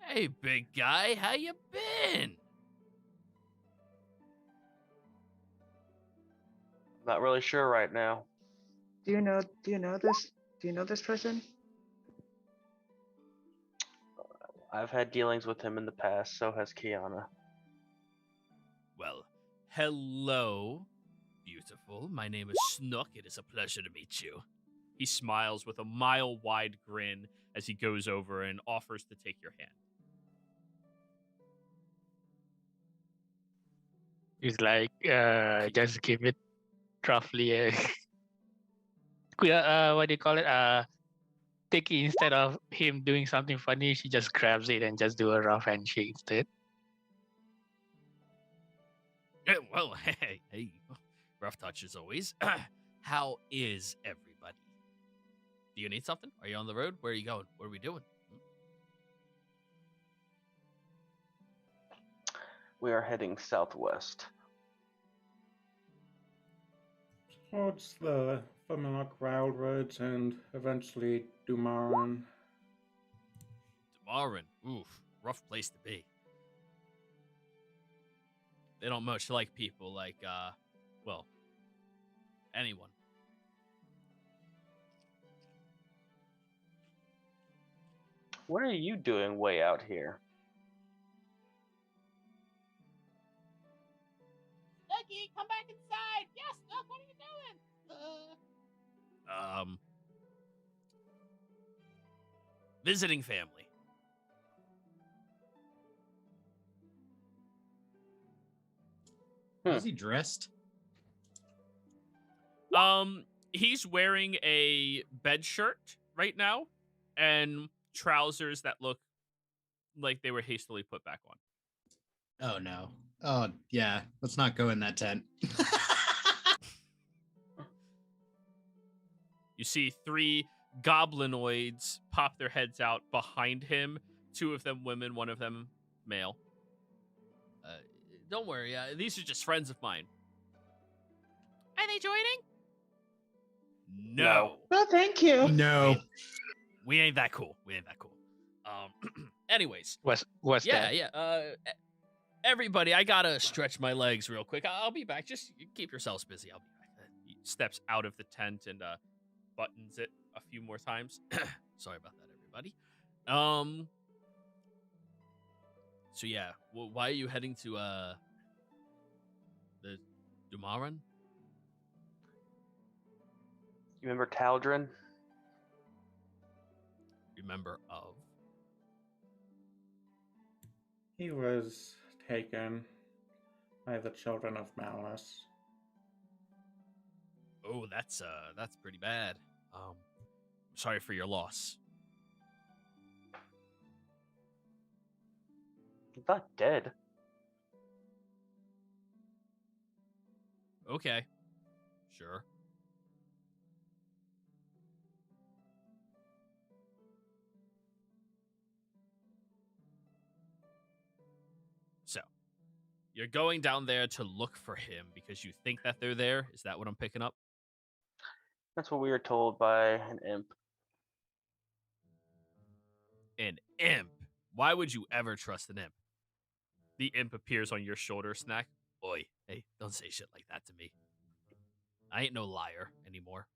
Hey, big guy, how you been? Not really sure right now. Do you know this? Do you know this person? I've had dealings with him in the past, so has Kiana. Well, Hello, beautiful. My name is Snook. It is a pleasure to meet you. He smiles with a mile-wide grin as he goes over and offers to take your hand. He's like, just give it roughly a what do you call it? Take it instead of him doing something funny, she just grabs it and just do a rough handshake instead. Well, hey, rough touch as always. How is everybody? Do you need something? Are you on the road? Where are you going? What are we doing? We are heading southwest. Towards the Vermont Railroads and eventually Dumaran. Damarin. Oof, rough place to be. They don't much like people like, well, anyone. What are you doing way out here? Snooky, come back inside. Yes, Snook, what are you doing? Visiting family. How's he dressed? He's wearing a bed shirt right now and trousers that look like they were hastily put back on. Oh no. Oh yeah. Let's not go in that tent. You see 3 goblinoids pop their heads out behind him. 2 of them women, 1 of them male. Don't worry, these are just friends of mine. Are they joining? No. No, thank you. No. We ain't that cool. Anyways. What's that? Yeah. Everybody, I gotta stretch my legs real quick. I'll be back. Just keep yourselves busy. I'll be back. He steps out of the tent and buttons it a few more times. Sorry about that, everybody. So yeah, why are you heading to the Dumaran? You remember Tal'Dorei? Remember of? He was taken by the children of Malice. Oh, that's pretty bad. Sorry for your loss. He's not dead. Okay. Sure. So, you're going down there to look for him because you think that they're there? Is that what I'm picking up? That's what we were told by an imp. An imp? Why would you ever trust an imp? The imp appears on your shoulder, Snack. Oi, hey, don't say shit like that to me. I ain't no liar anymore.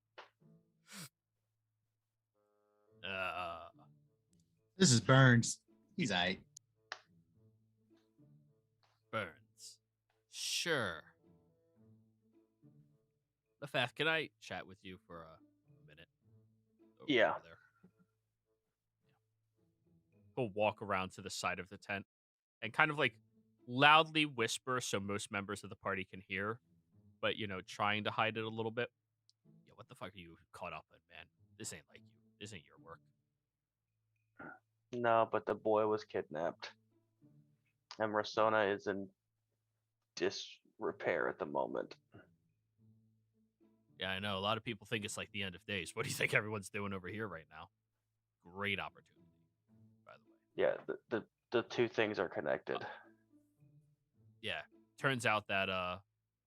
This is Burns. He's aight. Burns. Sure. LaFath, can I chat with you for a minute? Yeah. Over there. He'll walk around to the side of the tent and kind of like loudly whisper so most members of the party can hear, but, you know, trying to hide it a little bit. Yeah, what the fuck are you caught up in, man? This ain't like you. This ain't your work. No, but the boy was kidnapped. And Rasona is in disrepair at the moment. Yeah, I know. A lot of people think it's like the end of days. What do you think everyone's doing over here right now? Great opportunity, by the way. Yeah, the two things are connected. Yeah. Turns out that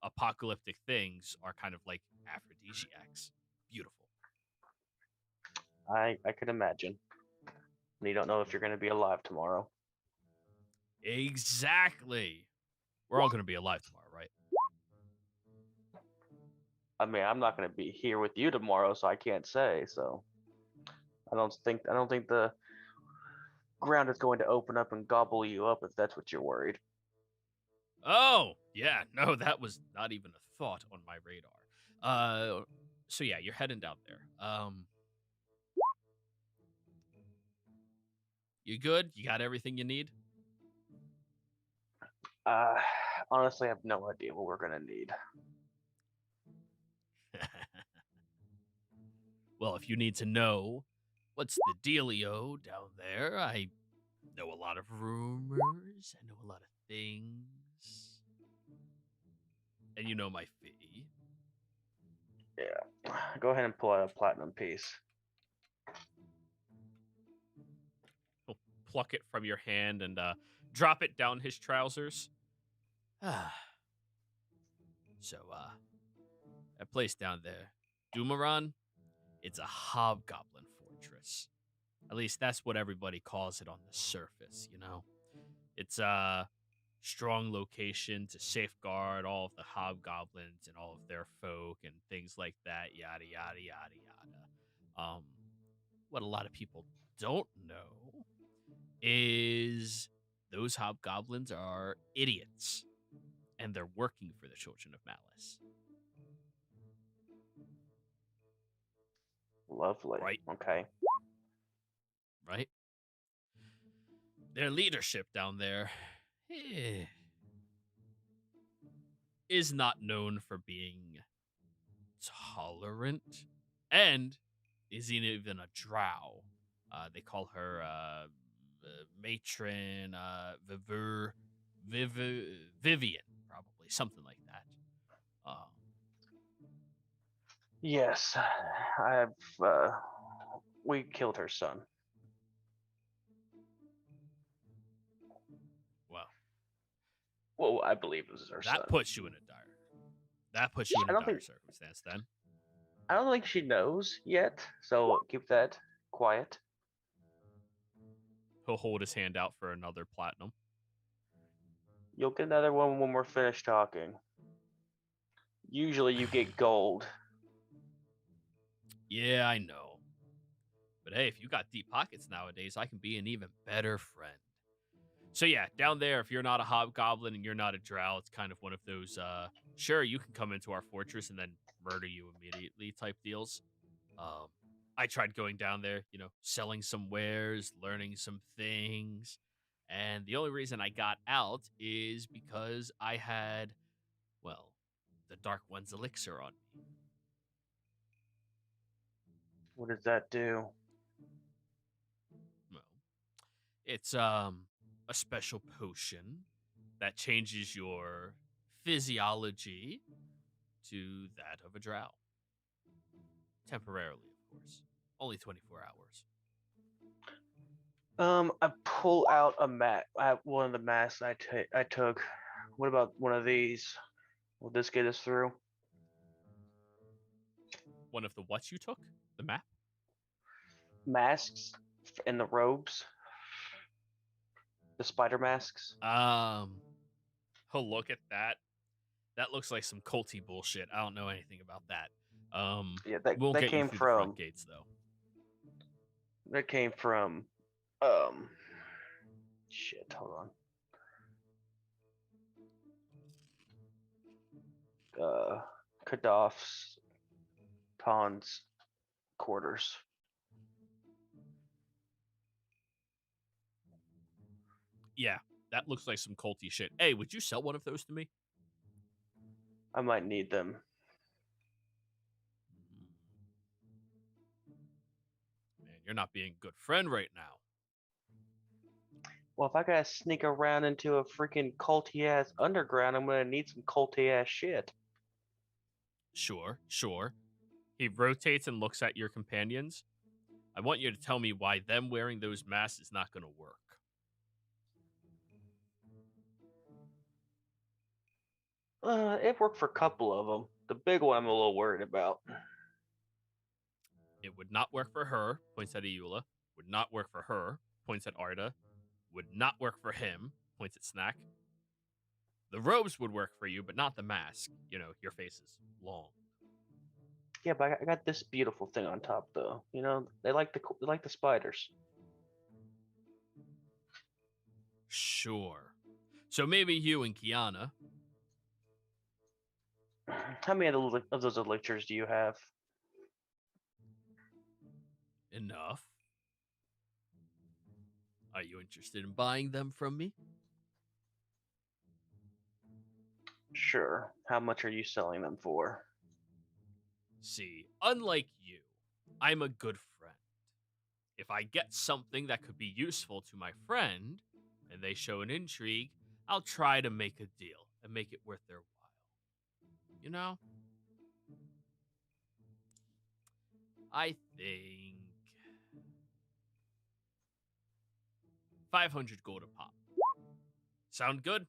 apocalyptic things are kind of like aphrodisiacs. Beautiful. I could imagine. And you don't know if you're going to be alive tomorrow. Exactly. We're all going to be alive tomorrow, right? I mean, I'm not going to be here with you tomorrow, so I can't say. So I don't think the ground is going to open up and gobble you up if that's what you're worried. Oh, yeah. No, that was not even a thought on my radar. So yeah, you're heading down there. You good? You got everything you need? Honestly, I have no idea what we're gonna need. Well, if you need to know what's the dealio down there, I know a lot of rumors. I know a lot of things. And you know my fee. Yeah. Go ahead and pull out a platinum piece. He'll pluck it from your hand and drop it down his trousers. So, that place down there, Dumaran, it's a hobgoblin fortress. At least that's what everybody calls it on the surface, you know? It's a strong location to safeguard all of the hobgoblins and all of their folk and things like that, yada, yada, yada, yada. What a lot of people don't know is those hobgoblins are idiots and they're working for the Children of Malice. Lovely. Right. Okay. Right? Their leadership down there is not known for being tolerant and isn't even a drow. They call her matron Vivian, probably something like that. Yes, we killed her son. Well, I believe it was her son. That puts you in a dire circumstance then. I don't think she knows yet, so keep that quiet. He'll hold his hand out for another platinum. You'll get another one when we're finished talking. Usually you get gold. Yeah, I know. But hey, if you got deep pockets nowadays, I can be an even better friend. So yeah, down there, if you're not a hobgoblin and you're not a drow, it's kind of one of those, sure, you can come into our fortress and then murder you immediately type deals. I tried going down there, you know, selling some wares, learning some things. And the only reason I got out is because I had, well, the Dark One's elixir on me. What does that do? Well, it's a special potion that changes your physiology to that of a drow. Temporarily, of course. Only 24 hours. I pull out one of the masks I took. What about one of these? Will this get us through? One of the what you took? The map? Masks and the robes. The spider masks. He'll look at that. That looks like some culty bullshit. I don't know anything about that. Yeah, that get came you through from the front gates though. That came from shit, hold on. Kadaf's Khan's quarters. Yeah, that looks like some culty shit. Hey, would you sell one of those to me? I might need them. Man, you're not being a good friend right now. Well, if I gotta sneak around into a freaking culty ass underground, I'm gonna need some culty ass shit. Sure. He rotates and looks at your companions. I want you to tell me why them wearing those masks is not going to work. It worked for a couple of them. The big one I'm a little worried about. It would not work for her, points at Eula. Would not work for her, points at Arda. Would not work for him, points at Snack. The robes would work for you, but not the mask. You know, your face is long. Yeah, but I got this beautiful thing on top, though. You know, they like the spiders. Sure. So maybe you and Kiana. How many of those elixirs do you have? Enough. Are you interested in buying them from me? Sure. How much are you selling them for? See, unlike you, I'm a good friend. If I get something that could be useful to my friend, and they show an intrigue, I'll try to make a deal and make it worth their while. You know? I think 500 gold a pop. Sound good?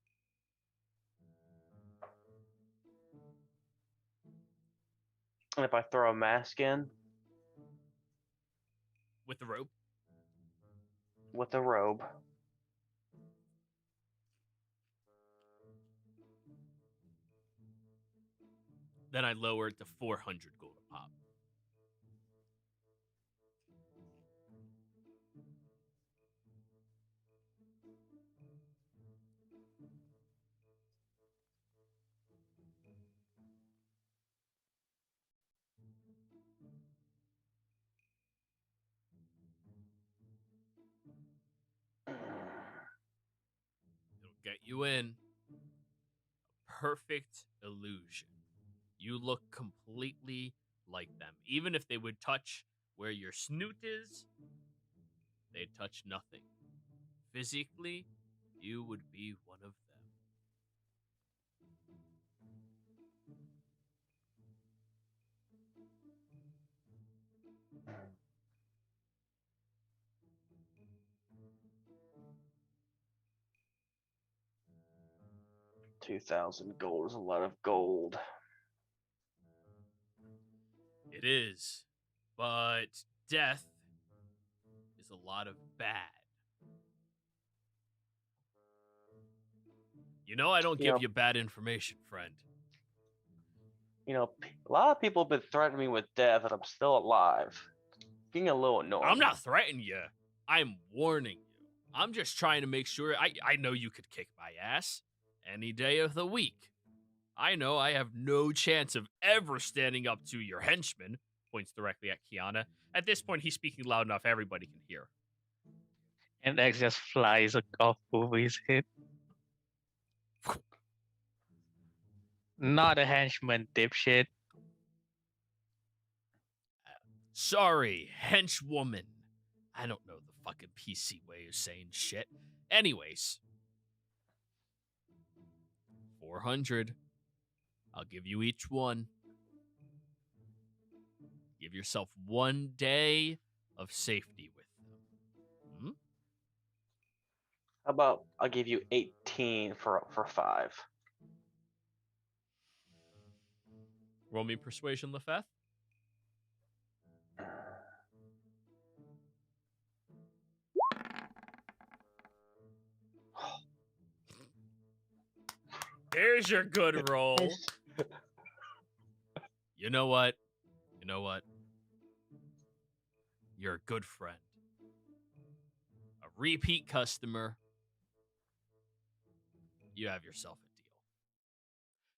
And if I throw a mask in With the rope? with a robe, Then I lower it to 400 gold a pop. It'll get you in. Perfect illusion. You look completely like them. Even if they would touch where your snoot is, they'd touch nothing. Physically, you would be one of them. $2,000 gold is a lot of gold. It is. But death is a lot of bad. You know, I don't give Yep. you bad information, friend. You know, a lot of people have been threatening me with death, and I'm still alive. Getting a little annoying. I'm not threatening you. I'm warning you. I'm just trying to make sure. I know you could kick my ass any day of the week. I know I have no chance of ever standing up to your henchman. Points directly at Kiana. At this point, he's speaking loud enough everybody can hear. And X just flies a golf over his head. Not a henchman, dipshit. Sorry, henchwoman. I don't know the fucking PC way of saying shit. Anyways, 400. I'll give you each one. Give yourself 1 day of safety with them. How about I'll give you 18 for 5? Roll me persuasion, Lefeth. Here's your good roll. Nice. You know what? You're a good friend. A repeat customer. You have yourself a deal.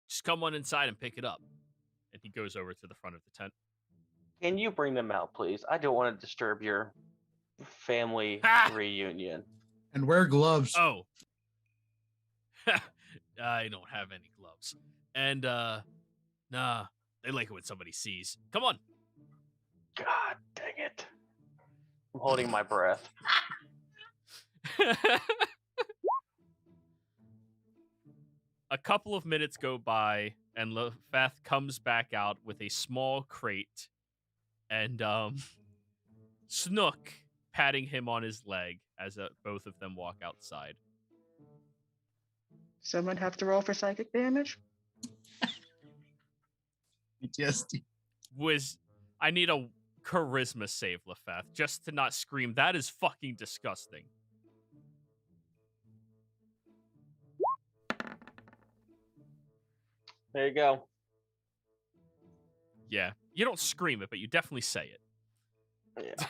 Just come on inside and pick it up. And he goes over to the front of the tent. Can you bring them out, please? I don't want to disturb your family Ha! reunion. And wear gloves. Oh. I don't have any gloves. And, nah, they like it when somebody sees. Come on. God dang it. I'm holding my breath. A couple of minutes go by, and Lefeth comes back out with a small crate, and Snook patting him on his leg as both of them walk outside. Someone have to roll for psychic damage? PTSD. I need a charisma save, Lefeth, just to not scream, that is fucking disgusting. There you go. Yeah, you don't scream it, but you definitely say it. Yeah.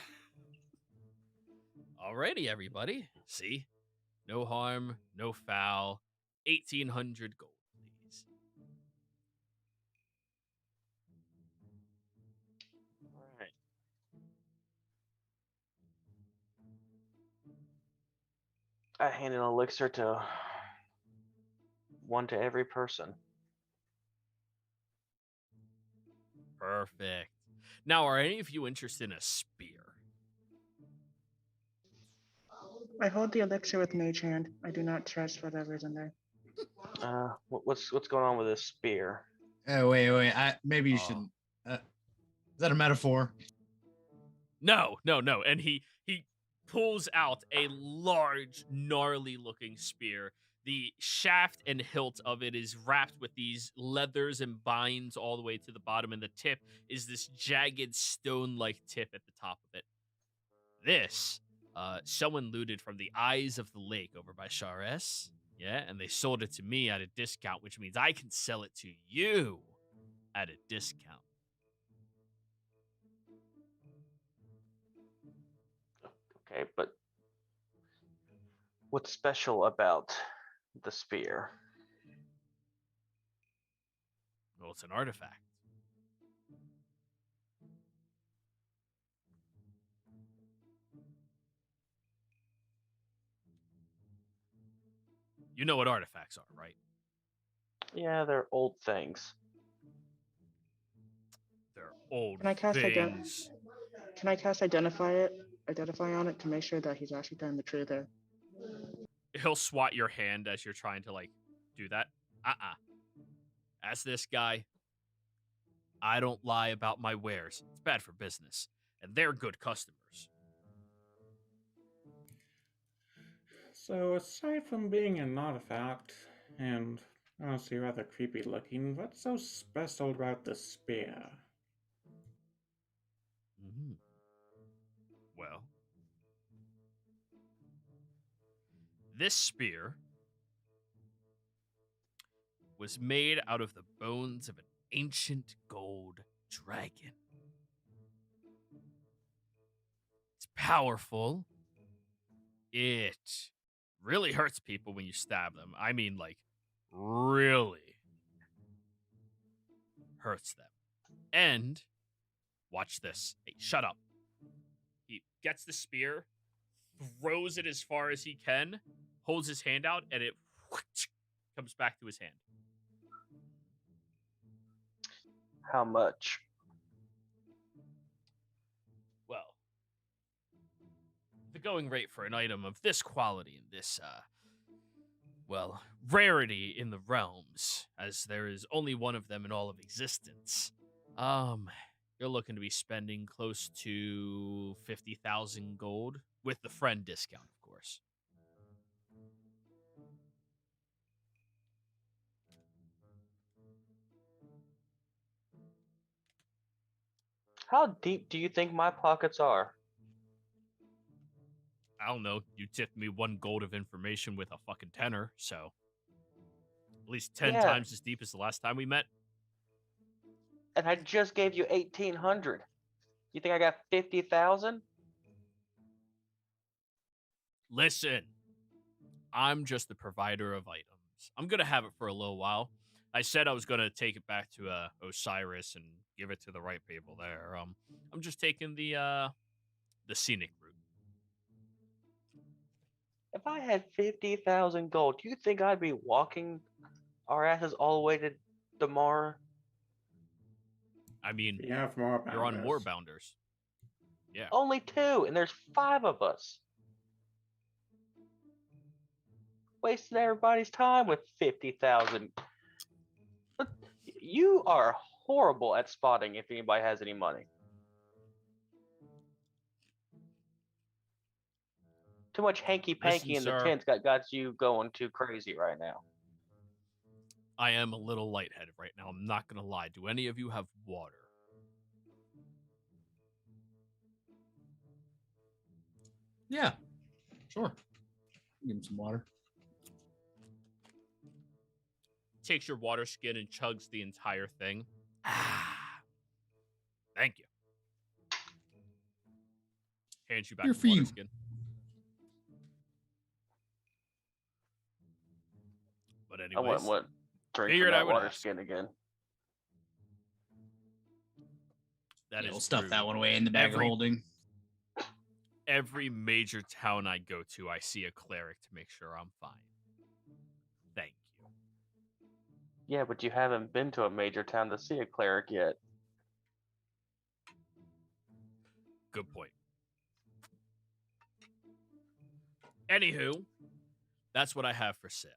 Alrighty, everybody. See? No harm, no foul. 1,800 gold, please. All right. I hand an elixir to one to every person. Perfect. Now, are any of you interested in a spear? I hold the elixir with mage hand. I do not trust whatever's in there. What's going on with this spear? Wait. Maybe you Oh. shouldn't. Is that a metaphor? No. And he pulls out a large, gnarly-looking spear. The shaft and hilt of it is wrapped with these leathers and binds all the way to the bottom, and the tip is this jagged stone-like tip at the top of it. This, someone looted from the Eyes of the Lake over by Shares. Yeah, and they sold it to me at a discount, which means I can sell it to you at a discount. Okay, but what's special about the spear? Well, it's an artifact. You know what artifacts are, right? Yeah, they're old things. They're old Can I cast things. Can I cast identify on it to make sure that he's actually telling the truth there? He'll swat your hand as you're trying to, like, do that. As this guy, I don't lie about my wares. It's bad for business. And they're good customers. So, aside from being an artifact, and honestly rather creepy looking, what's so special about the spear? Mm-hmm. Well, this spear was made out of the bones of an ancient gold dragon. It's powerful. It really hurts people when you stab them. I mean, like, really hurts them. And, watch this. Hey, shut up. He gets the spear, throws it as far as he can, holds his hand out, and it comes back to his hand. How much? Well, the going rate for an item of this quality and this, rarity in the realms, as there is only one of them in all of existence, you're looking to be spending close to 50,000 gold, with the friend discount, of course. How deep do you think my pockets are? I don't know, you tipped me 1 gold of information with a fucking tenner, so at least 10 Yeah. times as deep as the last time we met. And I just gave you 1,800. You think I got 50,000? Listen, I'm just the provider of items. I'm gonna have it for a little while. I said I was gonna take it back to Osiris and give it to the right people there. I'm just taking the scenic route. If I had 50,000 gold, do you think I'd be walking our asses all the way to Damar? I mean, You have more you're on bounders. Moorbounders. Yeah. Only 2, and there's 5 of us. Wasting everybody's time with 50,000. You are horrible at spotting if anybody has any money. Too much hanky-panky in the sir. tents got you going too crazy right now. I am a little lightheaded right now. I'm not gonna lie. Do any of you have water? Yeah, sure. Give him some water. Takes your water skin and chugs the entire thing. Thank you. Hands you back Here the for water you. skin. But But I anyways, want drink figured from I that would water ask. skin again. That Yeah, is we'll stuff true. that one away in the bag of holding. Every major town I go to, I see a cleric to make sure I'm fine. Thank you. Yeah, but you haven't been to a major town to see a cleric yet. Good point. Anywho, that's what I have for sale.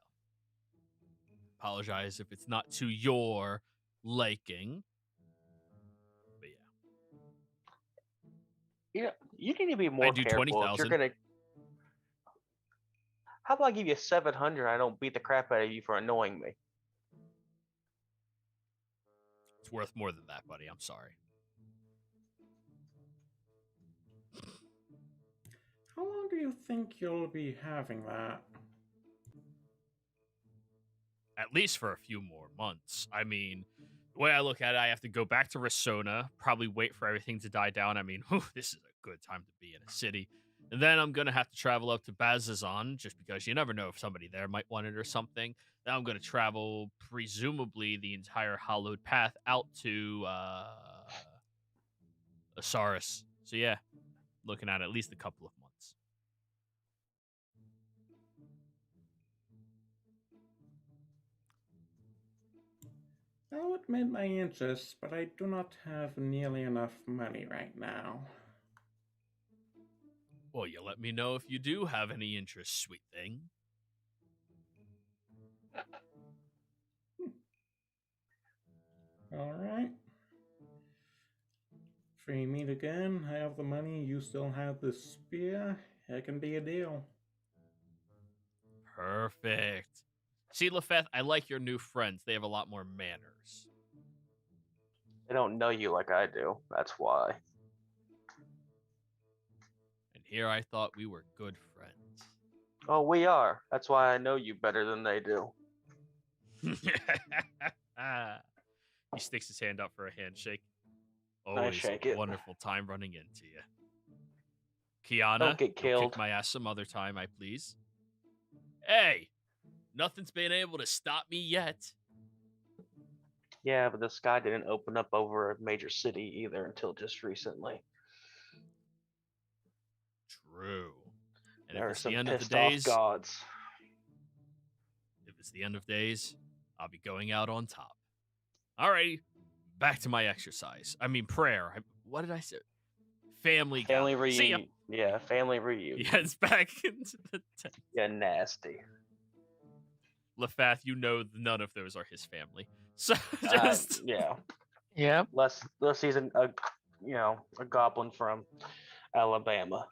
Apologize if it's not to your liking. But yeah. Yeah, you need to be I more do careful. If you're 20,000. gonna, how about I give you 700? I don't beat the crap out of you for annoying me. It's worth more than that, buddy. I'm sorry. How long do you think you'll be having that? At least for a few more months. I mean, the way I look at it, I have to go back to Risona, probably wait for everything to die down. I mean, this is a good time to be in a city. And then I'm going to have to travel up to Bazazan, just because you never know if somebody there might want it or something. Then I'm going to travel, presumably, the entire hollowed path out to Asaris. So yeah, looking at least a couple of months. I'll admit my interest, but I do not have nearly enough money right now. Well, you let me know if you do have any interest, sweet thing. Alright. If we meet again, I have the money, you still have the spear, it can be a deal. Perfect. See, Lefeth, I like your new friends. They have a lot more manners. They don't know you like I do. That's why. And here I thought we were good friends. Oh, we are. That's why I know you better than they do. He sticks his hand up for a handshake. I Always shake a it. wonderful time running into you. Kiana, Don't get you'll killed. kick my ass some other time, I please. Hey, nothing's been able to stop me yet. Yeah, but the sky didn't open up over a major city either until just recently. True. And There if are it's the some end of the pissed off days, gods. if it's the end of days, I'll be going out on top. Alrighty, back to my exercise. I mean prayer. What did I say? Family gathering. See ya. reunion. Yeah, family reunion. He heads back into the tent. Yeah, nasty. Lefath, you know none of those are his family. So just Yeah. Yep. Less he's a goblin from Alabama.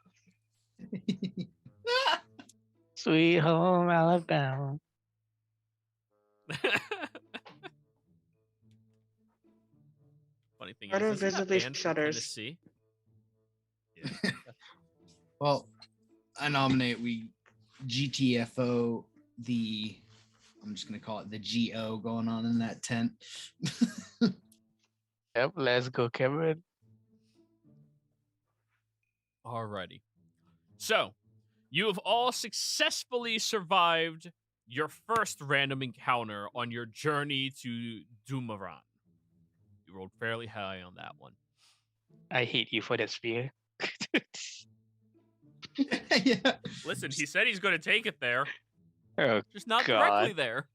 Sweet home Alabama. funny thing I is, don't isn't that visit these band from shutters. Tennessee? Yeah. Well, I nominate we GTFO the, I'm just going to call it the GO going on in that tent. Yep, let's go, Cameron. Alrighty. So, you have all successfully survived your first random encounter on your journey to Dumaran. You rolled fairly high on that one. I hate you for that spear. Yeah. Listen, he said he's going to take it there, Oh, just not God. directly there.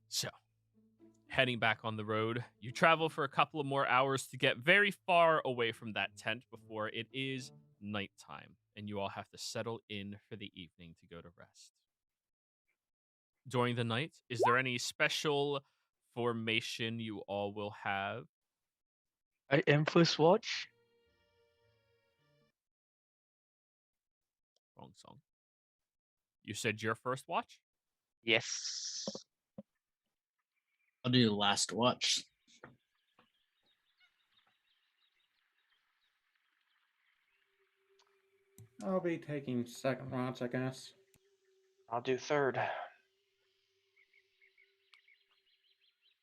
So, heading back on the road, you travel for a couple of more hours to get very far away from that tent before it is nighttime, and you all have to settle in for the evening to go to rest. During the night, is there any special formation you all will have? I am first watch. Wrong song. You said your first watch? Yes. I'll do last watch. I'll be taking second watch, I guess. I'll do third.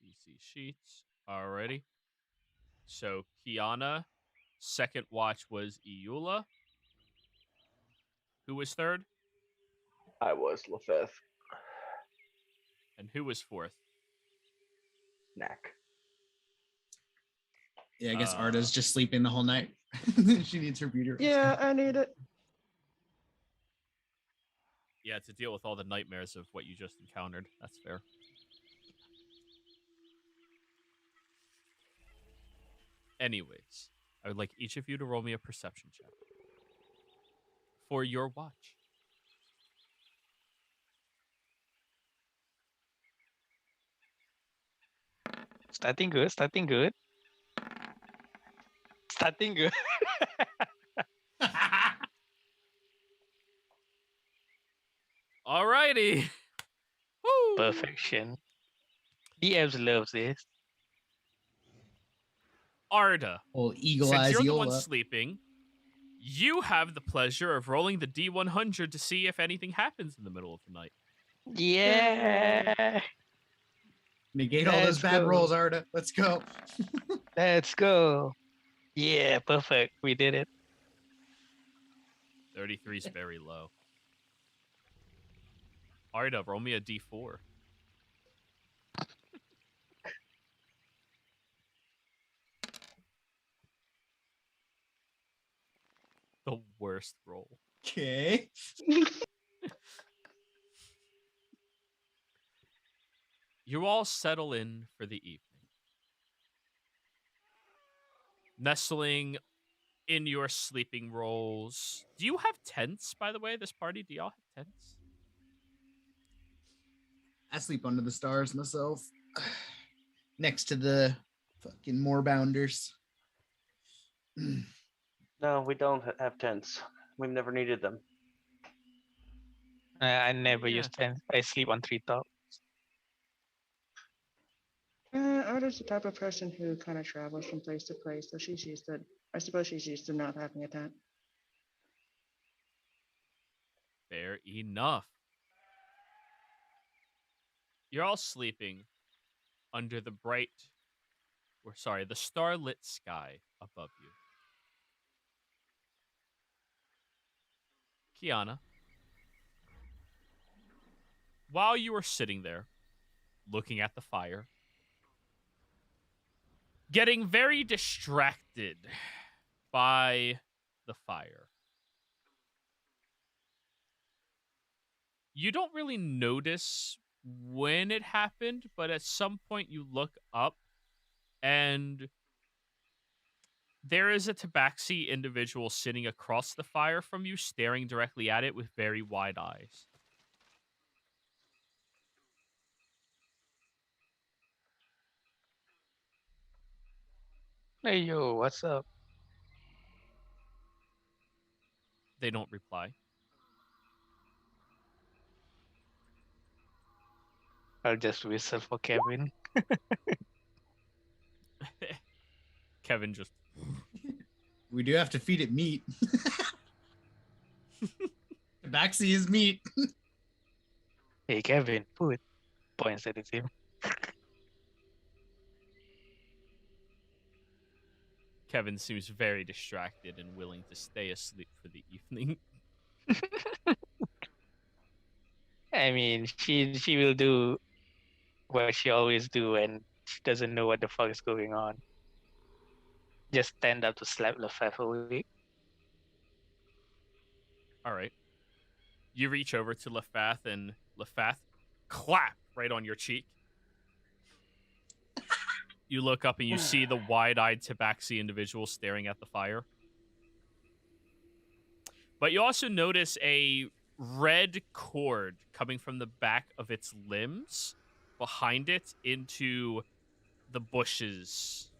PC sheets. Alrighty. So Kiana, second watch was Iula. Who was third? I was Lefebvre. And who was fourth? Knack. Yeah, I guess Arda's just sleeping the whole night. She needs her beauty. Yeah, I need it. Yeah, to deal with all the nightmares of what you just encountered. That's fair. Anyways, I would like each of you to roll me a perception check for your watch. Starting good. Starting good. Starting good. Alrighty. Woo! Perfection. DMs loves this. Arda, Oh, eagle since eyes, you're the one Yola. sleeping, you have the pleasure of rolling the D100 to see if anything happens in the middle of the night. Yeah. Negate all those Let's bad go. rolls, Arda. Let's go. Let's go. Yeah, perfect. We did it. 33 is very low. Arda, roll me a D4. The worst roll. Okay. You all settle in for the evening. Nestling in your sleeping rolls. Do you have tents, by the way, this party? Do y'all have tents? I sleep under the stars myself. Next to the fucking moorbounders. No, we don't have tents. We've never needed them. I never Yeah. use tents. I sleep on treetop. Arda's the type of person who kind of travels from place to place, so she's used to. I suppose she's used to not having a tent. Fair enough. You're all sleeping under the the starlit sky above you. Kiana, while you were sitting there, looking at the fire, getting very distracted by the fire, you don't really notice when it happened, but at some point you look up and there is a tabaxi individual sitting across the fire from you, staring directly at it with very wide eyes. Hey, yo, what's up? They don't reply. I'll just whistle for Kevin. Kevin just... We do have to feed it meat. Tabaxi is meat. Hey, Kevin, food. Points at him. Kevin seems very distracted and willing to stay asleep for the evening. I mean, she will do what she always do when she doesn't know what the fuck is going on. Just stand up to slap Lefebvre awake. All right. You reach over to Lefath and Lefath clap right on your cheek. You look up and you see the wide-eyed tabaxi individual staring at the fire. But you also notice a red cord coming from the back of its limbs behind it into the bushes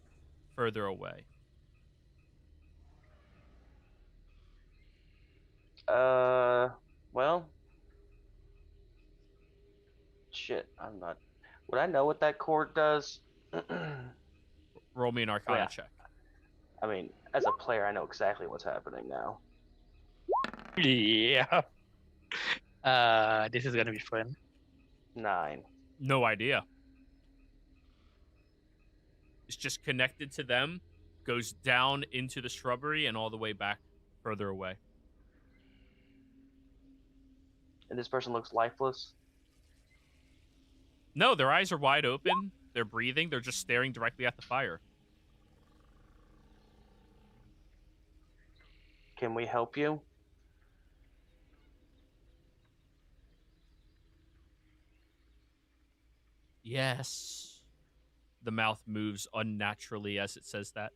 further away. Well, shit, I'm not. Would I know what that cord does? Roll me an Arcana Yeah. check. I mean, as a player, I know exactly what's happening now. Yeah. This is gonna be fun. 9. No idea. It's just connected to them, goes down into the shrubbery and all the way back further away. And this person looks lifeless. No, their eyes are wide open. They're breathing. They're just staring directly at the fire. Can we help you? Yes. The mouth moves unnaturally as it says that.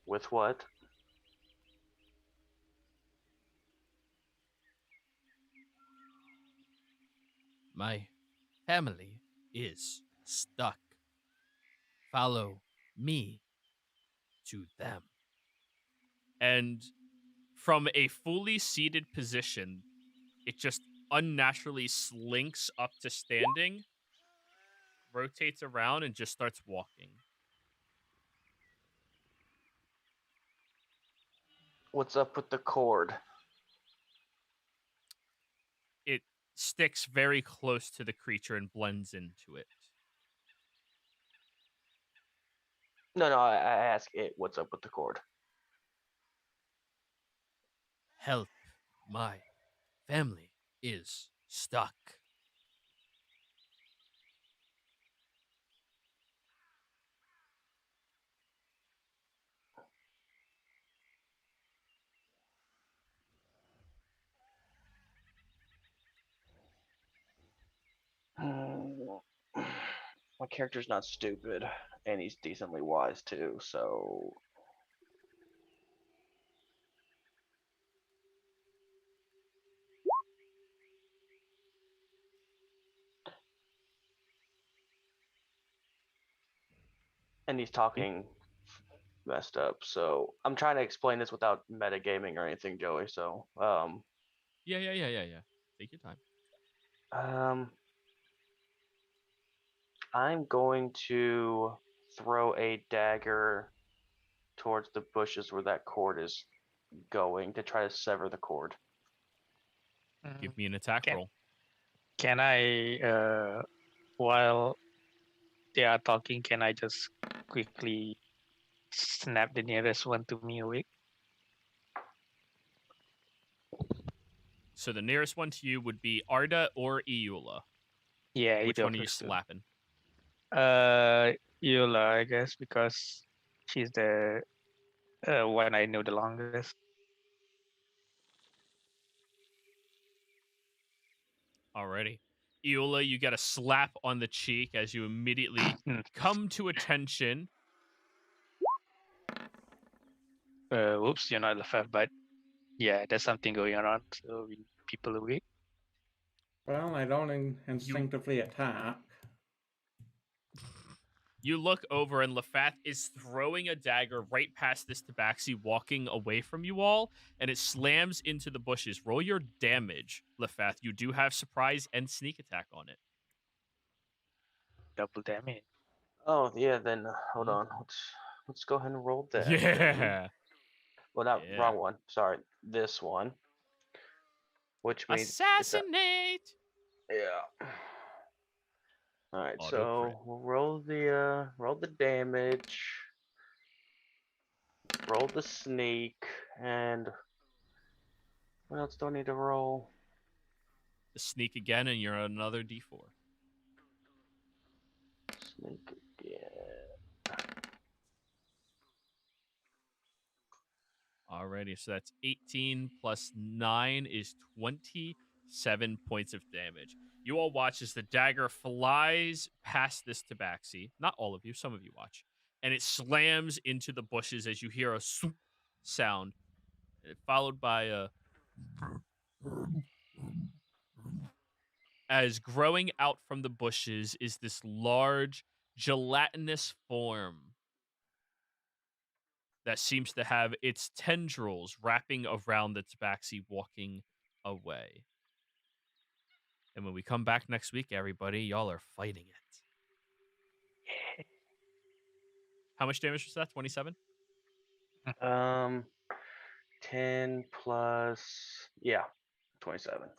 With what? My family is stuck. Follow me to them. And from a fully seated position, it just unnaturally slinks up to standing, rotates around, and just starts walking. What's up with the cord? It sticks very close to the creature and blends into it. No, I ask it. What's up with the cord? Help. My family is stuck. My character's not stupid, and he's decently wise too, so... And he's talking messed up, so I'm trying to explain this without metagaming or anything, Joey, so... Yeah. Take your time. I'm going to throw a dagger towards the bushes where that cord is going to try to sever the cord. Give me an attack roll. Can I, while they are talking, can I just quickly snap the nearest one to me awake? So the nearest one to you would be Arda or Iula. Yeah, Which either one of are you those two. slapping? Eula, I guess, because she's the one I know the longest. Alrighty. Iula, you get a slap on the cheek as you immediately come to attention. Whoops, you're not the first, but yeah, there's something going on, so we need people awake. Well, I don't instinctively attack. You look over and Lefath is throwing a dagger right past this tabaxi, walking away from you all, and it slams into the bushes. Roll your damage, Lefath. You do have surprise and sneak attack on it. Double damage. Oh yeah, then hold on. Let's go ahead and roll that. Yeah. Well, not Yeah. wrong one. Sorry, this one. Which means assassinate. Yeah. All right, Auto so crit. we'll roll the damage, roll the sneak, and what else do I need to roll? The sneak again, and you're another D4. Sneak again. Alrighty, so that's 18 plus 9 is 27 points of damage. You all watch as the dagger flies past this tabaxi. Not all of you, some of you watch. And it slams into the bushes as you hear a swoop sound, followed by a... As growing out from the bushes is this large, gelatinous form that seems to have its tendrils wrapping around the tabaxi, walking away. And when we come back next week, everybody, y'all are fighting it. How much damage was that? 27? 10 plus 27.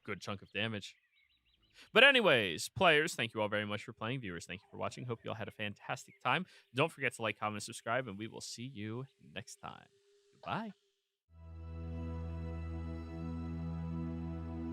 Good chunk of damage. But anyways, players, thank you all very much for playing. Viewers, thank you for watching. Hope you all had a fantastic time. Don't forget to like, comment, subscribe, and we will see you next time. Goodbye.